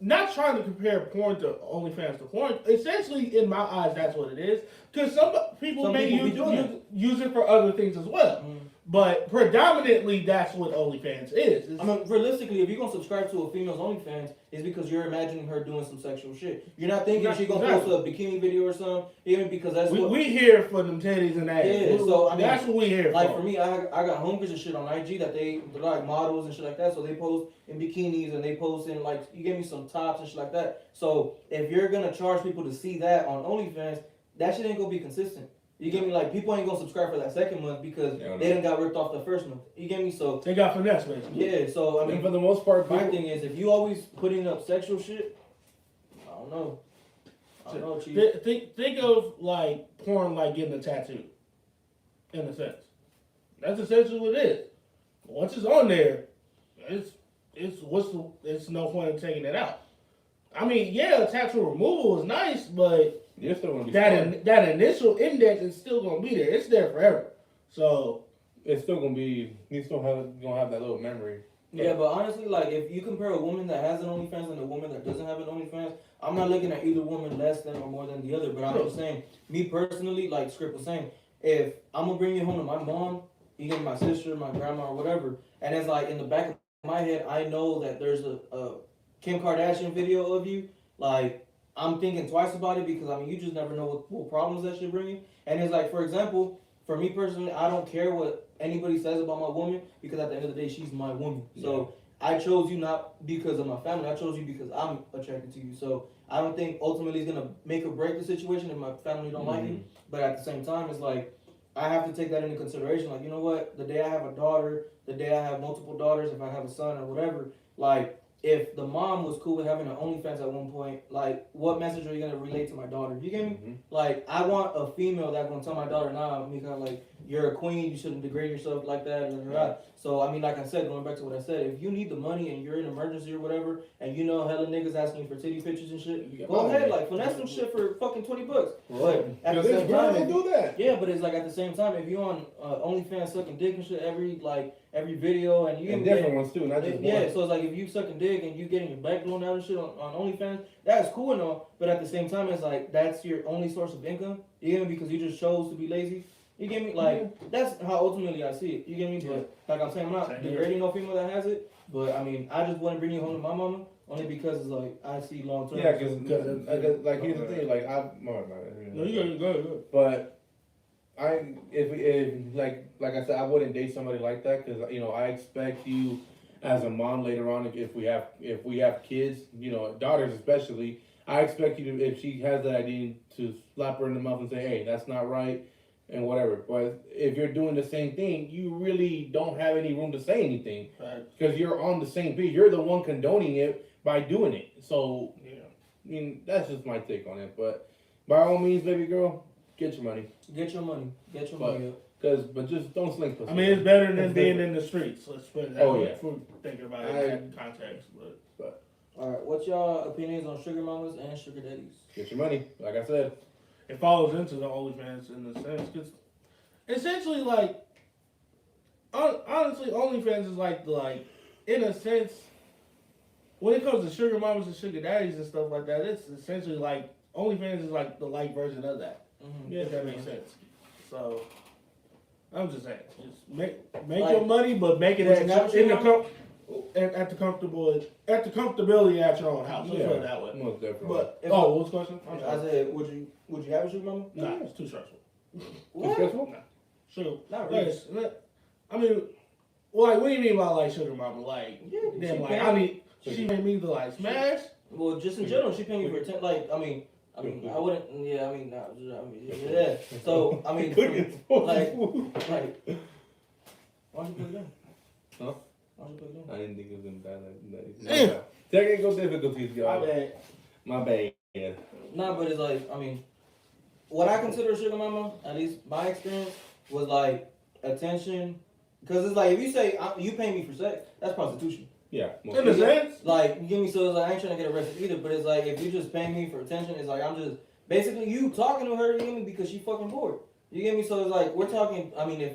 not trying to compare porn to OnlyFans to porn. Essentially, in my eyes, that's what it is. Because some people may use it for other things as well. Mm. But predominantly, that's what OnlyFans is. I mean, realistically, if you're gonna subscribe to a female's OnlyFans, it's because you're imagining her doing some sexual shit. You're not thinking she's gonna post a bikini video or something, even because that's we here for them titties and ass. Yeah, so I mean, that's what we here for. Like for me, I got homies and shit on IG that they're like models and shit like that. So they post in bikinis and they post in like you give me some tops and shit like that. So if you're gonna charge people to see that on OnlyFans, that shit ain't gonna be consistent. You get me? Like, people ain't gonna subscribe for that second month because they done got ripped off the first month. You get me? So they got finesse, basically. Yeah, so I mean, for the most part, my thing is if you always putting up sexual shit, I don't know. Chief. Think of like porn like getting a tattoo, in a sense. That's essentially what it is. Once it's on there, it's no point in taking it out. I mean, yeah, tattoo removal is nice, but you're still gonna be that initial index is still gonna be there. It's there forever. So it's still gonna be. You still gonna have that little memory. Yeah, but honestly, like if you compare a woman that has an OnlyFans and a woman that doesn't have an OnlyFans, I'm not looking at either woman less than or more than the other. But I'm just saying, me personally, like Script was saying, if I'm gonna bring you home to my mom, you get my sister, my grandma, or whatever, and it's like in the back of my head, I know that there's a Kim Kardashian video of you, like. I'm thinking twice about it because, I mean, you just never know what problems that shit bringing. And it's like, for example, for me personally, I don't care what anybody says about my woman because at the end of the day, she's my woman. So I chose you not because of my family. I chose you because I'm attracted to you. So I don't think ultimately it's going to make or break the situation if my family don't like it. But at the same time, it's like, I have to take that into consideration. Like, you know what? The day I have a daughter, the day I have multiple daughters, if I have a son or whatever, like, if the mom was cool with having an OnlyFans at one point, like, what message are you going to relate to my daughter? You get me? Mm-hmm. Like, I want a female that's going to tell my daughter, nah, Mika, like, you're a queen, you shouldn't degrade yourself like that. Blah. So, I mean, like I said, going back to what I said, if you need the money and you're in an emergency or whatever, and you know hella niggas asking you for titty pictures and shit, go ahead, like, finesse some shit for fucking $20. But at the same time, do that. Yeah, but it's like at the same time, if you're on OnlyFans sucking dick and shit every video, and you different ones too, not just one. Yeah, so it's like if you sucking dick and you getting your back blown out and shit on OnlyFans, that's cool and all. But at the same time, it's like that's your only source of income. You get me? Because you just chose to be lazy. You get me? Like that's how ultimately I see it. You get me? But like I'm saying, I'm not degrading no female that has it. But I mean, I just want to bring you home to my mama only because it's like I see long term. Yeah, because like here's the thing, like no, you go. But if like I said, I wouldn't date somebody like that because I expect you as a mom later on if we have kids, daughters especially. I expect you to, if she has that idea, to slap her in the mouth and say, hey, that's not right and whatever. But if you're doing the same thing, you really don't have any room to say anything because you're on the same page. You're the one condoning it by doing it. So I mean, that's just my take on it. But by all means, baby girl, get your money. Get your money. Get your money up. But just don't sling pussy. I mean, it's better than It's being different. in the streets. Let's put it that way. Yeah. If we're thinking about it in that context. But All right, what's y'all opinions on sugar mamas and sugar daddies? Get your money, like I said. it follows into the OnlyFans in a sense. Because essentially, like, honestly, OnlyFans is like, in a sense, when it comes to sugar mamas and sugar daddies and stuff like that, it's essentially like, OnlyFans is like the light version of that. Mm-hmm. If that makes sense. So, I'm just saying, just make Like, your money, but make it would you not at sugar mama? the comfortability at your own house. Let's put it that way. Most definitely. But If- what was the question? I'm I sorry. said, would you have a sugar mama? Nah, it's too stressful. Too What? stressful? Sugar. Not really. I mean, well, like, what do you mean by like sugar mama? Like, Yeah, then she like paying- I need she made me to like smash. Well, just in general, she paying you for like, I mean, I wouldn't. Yeah, I mean, nah, yeah. So, I mean, like, why don't you put it down? Huh? Why don't you put it down? I didn't think it was in that. Yeah. Technical difficulties, My y'all. bad. My bad. Yeah. Nah, but it's like, I mean, what I consider a sugar mama, at least my experience, was like attention. Because it's like, if you say, you pay me for sex, that's prostitution. Yeah. In a sense. Like, you give me, so it's like, I ain't trying to get arrested either, but it's like, if you just pay me for attention, it's like, I'm just, basically, you talking to her, you get me, because she fucking bored. You get me? So it's like, we're talking, I mean, if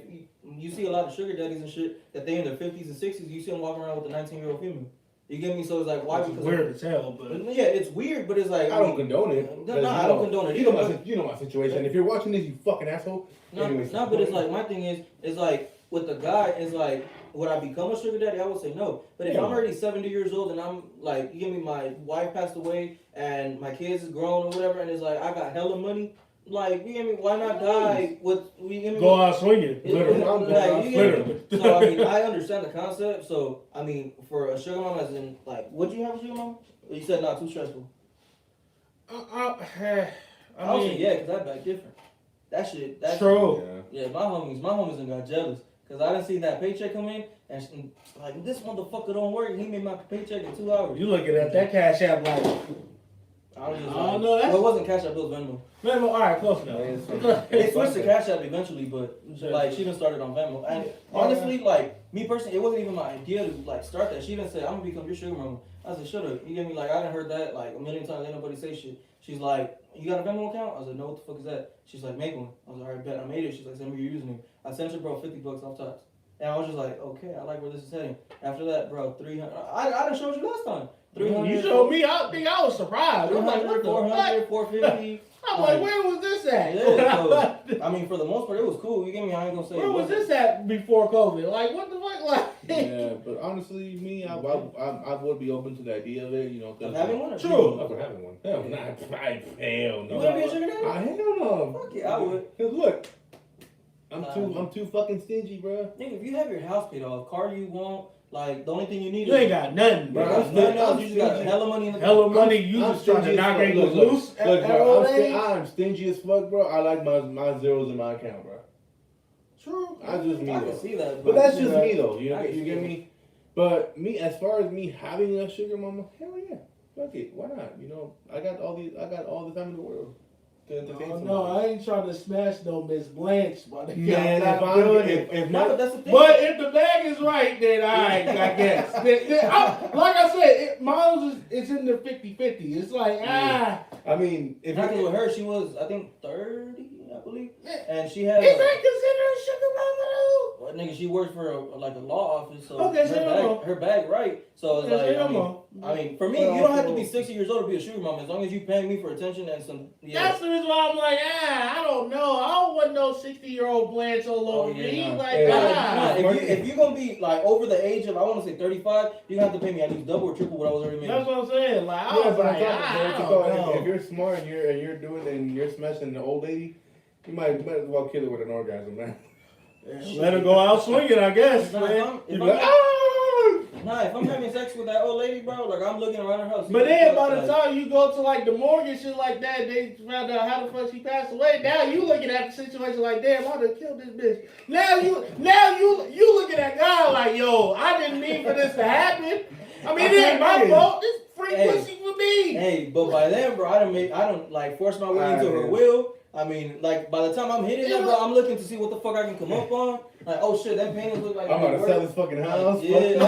you see a lot of sugar daddies and shit, that they in their 50s and 60s, you see them walking around with a 19-year-old female. You get me? So it's like, why? It's Because weird as hell, but yeah, it's weird, but it's like, I don't condone it. No, I don't condone it You know either, you know my situation. If you're watching this, you fucking asshole. No, Anyways. but it's like, my thing is like, with the guy, it's like, would I become a sugar daddy? I would say no. But if Yeah. I'm already 70 years old and I'm like, you give me, my wife passed away and my kids is grown or whatever, and it's like, I got hella money, like, you get me, why not die with, you get me? go out swinging. Literally. Like, you get me? Literally. So, I mean, I understand the concept. So, I mean, for a sugar mama, as in, like, would you have a sugar mama? Or you said not too stressful. I I would say mean, yeah, because that back different. That shit, that's true. Yeah, my homies done got jealous. Cause I didn't see that paycheck come in, and like, this motherfucker don't work. He made my paycheck in 2 hours. You looking at that Cash App like, I was just I like, don't know, that's- well, it wasn't Cash App, it was Venmo. man, all right, close enough. They switched to Cash App eventually, but like, she done started on Venmo. And honestly, like, me personally, it wasn't even my idea to like start that. She didn't say, I'm gonna become your sugar mama. I said, shut up. You get me? Like, I done heard that like a million times. Ain't nobody say shit. She's like, you got a Venmo account? I was like, no, what the fuck is that? She's like, make one. I was like, all right, bet. I made it. She's like, send me your username. I sent her, bro, $50 off tops. And I was just like, okay, I like where this is heading. After that, bro, 300. I done showed you last time. 300. You showed me. I think I was surprised. I'm like, 300, what the fuck? 400, 450. I'm like, where was this at? Yeah, so, I mean, for the most part, it was cool. You get me? I ain't gonna say Where it was wasn't. this at before COVID? Like, what the fuck? Like, Yeah, but honestly, me, I would be open to the idea of it, you know. Of having one? Or True. Of having one. Hell, nah, hell You no. wanna be a sugar daddy? Hell no. Fuck it, I would. Cause look, I'm too fucking stingy, bro. Nigga, if you have your house paid off, car you want, like, the only thing you need you is ain't got nothing, Bro, bro. nothing else. You just got hella money in the Hella money. You I'm just trying to stingy as knock fuck. niggas Look, loose at Look, old bro, age. I'm stingy as fuck, bro. I like my zeros in my account, bro. True. That's just me, I though. can see that. But that's just you know, me, though. You I can you see get that. me? But me, as far as me having a sugar mama, hell yeah, fuck it, why not? You know, I got all the time in the world to entertain Oh, somebody. no, I ain't trying to smash no Miss Blanche, but Man, I'm not doing it. if No, my but that's the thing. But if the bag is right, then I guess. Like I said, mine is in the 50-50. It's like, I mean, if Because you with her, she was, I think, 30, I believe. Yeah. And she had Is that considered a sugar mama though? well, nigga, she worked for a law office, so Okay, say no more. her bag right. So it's Okay, say like, no I mean, for me, Well, you don't have to be also- 60 years old to be a sugar mama. As long as you pay me for attention and some, yeah. That's the reason why I'm like, I don't know. I don't want no 60-year-old Blanche all over Oh, yeah, me. nah. Like, Yeah, Nah, if you're gonna be like over the age of, I want to say 35, you have to pay me at least double or triple what I was already making. That's what I'm saying. Like, I Yeah, was but like, I'm talking, I if don't know. you're smart and you're doing and you're smashing the old lady, you might as well kill her with an orgasm, man. Let her go out swinging, I guess, Nah, man. if You I'm- be like, ah! Nah, if I'm having sex with that old lady, bro, like I'm looking around her house. But then by the like, time you go to like the morgue and shit like that, they found out how the fuck she passed away. Now you looking at the situation like, damn, I done killed this bitch. Now you looking at God like, yo, I didn't mean for this to happen. I mean, it ain't my fault. This free Hey. pussy for me. Hey, but by then, bro, I don't like force my way into her man. will. I mean, like, by the time I'm hitting it, bro, I'm looking to see what the fuck I can come up on. Like, oh shit, that paintings look like. I'm about to sell this fucking house. Yeah.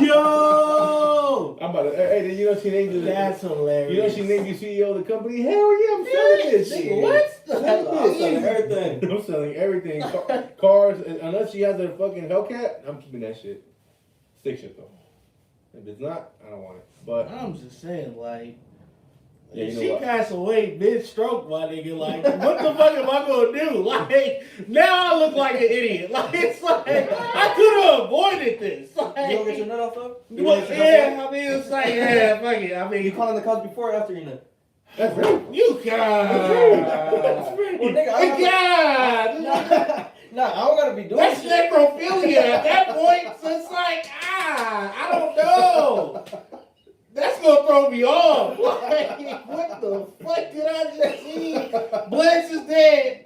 Yo! I'm about to. Hey, you know she named you. That's hilarious. You know she named you CEO of the company. Hell yeah, I'm selling this shit. What? I'm selling everything. I'm selling everything. Cars, unless she has a fucking Hellcat, I'm keeping that shit. Stick shit though. If it's not, I don't want it. But I'm just saying, like, yeah, you if know she what? passed away mid-stroke, my nigga, like, what the fuck am I gonna do? Like, now I look like an idiot. Like, it's like, I could have avoided this. Like, You don't get your nut off though? yeah, I mean, it's like, yeah, fuck it. I mean, You calling the cops before or after your nut? That's right. you That's right. Well, nigga, I Nah, I don't gotta be doing that's shit. necrophilia at that point. So it's like, I don't know. That's gonna throw me off. Like, what the fuck did I just see? Bless is dead.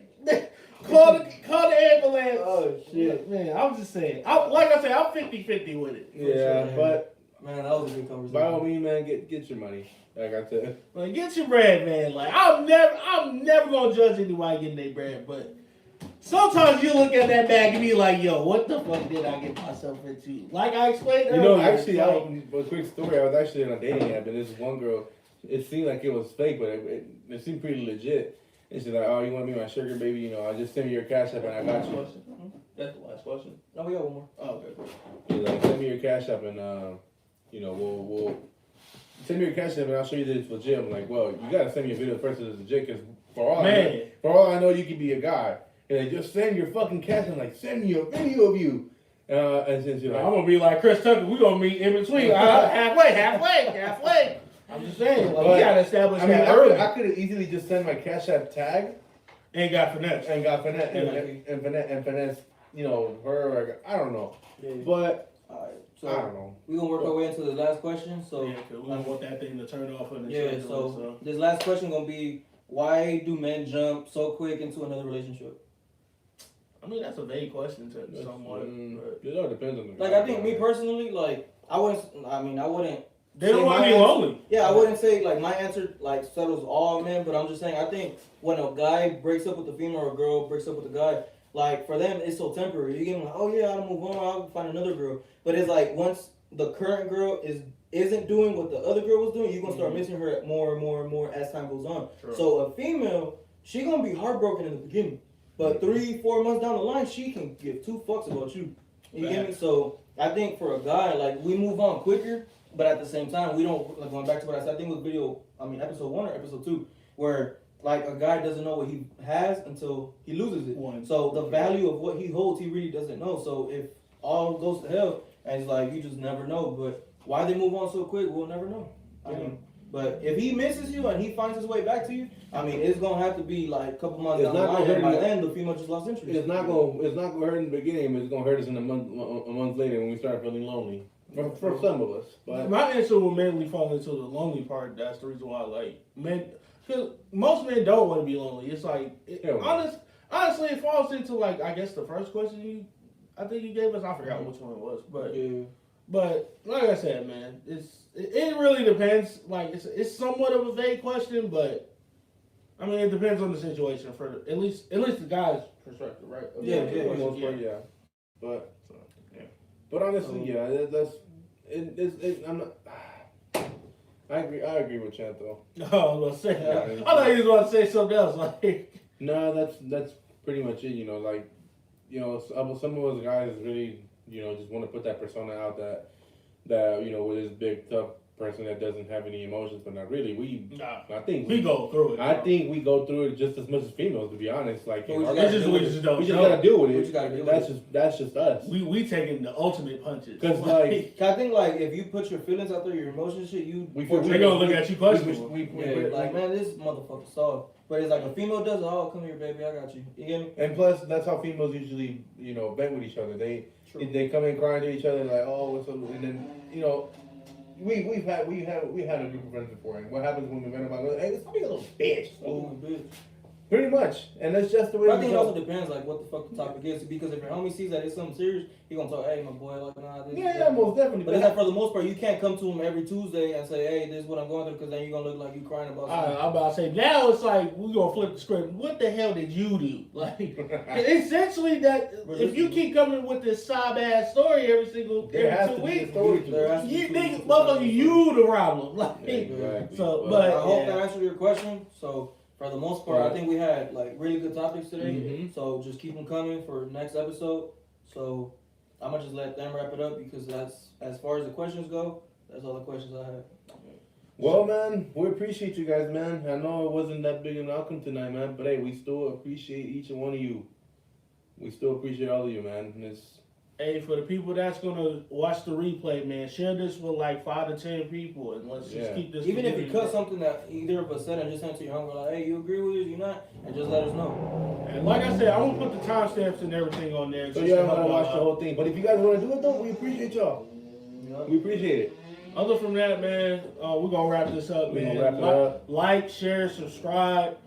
Call the ambulance. Oh shit. Man, I'm just saying. Like I said, I'm 50-50 with it. Yeah, sure. but Man, that was a good conversation. by all means, man, get your money. Like I said. Like, get your bread, man. Like, I'm never gonna judge anybody getting their bread, but sometimes you look at that bag and be like, yo, what the fuck did I get myself into? Like I explained earlier. You know, actually, like, a quick story. I was actually on a dating app, and this one girl, it seemed like it was fake, but it seemed pretty legit. And she's like, oh, you want to be my sugar baby? You know, I just send me your cash app, and I got you. that's the last question. No, we got one more. Oh, okay. She's like, send me your cash app, and you know, we'll send me your cash app, and I'll show you that it's legit. I'm like, well, you gotta send me a video first that it's legit, because for all I know, you could be a guy. And they just send your fucking cash and like, send me a video of you. And since you're like, I'm gonna be like Chris Tucker. We gonna meet in between, halfway. I'm just saying, like, we gotta establish that early. I could have easily just sent my cash app tag Ain't got finesse. and finesse, you know, her. Or, I don't know, but Alright, I don't know. we're gonna work our way into the last question. So Yeah, 'cause we don't want that thing to turn off on the yeah, schedule, so this last question gonna be, why do men jump so quick into another relationship? I mean, that's a vague question to somewhat. It all depends on the Like, guy, I think me personally, like, I wouldn't. They don't want to be lonely. Yeah, I wouldn't say like my answer like settles all men, but I'm just saying I think when a guy breaks up with a female or a girl breaks up with a guy, like for them it's so temporary. You get them like, oh yeah, I'll move on, I'll find another girl. But it's like once the current girl isn't doing what the other girl was doing, you're gonna start missing her more and more and more as time goes on. True. So a female, she gonna be heartbroken in the beginning, but 3-4 months down the line, she can give two fucks about you. You get me? So I think for a guy, like we move on quicker. But at the same time, we don't, like going back to what I said, I think it was episode 1 or episode 2, where like a guy doesn't know what he has until he loses it. So the value of what he holds, he really doesn't know. So if all goes to hell, and it's like, you just never know. But why they move on so quick, we'll never know. I mean, but if he misses you and he finds his way back to you, I mean, it's going to have to be like a couple months down the line. And by then, the female just lost interest. It's not gonna hurt in the beginning, but it's gonna hurt us in a month later when we start feeling lonely. For some of us, but my answer will mainly fall into the lonely part. That's the reason why, like, men, because most men don't want to be lonely. It's like, honestly, it falls into like, I guess the first question I think you gave us. I forgot which one it was, but like I said, man, it really depends. Like, it's somewhat of a vague question, but I mean, it depends on the situation for at least the guy's perspective, right? For the most part, yeah. But honestly, that's. I'm not. I agree with Chant though. Oh, I was gonna say. I thought he was about to say something else. Like, no, that's pretty much it. You know, like, you know, some of us guys really, you know, just want to put that persona out that you know, with this big tough person that doesn't have any emotions, but not really. I think we go through it. I think we go through it just as much as females, to be honest. Like, we just gotta deal with it. That's just us. We taking the ultimate punches. Because like, I think like if you put your feelings out there, your emotions, shit, they gonna look at you questionable. Like, man, this motherfucker soft. But it's like a female does it. Oh, come here, baby, I got you. You get me? And plus, that's how females usually, you know, vent with each other. They come in crying to each other like, oh, what's up? And then, you know, we had a group of friends before. And what happens when we vent about, hey, stop being a little bitch. Oh, bitch. Pretty much, and that's just the way. But I think it also depends, like, what the fuck the topic is. Because if your homie sees that it's something serious, he gonna talk, hey, my boy, like, nah, this. Yeah, most definitely. But it's like, for the most part, you can't come to him every Tuesday and say, hey, this is what I'm going through, because then you're gonna look like you crying about something. I'm about to say, now it's like, we're gonna flip the script. What the hell did you do? Like, essentially, that if you keep coming with this sob-ass story every 2 weeks, you think, motherfucker, you the problem. Like, exactly. So, But I hope that answered your question. So, for the most part, I think we had like really good topics today. Mm-hmm. So just keep them coming for next episode. So I'm gonna just let them wrap it up because that's as far as the questions go. That's all the questions I have. Well, man, we appreciate you guys, man. I know it wasn't that big an outcome tonight, man, but hey, we still appreciate each and one of you. We still appreciate all of you, man. And it's hey, for the people that's gonna watch the replay, man, share this with like 5 to 10 people, and let's just keep this. Even if you cut something that either of us said and just send it to your homie, like, hey, you agree with this, you not, and just let us know. And like I said, I'm gonna put the timestamps and everything on there. so y'all want to watch the whole thing. But if you guys want to do it though, we appreciate y'all. Yep. We appreciate it. Other from that, man, we're gonna wrap this up, We're man. gonna wrap it up. Like, share, subscribe.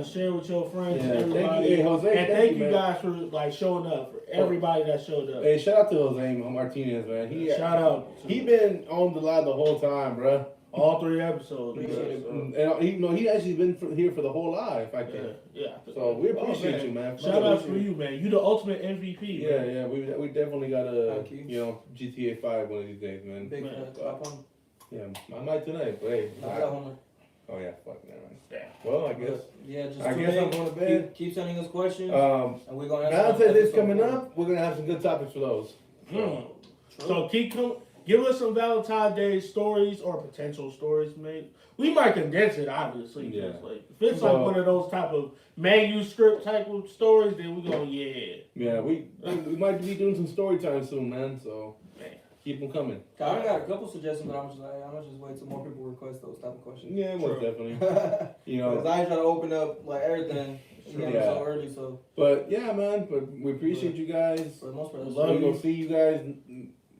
Share with your friends and everybody. Thank you, hey, Jose, and thank you man. guys for like showing up, for everybody that showed up. Hey, shout out to Jose Martinez, man. Shout out. He been on the line the whole time, bro. All 3 episodes. And he actually been here for the whole life. I can. Yeah. So we appreciate you, man. Shout out for you, man. You the ultimate MVP. Yeah, man. yeah. We definitely gotta, Thank you. you know, GTA 5 one of these days, man. Big Man. clap on. Yeah, I might tonight, but hey. I got homework. Oh yeah, fuck that, man. Yeah. Well, I guess. Yeah, just I tune guess in. I'm going to bed. Keep sending us questions, And and we're gonna answer. Valentine's Day's episode coming 4. up. We're gonna have some good topics for those. So give us some Valentine's Day stories or potential stories, mate. We might condense it, obviously. Yeah. Like, if it's like one of those type of manuscript type of stories, then we go, Yeah, we might be doing some story time soon, man. So Man. keep them coming. I got a couple suggestions, but I'm gonna just wait till more people request those type of questions. Yeah, most True. definitely. You know, Because I ain't trying to open up like everything so early. So but yeah, man. But we appreciate you guys. for the most part, that's We're gonna see you guys.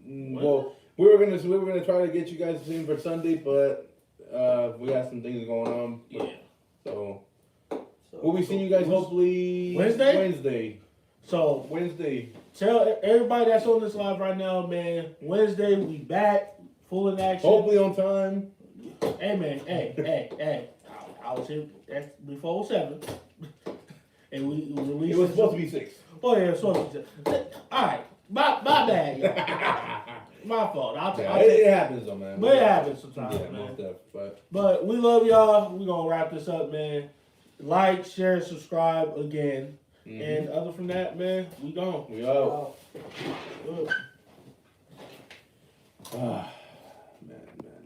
Well, we were gonna try to get you guys in for Sunday, but we got some things going on. So we'll be seeing you guys hopefully Wednesday. So Wednesday. tell everybody that's on this live right now, man. Wednesday we back full in action. Hopefully on time. Hey man, hey. I was here before 7. And we released. It was supposed to be 6. Oh yeah, it's supposed to be 6. Alright. My bad, y'all. My fault. It happens though, man. But it happens sometimes, Yeah, man. most definitely. But we love y'all. We're gonna wrap this up, man. Like, share, subscribe again. Mm-hmm. And other from that, man, we gone. We out. Good.